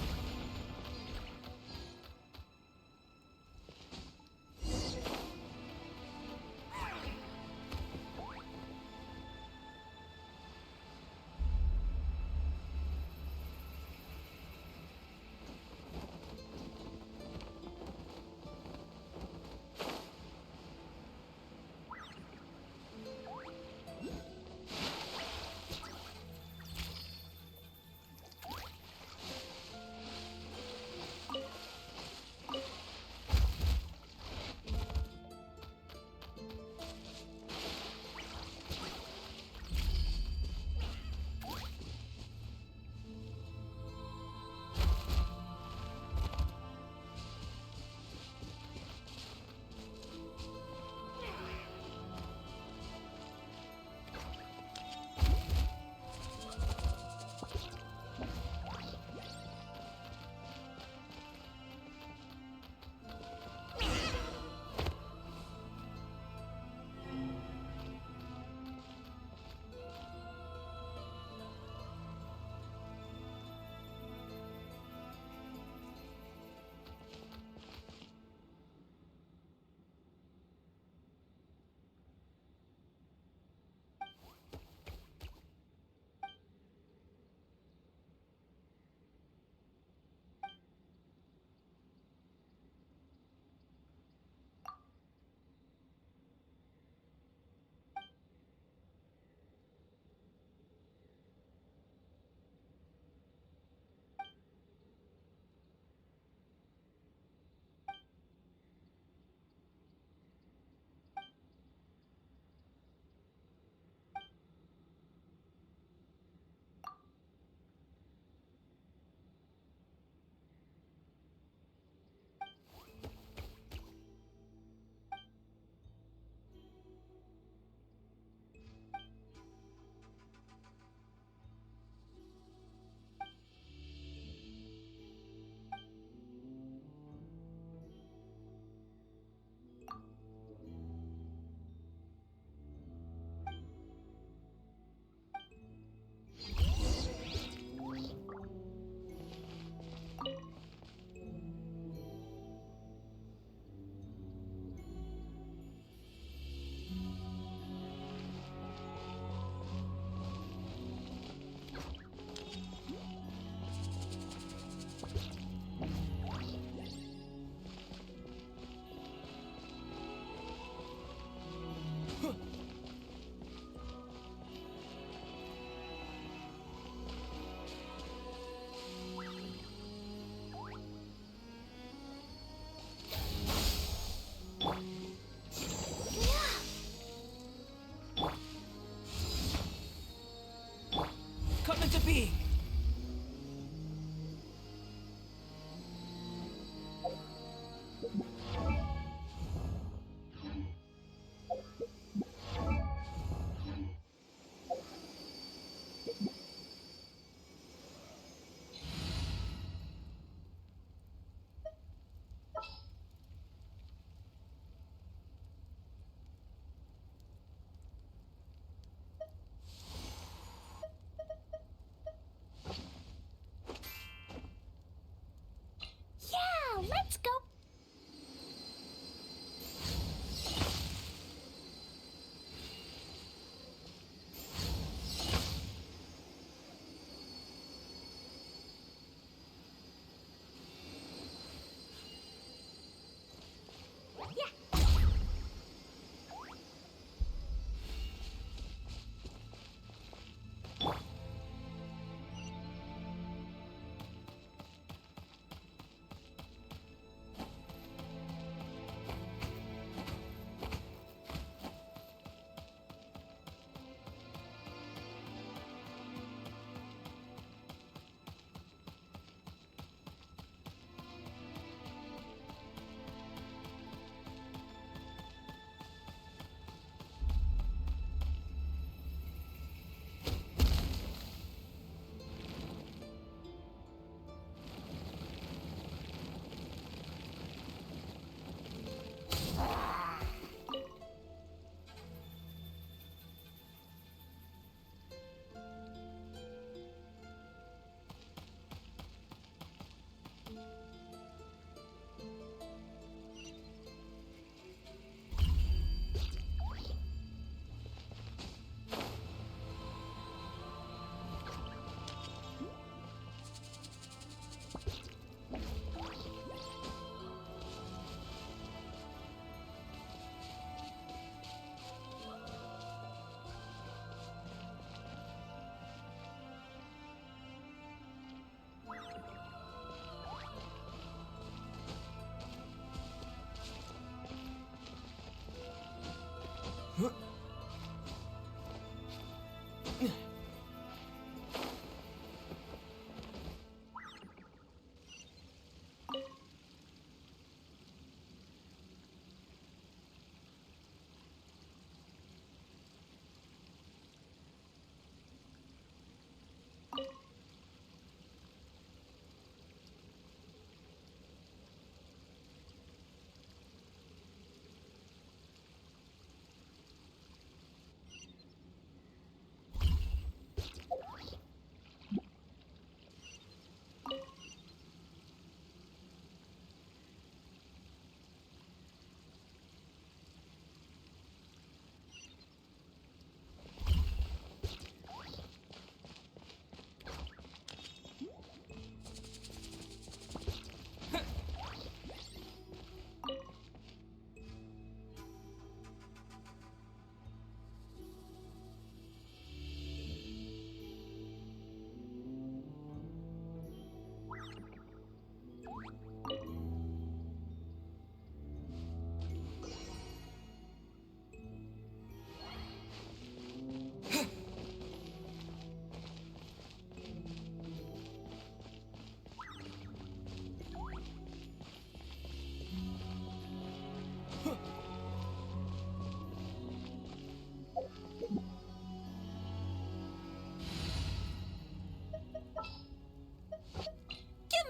Give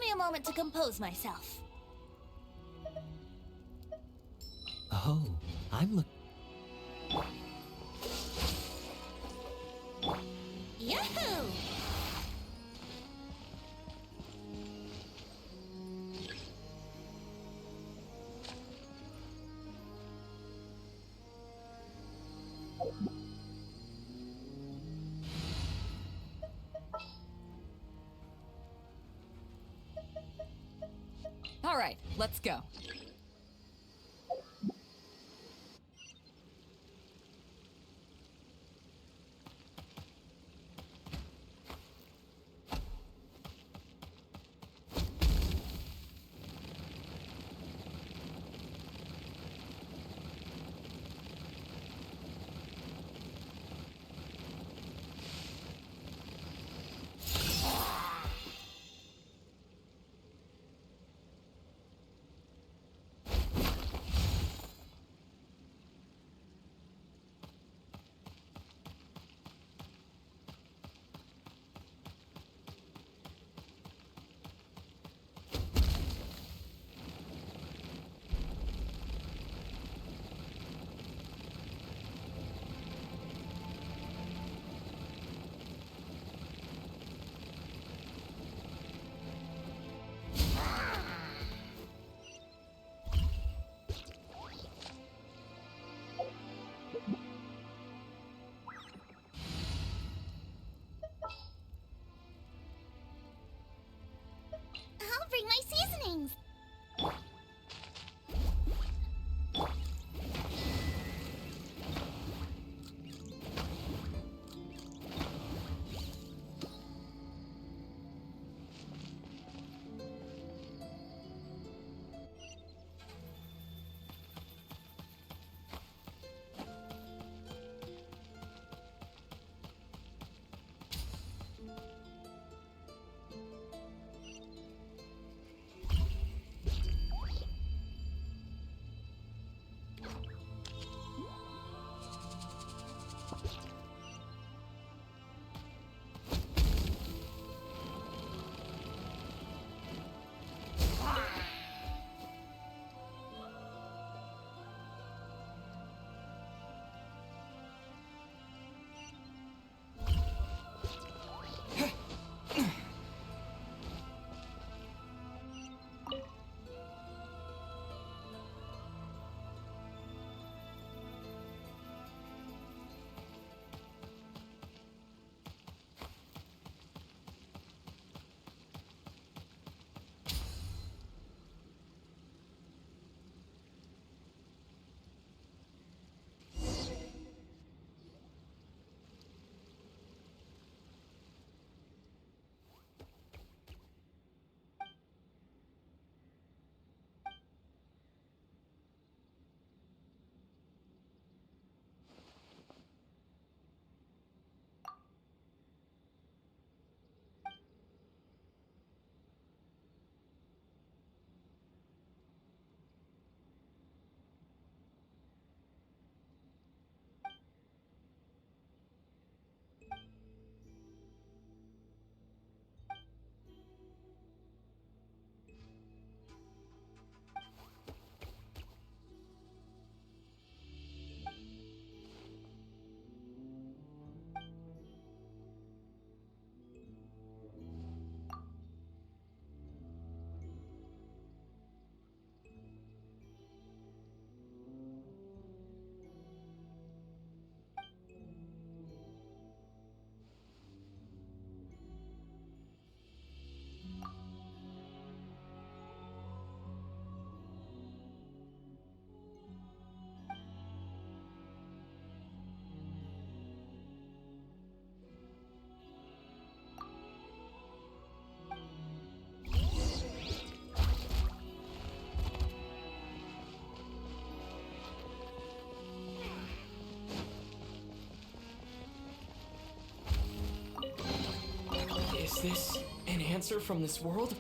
me a moment to compose myself. Oh, I'm Yahoo! All right, let's go. answer from this world?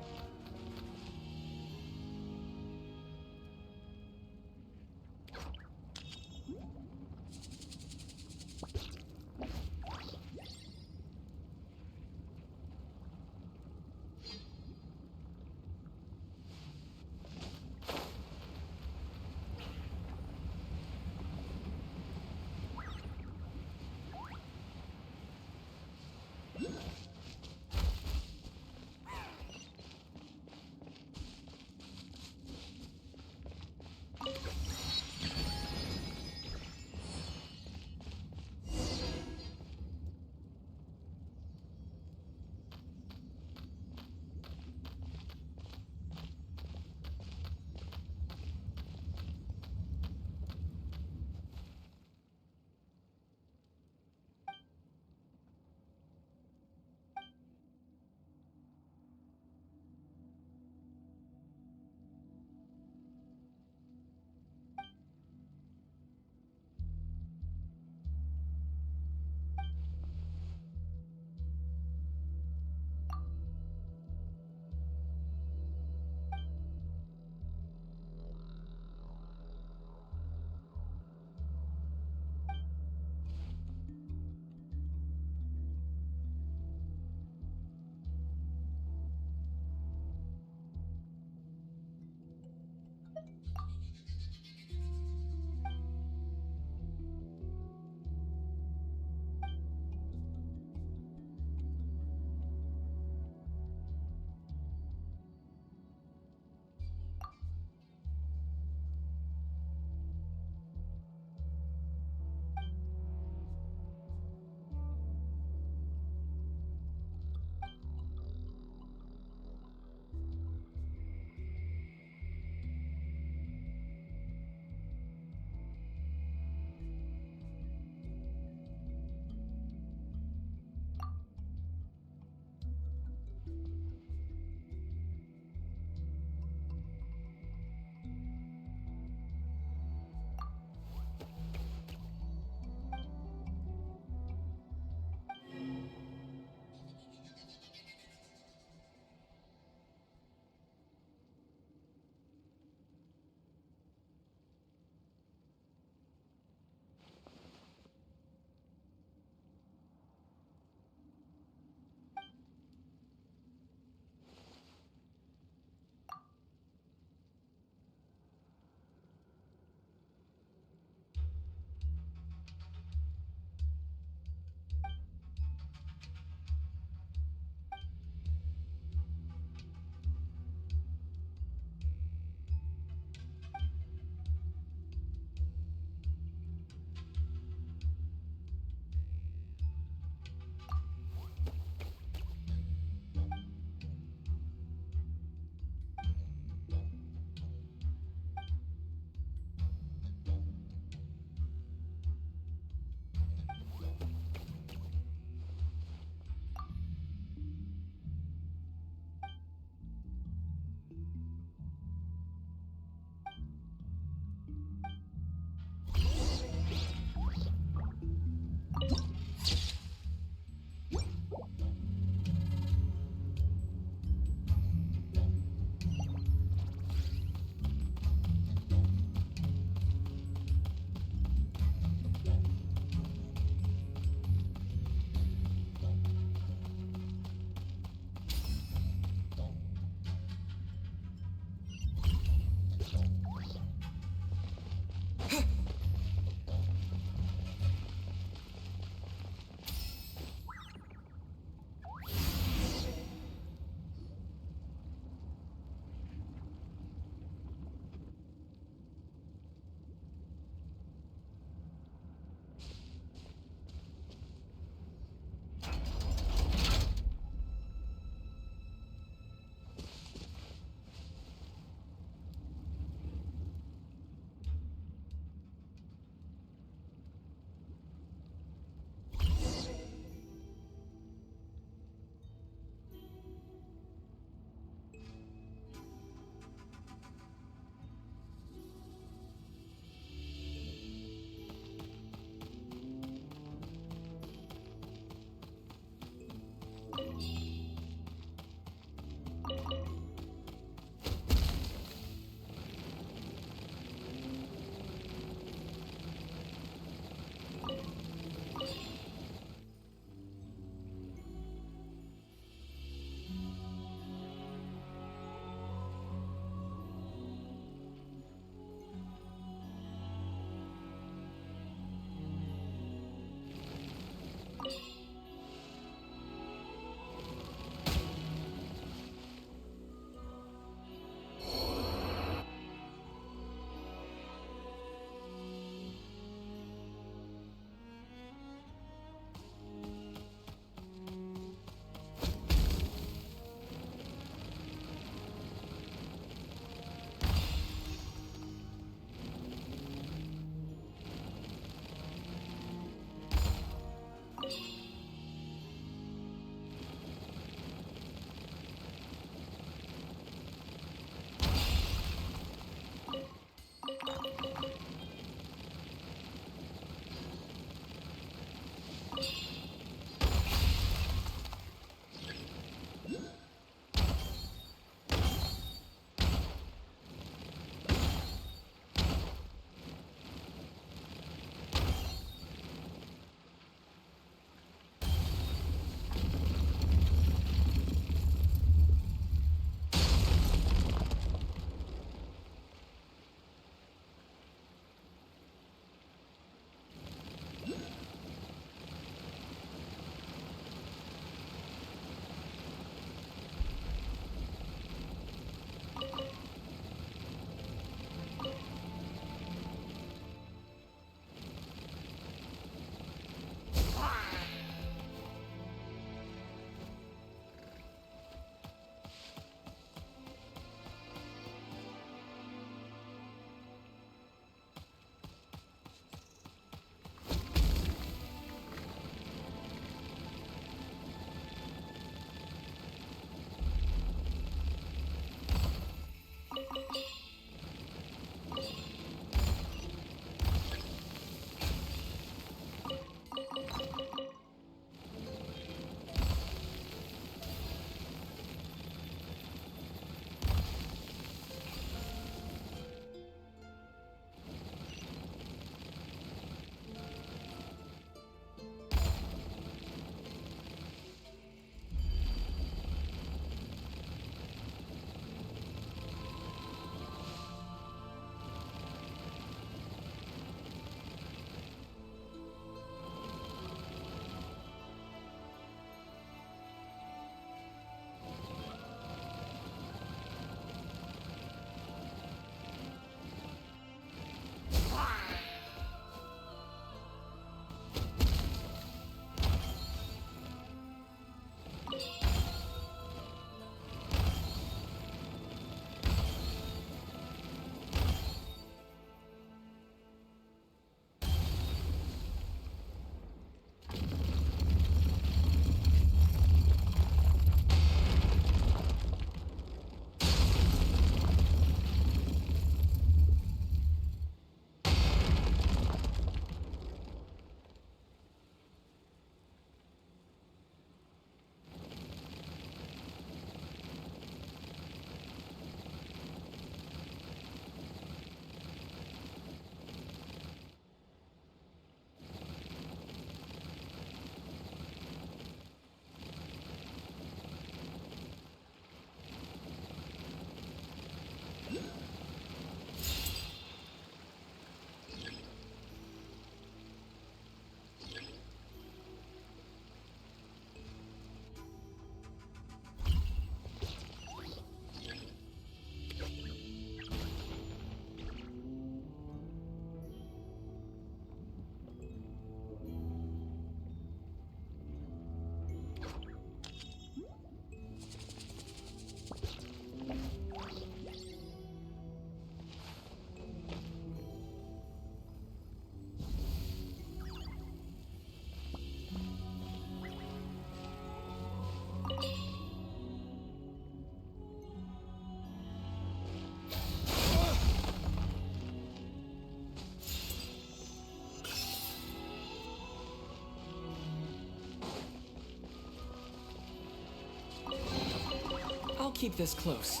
keep this close.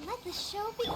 Let the show be.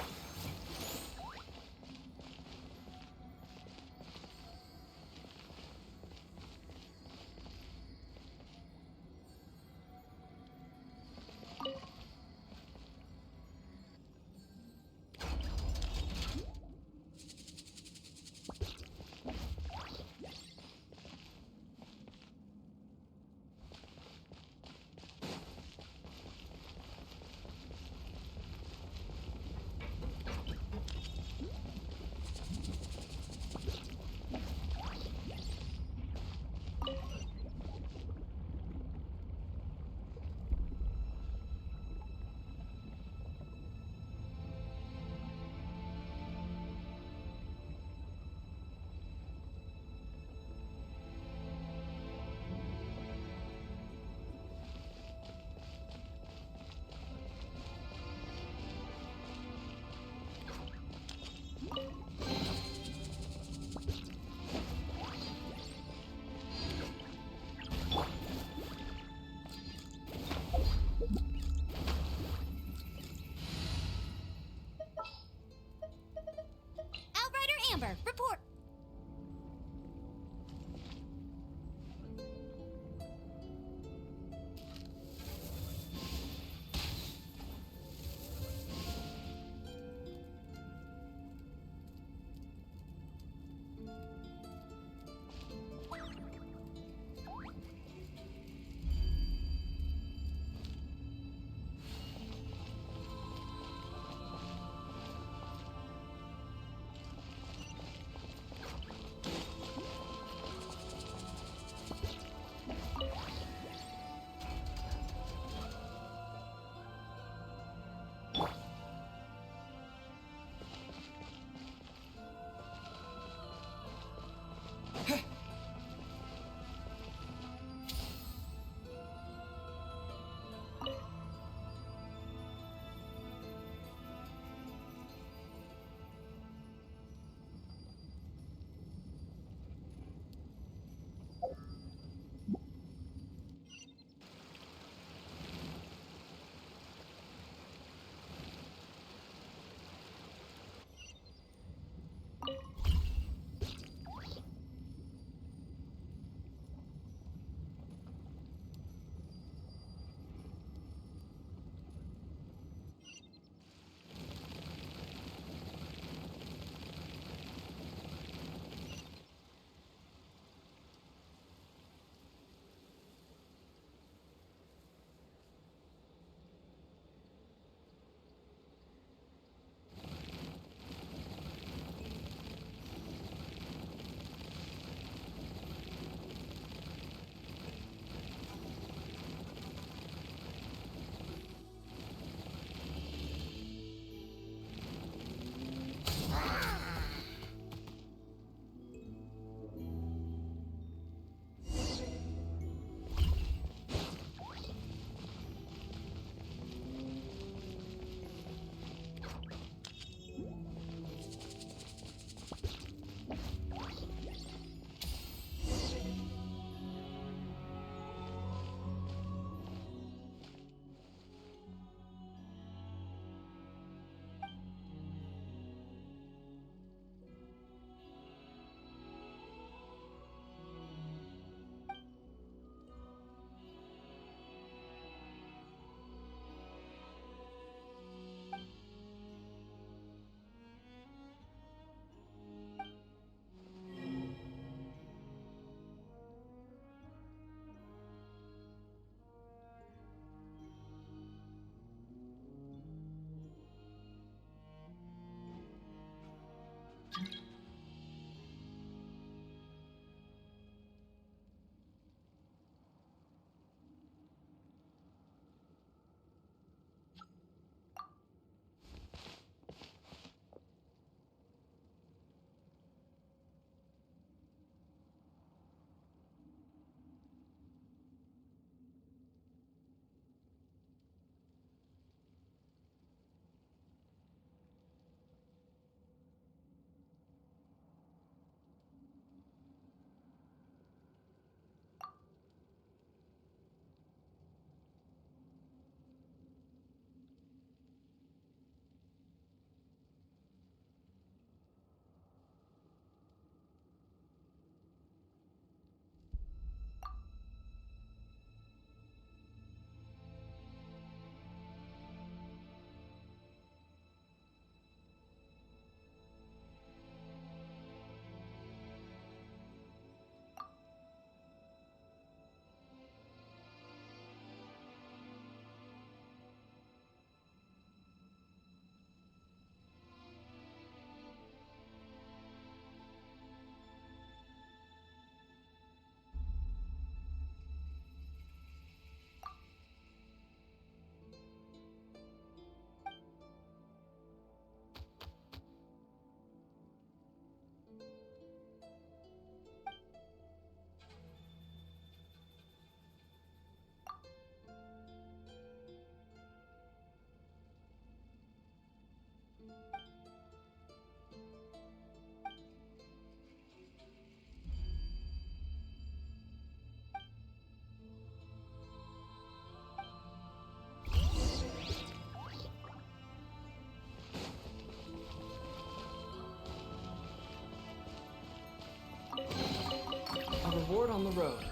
Report on the road.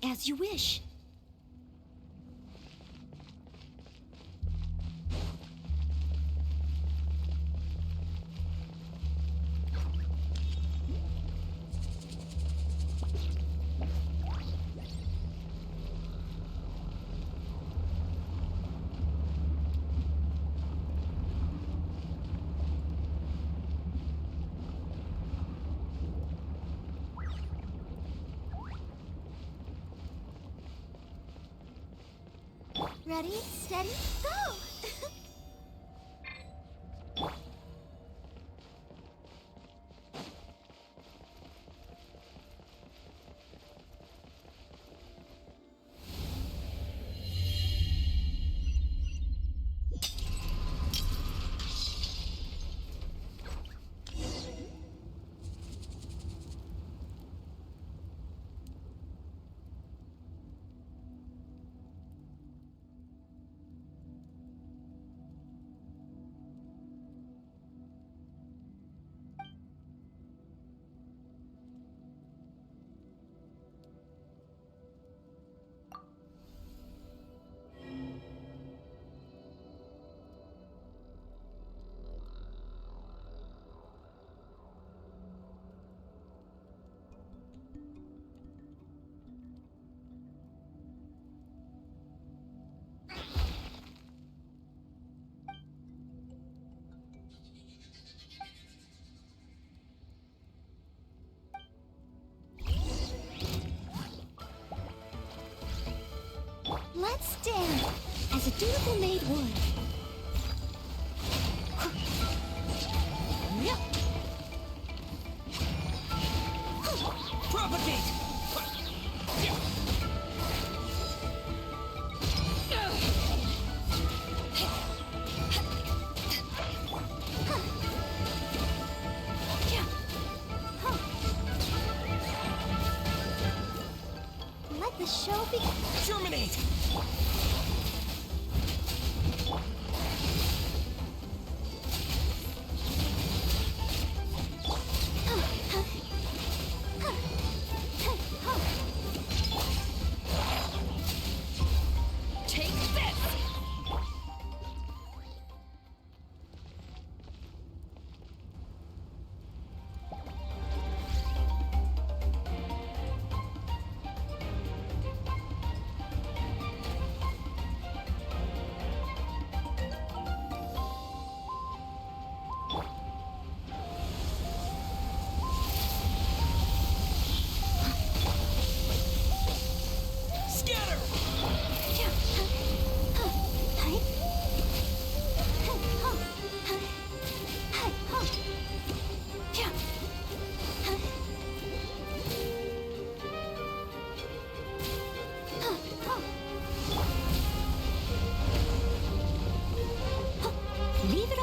As you wish. Ready, steady, go! Let's stand as a dutiful maid would. Propagate! Let the show begin. Terminate!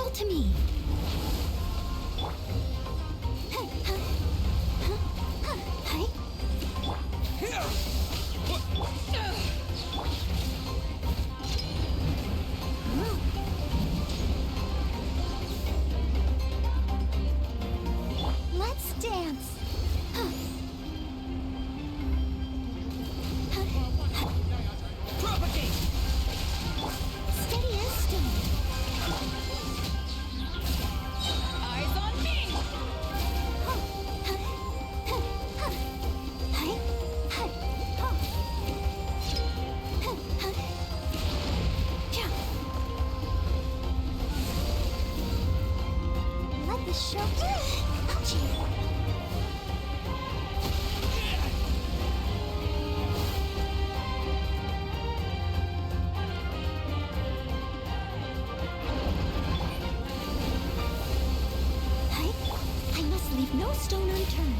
fall to me. Let's dance. Propagate! Steady as stone. Eyes on me! Let the show. Ouchie. I must leave no stone unturned.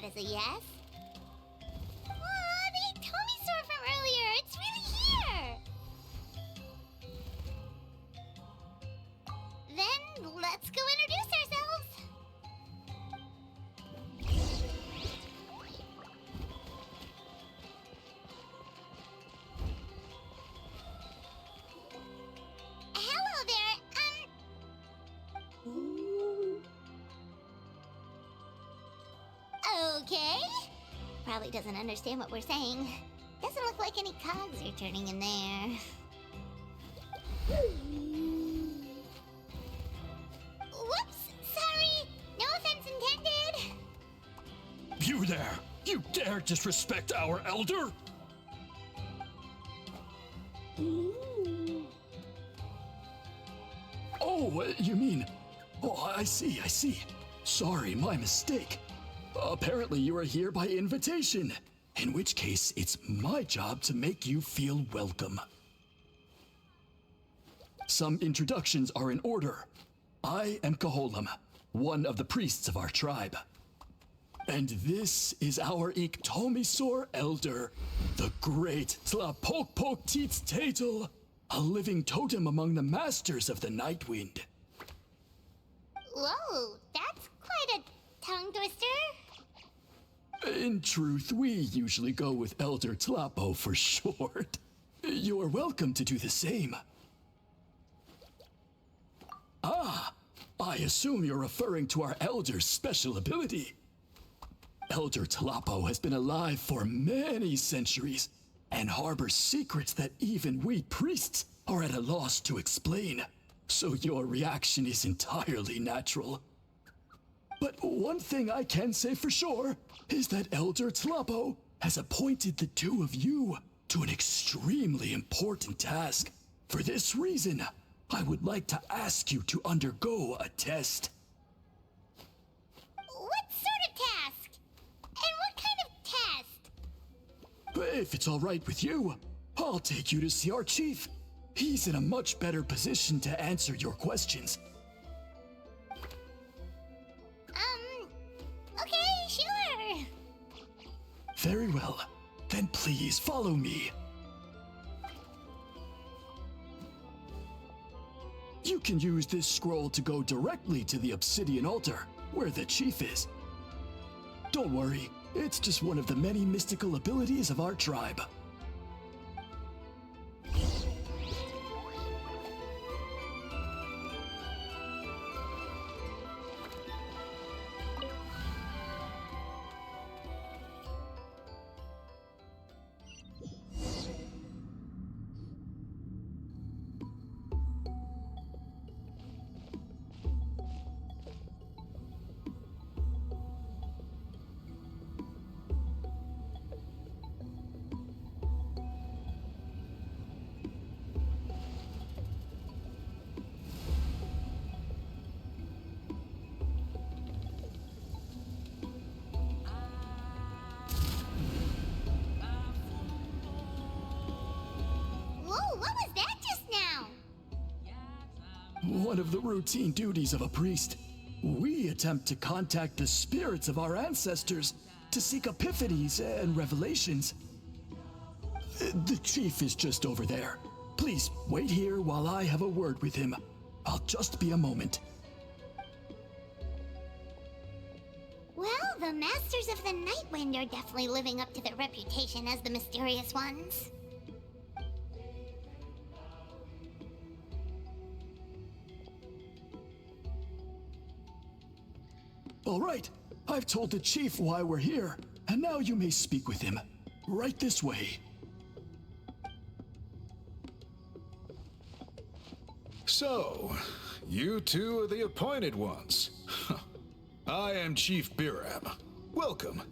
that as a yes. Aw, the Tomi-sor from earlier! It's really here! Then, let's go introduce ourselves! Hello there, Okay. Probably doesn't understand what we're saying. Doesn't look like any cogs are turning in there. Whoops! Sorry! No offense intended! You there! You dare disrespect our elder? Oh, you mean... Oh, I see. Sorry, my mistake. Apparently you are here by invitation. In which case, it's my job to make you feel welcome. Some introductions are in order. I am Koholum, one of the priests of our tribe. And this is our Iktomisor elder, the great Tlapokpok Teets Tatel, a living totem among the masters of the Night Wind. Whoa, that's quite a tongue twister. In truth, we usually go with Elder Tlapo for short. You're welcome to do the same. Ah, I assume you're referring to our elder's special ability. Elder Tlapo has been alive for many centuries and harbors secrets that even we priests are at a loss to explain. So your reaction is entirely natural. But one thing I can say for sure is that Elder Tlapo has appointed the two of you to an extremely important task. For this reason, I would like to ask you to undergo a test. What sort of task? And what kind of test? If it's all right with you, I'll take you to see our chief. He's in a much better position to answer your questions. Okay, sure. Very well. Then please follow me. You can use this scroll to go directly to the obsidian altar, where the chief is. Don't worry, it's just one of the many mystical abilities of our tribe. One of the routine duties of a priest. We attempt to contact the spirits of our ancestors to seek epiphanies and revelations. The chief is just over there. Please wait here while I have a word with him. I'll just be a moment. Well, the Masters of the Night Wind are definitely living up to their reputation as the mysterious ones. All right, I've told the chief why we're here, and now you may speak with him. Right this way. So, you two are the appointed ones. I am Chief Biram. Welcome,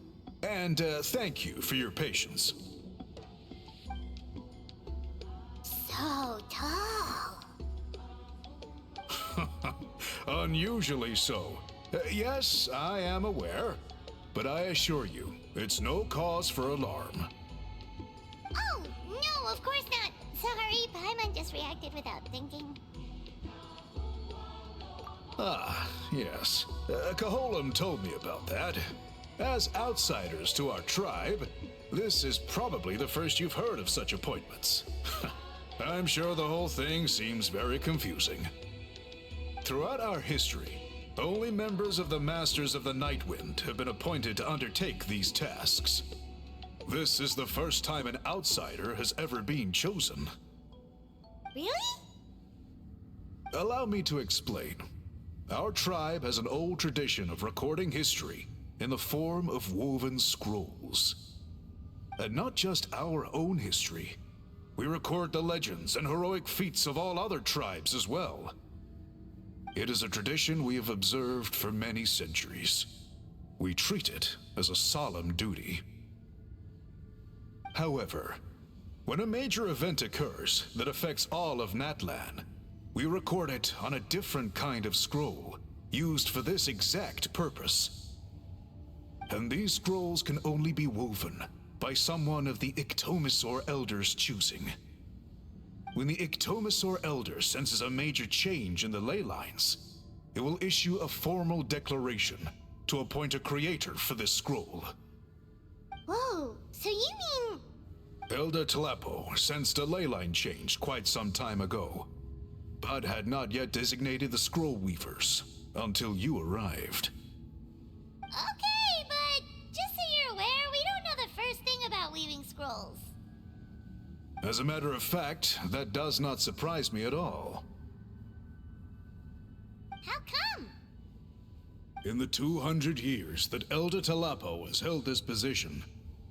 and thank you for your patience. So tall. Unusually so. Yes, I am aware, but I assure you, it's no cause for alarm. Oh, no, of course not. Sorry, Paimon just reacted without thinking. Ah, yes. Koholum told me about that. As outsiders to our tribe, this is probably the first you've heard of such appointments. I'm sure the whole thing seems very confusing. Throughout our history, only members of the Masters of the Nightwind have been appointed to undertake these tasks. This is the first time an outsider has ever been chosen. Really? Allow me to explain. Our tribe has an old tradition of recording history in the form of woven scrolls. And not just our own history. We record the legends and heroic feats of all other tribes as well. It is a tradition we have observed for many centuries. We treat it as a solemn duty. However, when a major event occurs that affects all of Natlan, we record it on a different kind of scroll, used for this exact purpose. And these scrolls can only be woven by someone of the Ictomisor Elder's choosing. When the Ictomisor Elder senses a major change in the ley lines, it will issue a formal declaration to appoint a creator for this scroll. Whoa, so you mean... Elder Tlapo sensed a ley line change quite some time ago, but had not yet designated the scroll weavers until you arrived. Okay, but just so you're aware, we don't know the first thing about weaving scrolls. As a matter of fact, that does not surprise me at all. How come? In the 200 years that Elder Tlapo has held this position,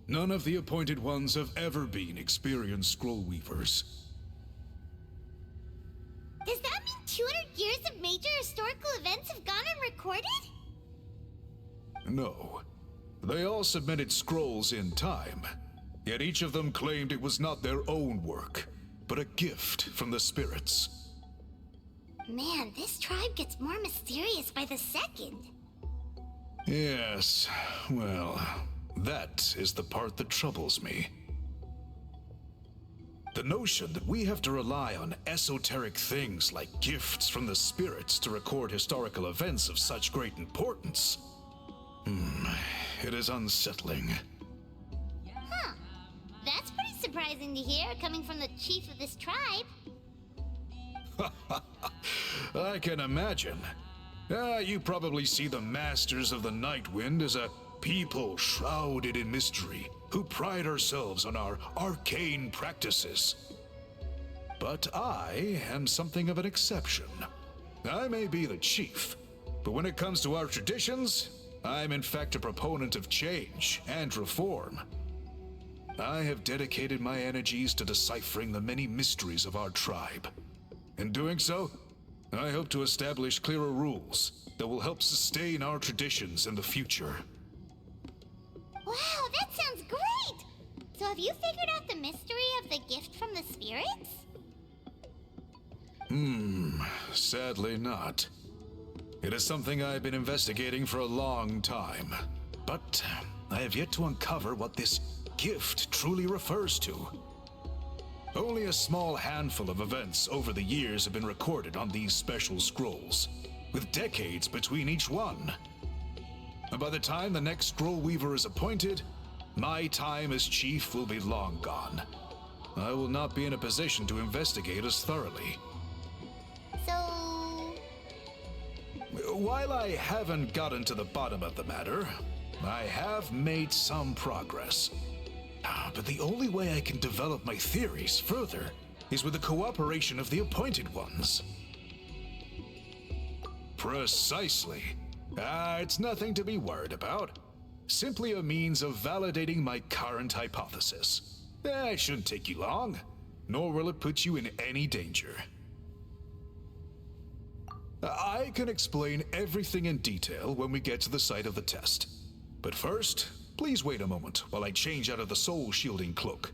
none of the appointed ones have ever been experienced scroll weavers. Does that mean 200 years of major historical events have gone unrecorded? No. They all submitted scrolls in time, yet each of them claimed it was not their own work, but a gift from the spirits. Man, this tribe gets more mysterious by the second. Yes, well, that is the part that troubles me. The notion that we have to rely on esoteric things like gifts from the spirits to record historical events of such great importance. It is unsettling. Huh. That's pretty surprising to hear, coming from the chief of this tribe. I can imagine. You probably see the Masters of the Nightwind as a people shrouded in mystery, who pride ourselves on our arcane practices. But I am something of an exception. I may be the chief, but when it comes to our traditions, I'm in fact a proponent of change and reform. I have dedicated my energies to deciphering the many mysteries of our tribe. In doing so, I hope to establish clearer rules that will help sustain our traditions in the future. Wow, that sounds great! So have you figured out the mystery of the gift from the spirits? Sadly not. It is something I've been investigating for a long time, but I have yet to uncover what this gift truly refers to. Only a small handful of events over the years have been recorded on these special scrolls, with decades between each one. And by the time the next scroll weaver is appointed, my time as chief will be long gone. I will not be in a position to investigate as thoroughly. So... While I haven't gotten to the bottom of the matter, I have made some progress. But the only way I can develop my theories further is with the cooperation of the appointed ones. Precisely. It's nothing to be worried about. Simply a means of validating my current hypothesis. It shouldn't take you long, nor will it put you in any danger. I can explain everything in detail when we get to the site of the test. But first, please wait a moment while I change out of the soul-shielding cloak.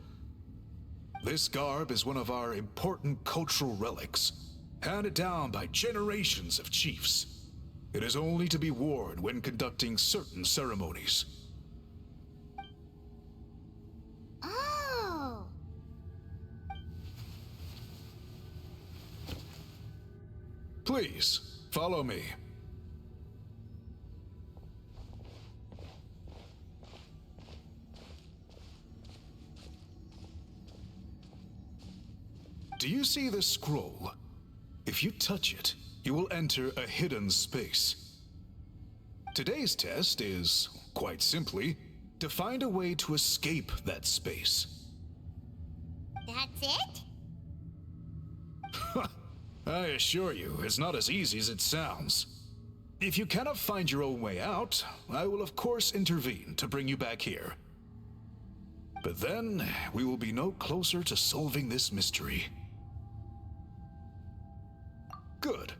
This garb is one of our important cultural relics, handed down by generations of chiefs. It is only to be worn when conducting certain ceremonies. Oh! Please, follow me. Do you see this scroll? If you touch it, you will enter a hidden space. Today's test is, quite simply, to find a way to escape that space. That's it? I assure you, it's not as easy as it sounds. If you cannot find your own way out, I will of course intervene to bring you back here. But then, we will be no closer to solving this mystery. Good.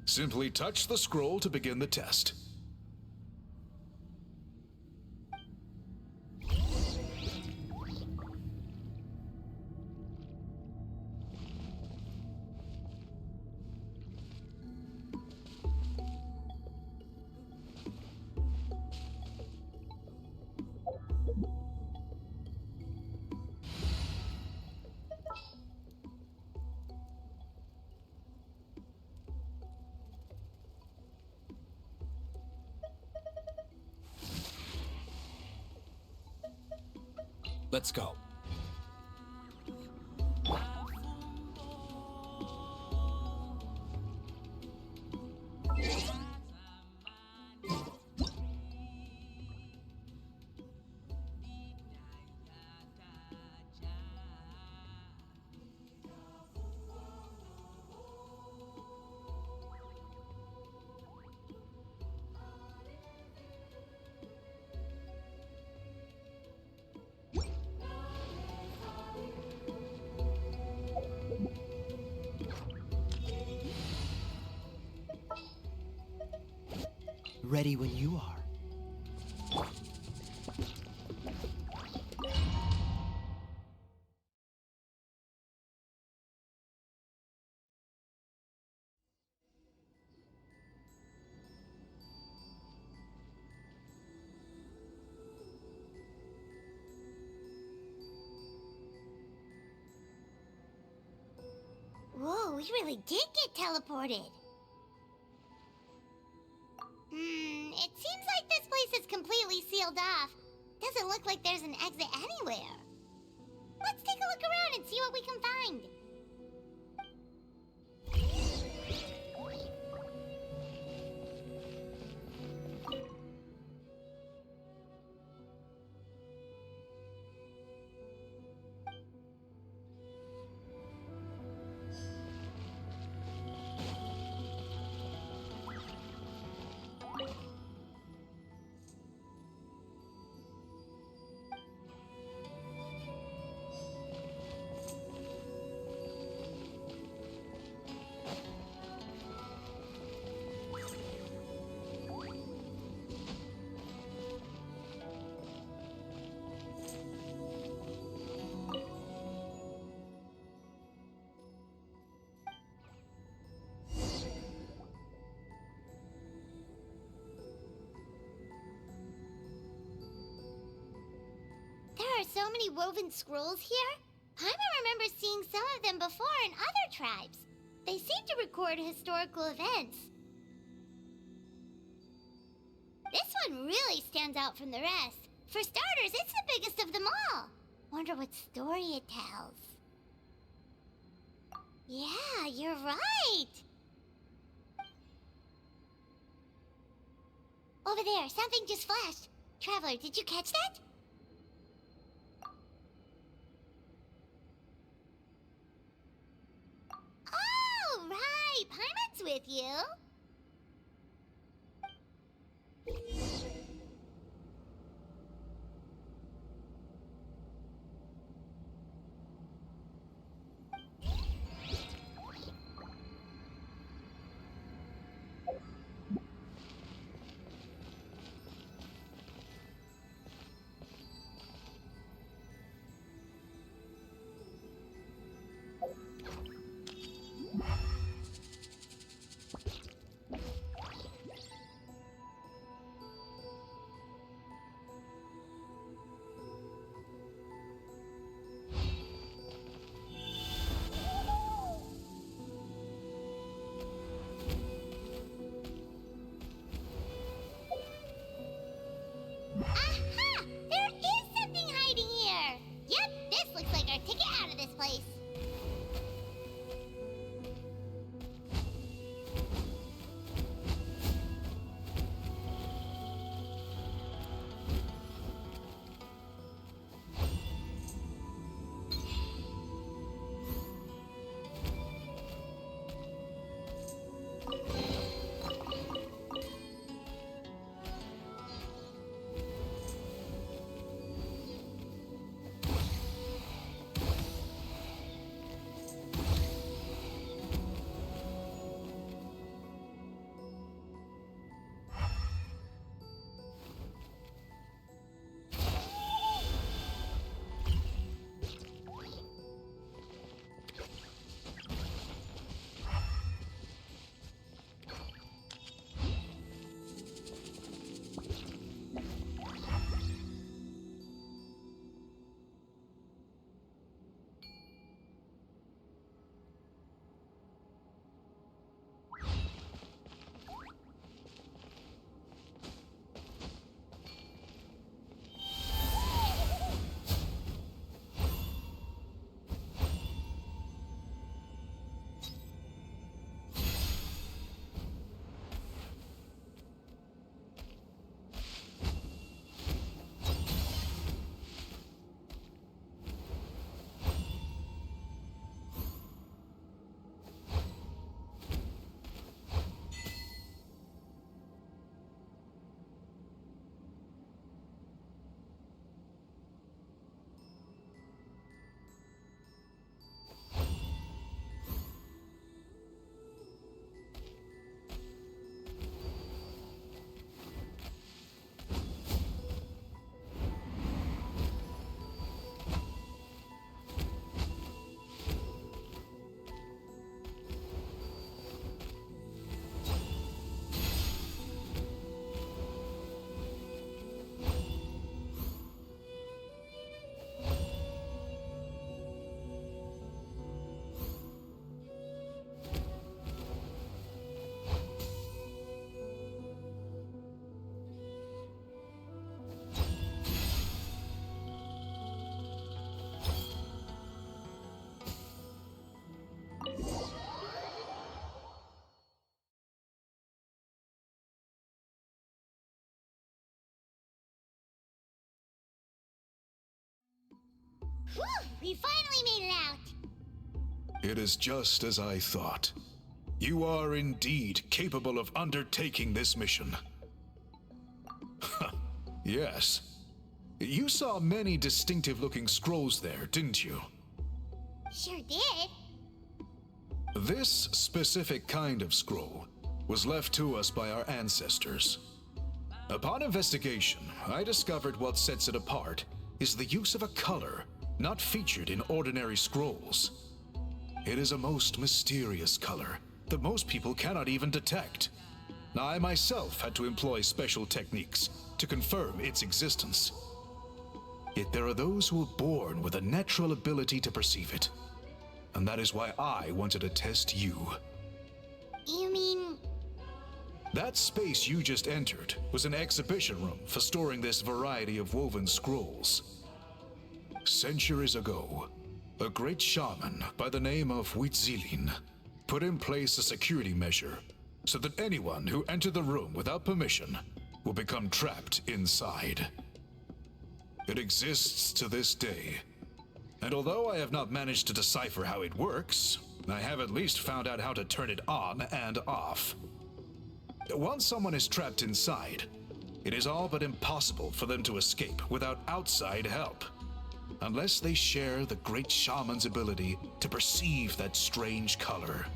Simply touch the scroll to begin the test. Let's go. Ready when you are. Whoa, we really did get teleported. It seems like this place is completely sealed off. Doesn't look like there's an exit anywhere. Let's take a look around and see what we can find. There are so many woven scrolls here. Paimon remembers seeing some of them before in other tribes. They seem to record historical events. This one really stands out from the rest. For starters, it's the biggest of them all. Wonder what story it tells. Yeah, you're right. Over there, something just flashed. Traveler, did you catch that? Oh, right. Paimon's with you. We finally made it out! It is just as I thought. You are indeed capable of undertaking this mission. Yes. You saw many distinctive-looking scrolls there, didn't you? Sure did. This specific kind of scroll was left to us by our ancestors. Upon investigation, I discovered what sets it apart is the use of a color not featured in ordinary scrolls. It is a most mysterious color that most people cannot even detect. I myself had to employ special techniques to confirm its existence. Yet there are those who are born with a natural ability to perceive it. And that is why I wanted to test you. You mean... That space you just entered was an exhibition room for storing this variety of woven scrolls. Centuries ago, a great shaman by the name of Huitzilin put in place a security measure so that anyone who entered the room without permission will become trapped inside. It exists to this day, and although I have not managed to decipher how it works, I have at least found out how to turn it on and off. Once someone is trapped inside, it is all but impossible for them to escape without outside help, unless they share the great shaman's ability to perceive that strange color.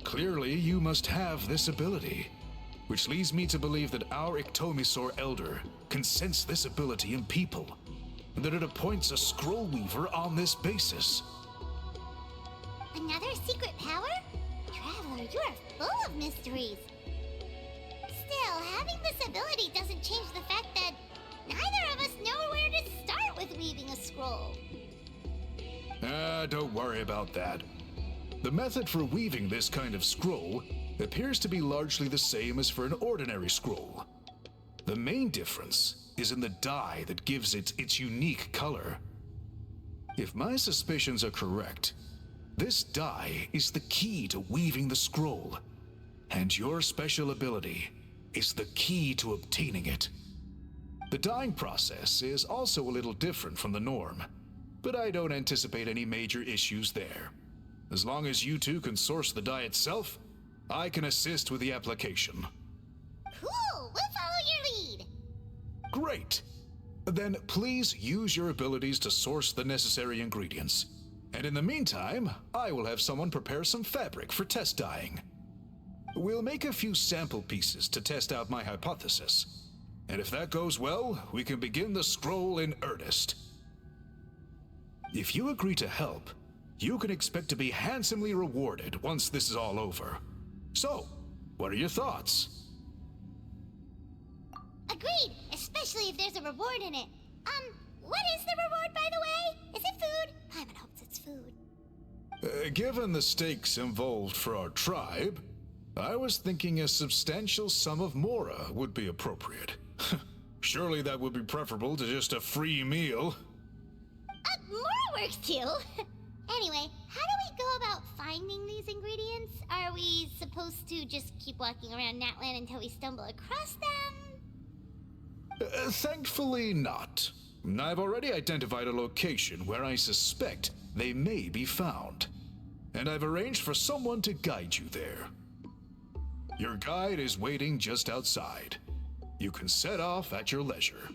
Clearly you must have this ability, which leads me to believe that our Iktomisor Elder can sense this ability in people, and that it appoints a scroll weaver on this basis. Another secret power? Traveler, you are full of mysteries. Still, having this ability doesn't change the fact that neither of us know where to start with weaving a scroll. Don't worry about that. The method for weaving this kind of scroll appears to be largely the same as for an ordinary scroll. The main difference is in the dye that gives it its unique color. If my suspicions are correct, this dye is the key to weaving the scroll, and your special ability is the key to obtaining it. The dyeing process is also a little different from the norm, but I don't anticipate any major issues there. As long as you two can source the dye itself, I can assist with the application. Cool! We'll follow your lead! Great! Then please use your abilities to source the necessary ingredients. And in the meantime, I will have someone prepare some fabric for test dyeing. We'll make a few sample pieces to test out my hypothesis. And if that goes well, we can begin the scroll in earnest. If you agree to help, you can expect to be handsomely rewarded once this is all over. So, what are your thoughts? Agreed, especially if there's a reward in it. What is the reward, by the way? Is it food? Paimon hopes it's food. Given the stakes involved for our tribe, I was thinking a substantial sum of mora would be appropriate. Surely that would be preferable to just a free meal. Mora works too! Anyway, how do we go about finding these ingredients? Are we supposed to just keep walking around Natlan until we stumble across them? Thankfully not. I've already identified a location where I suspect they may be found, and I've arranged for someone to guide you there. Your guide is waiting just outside. You can set off at your leisure.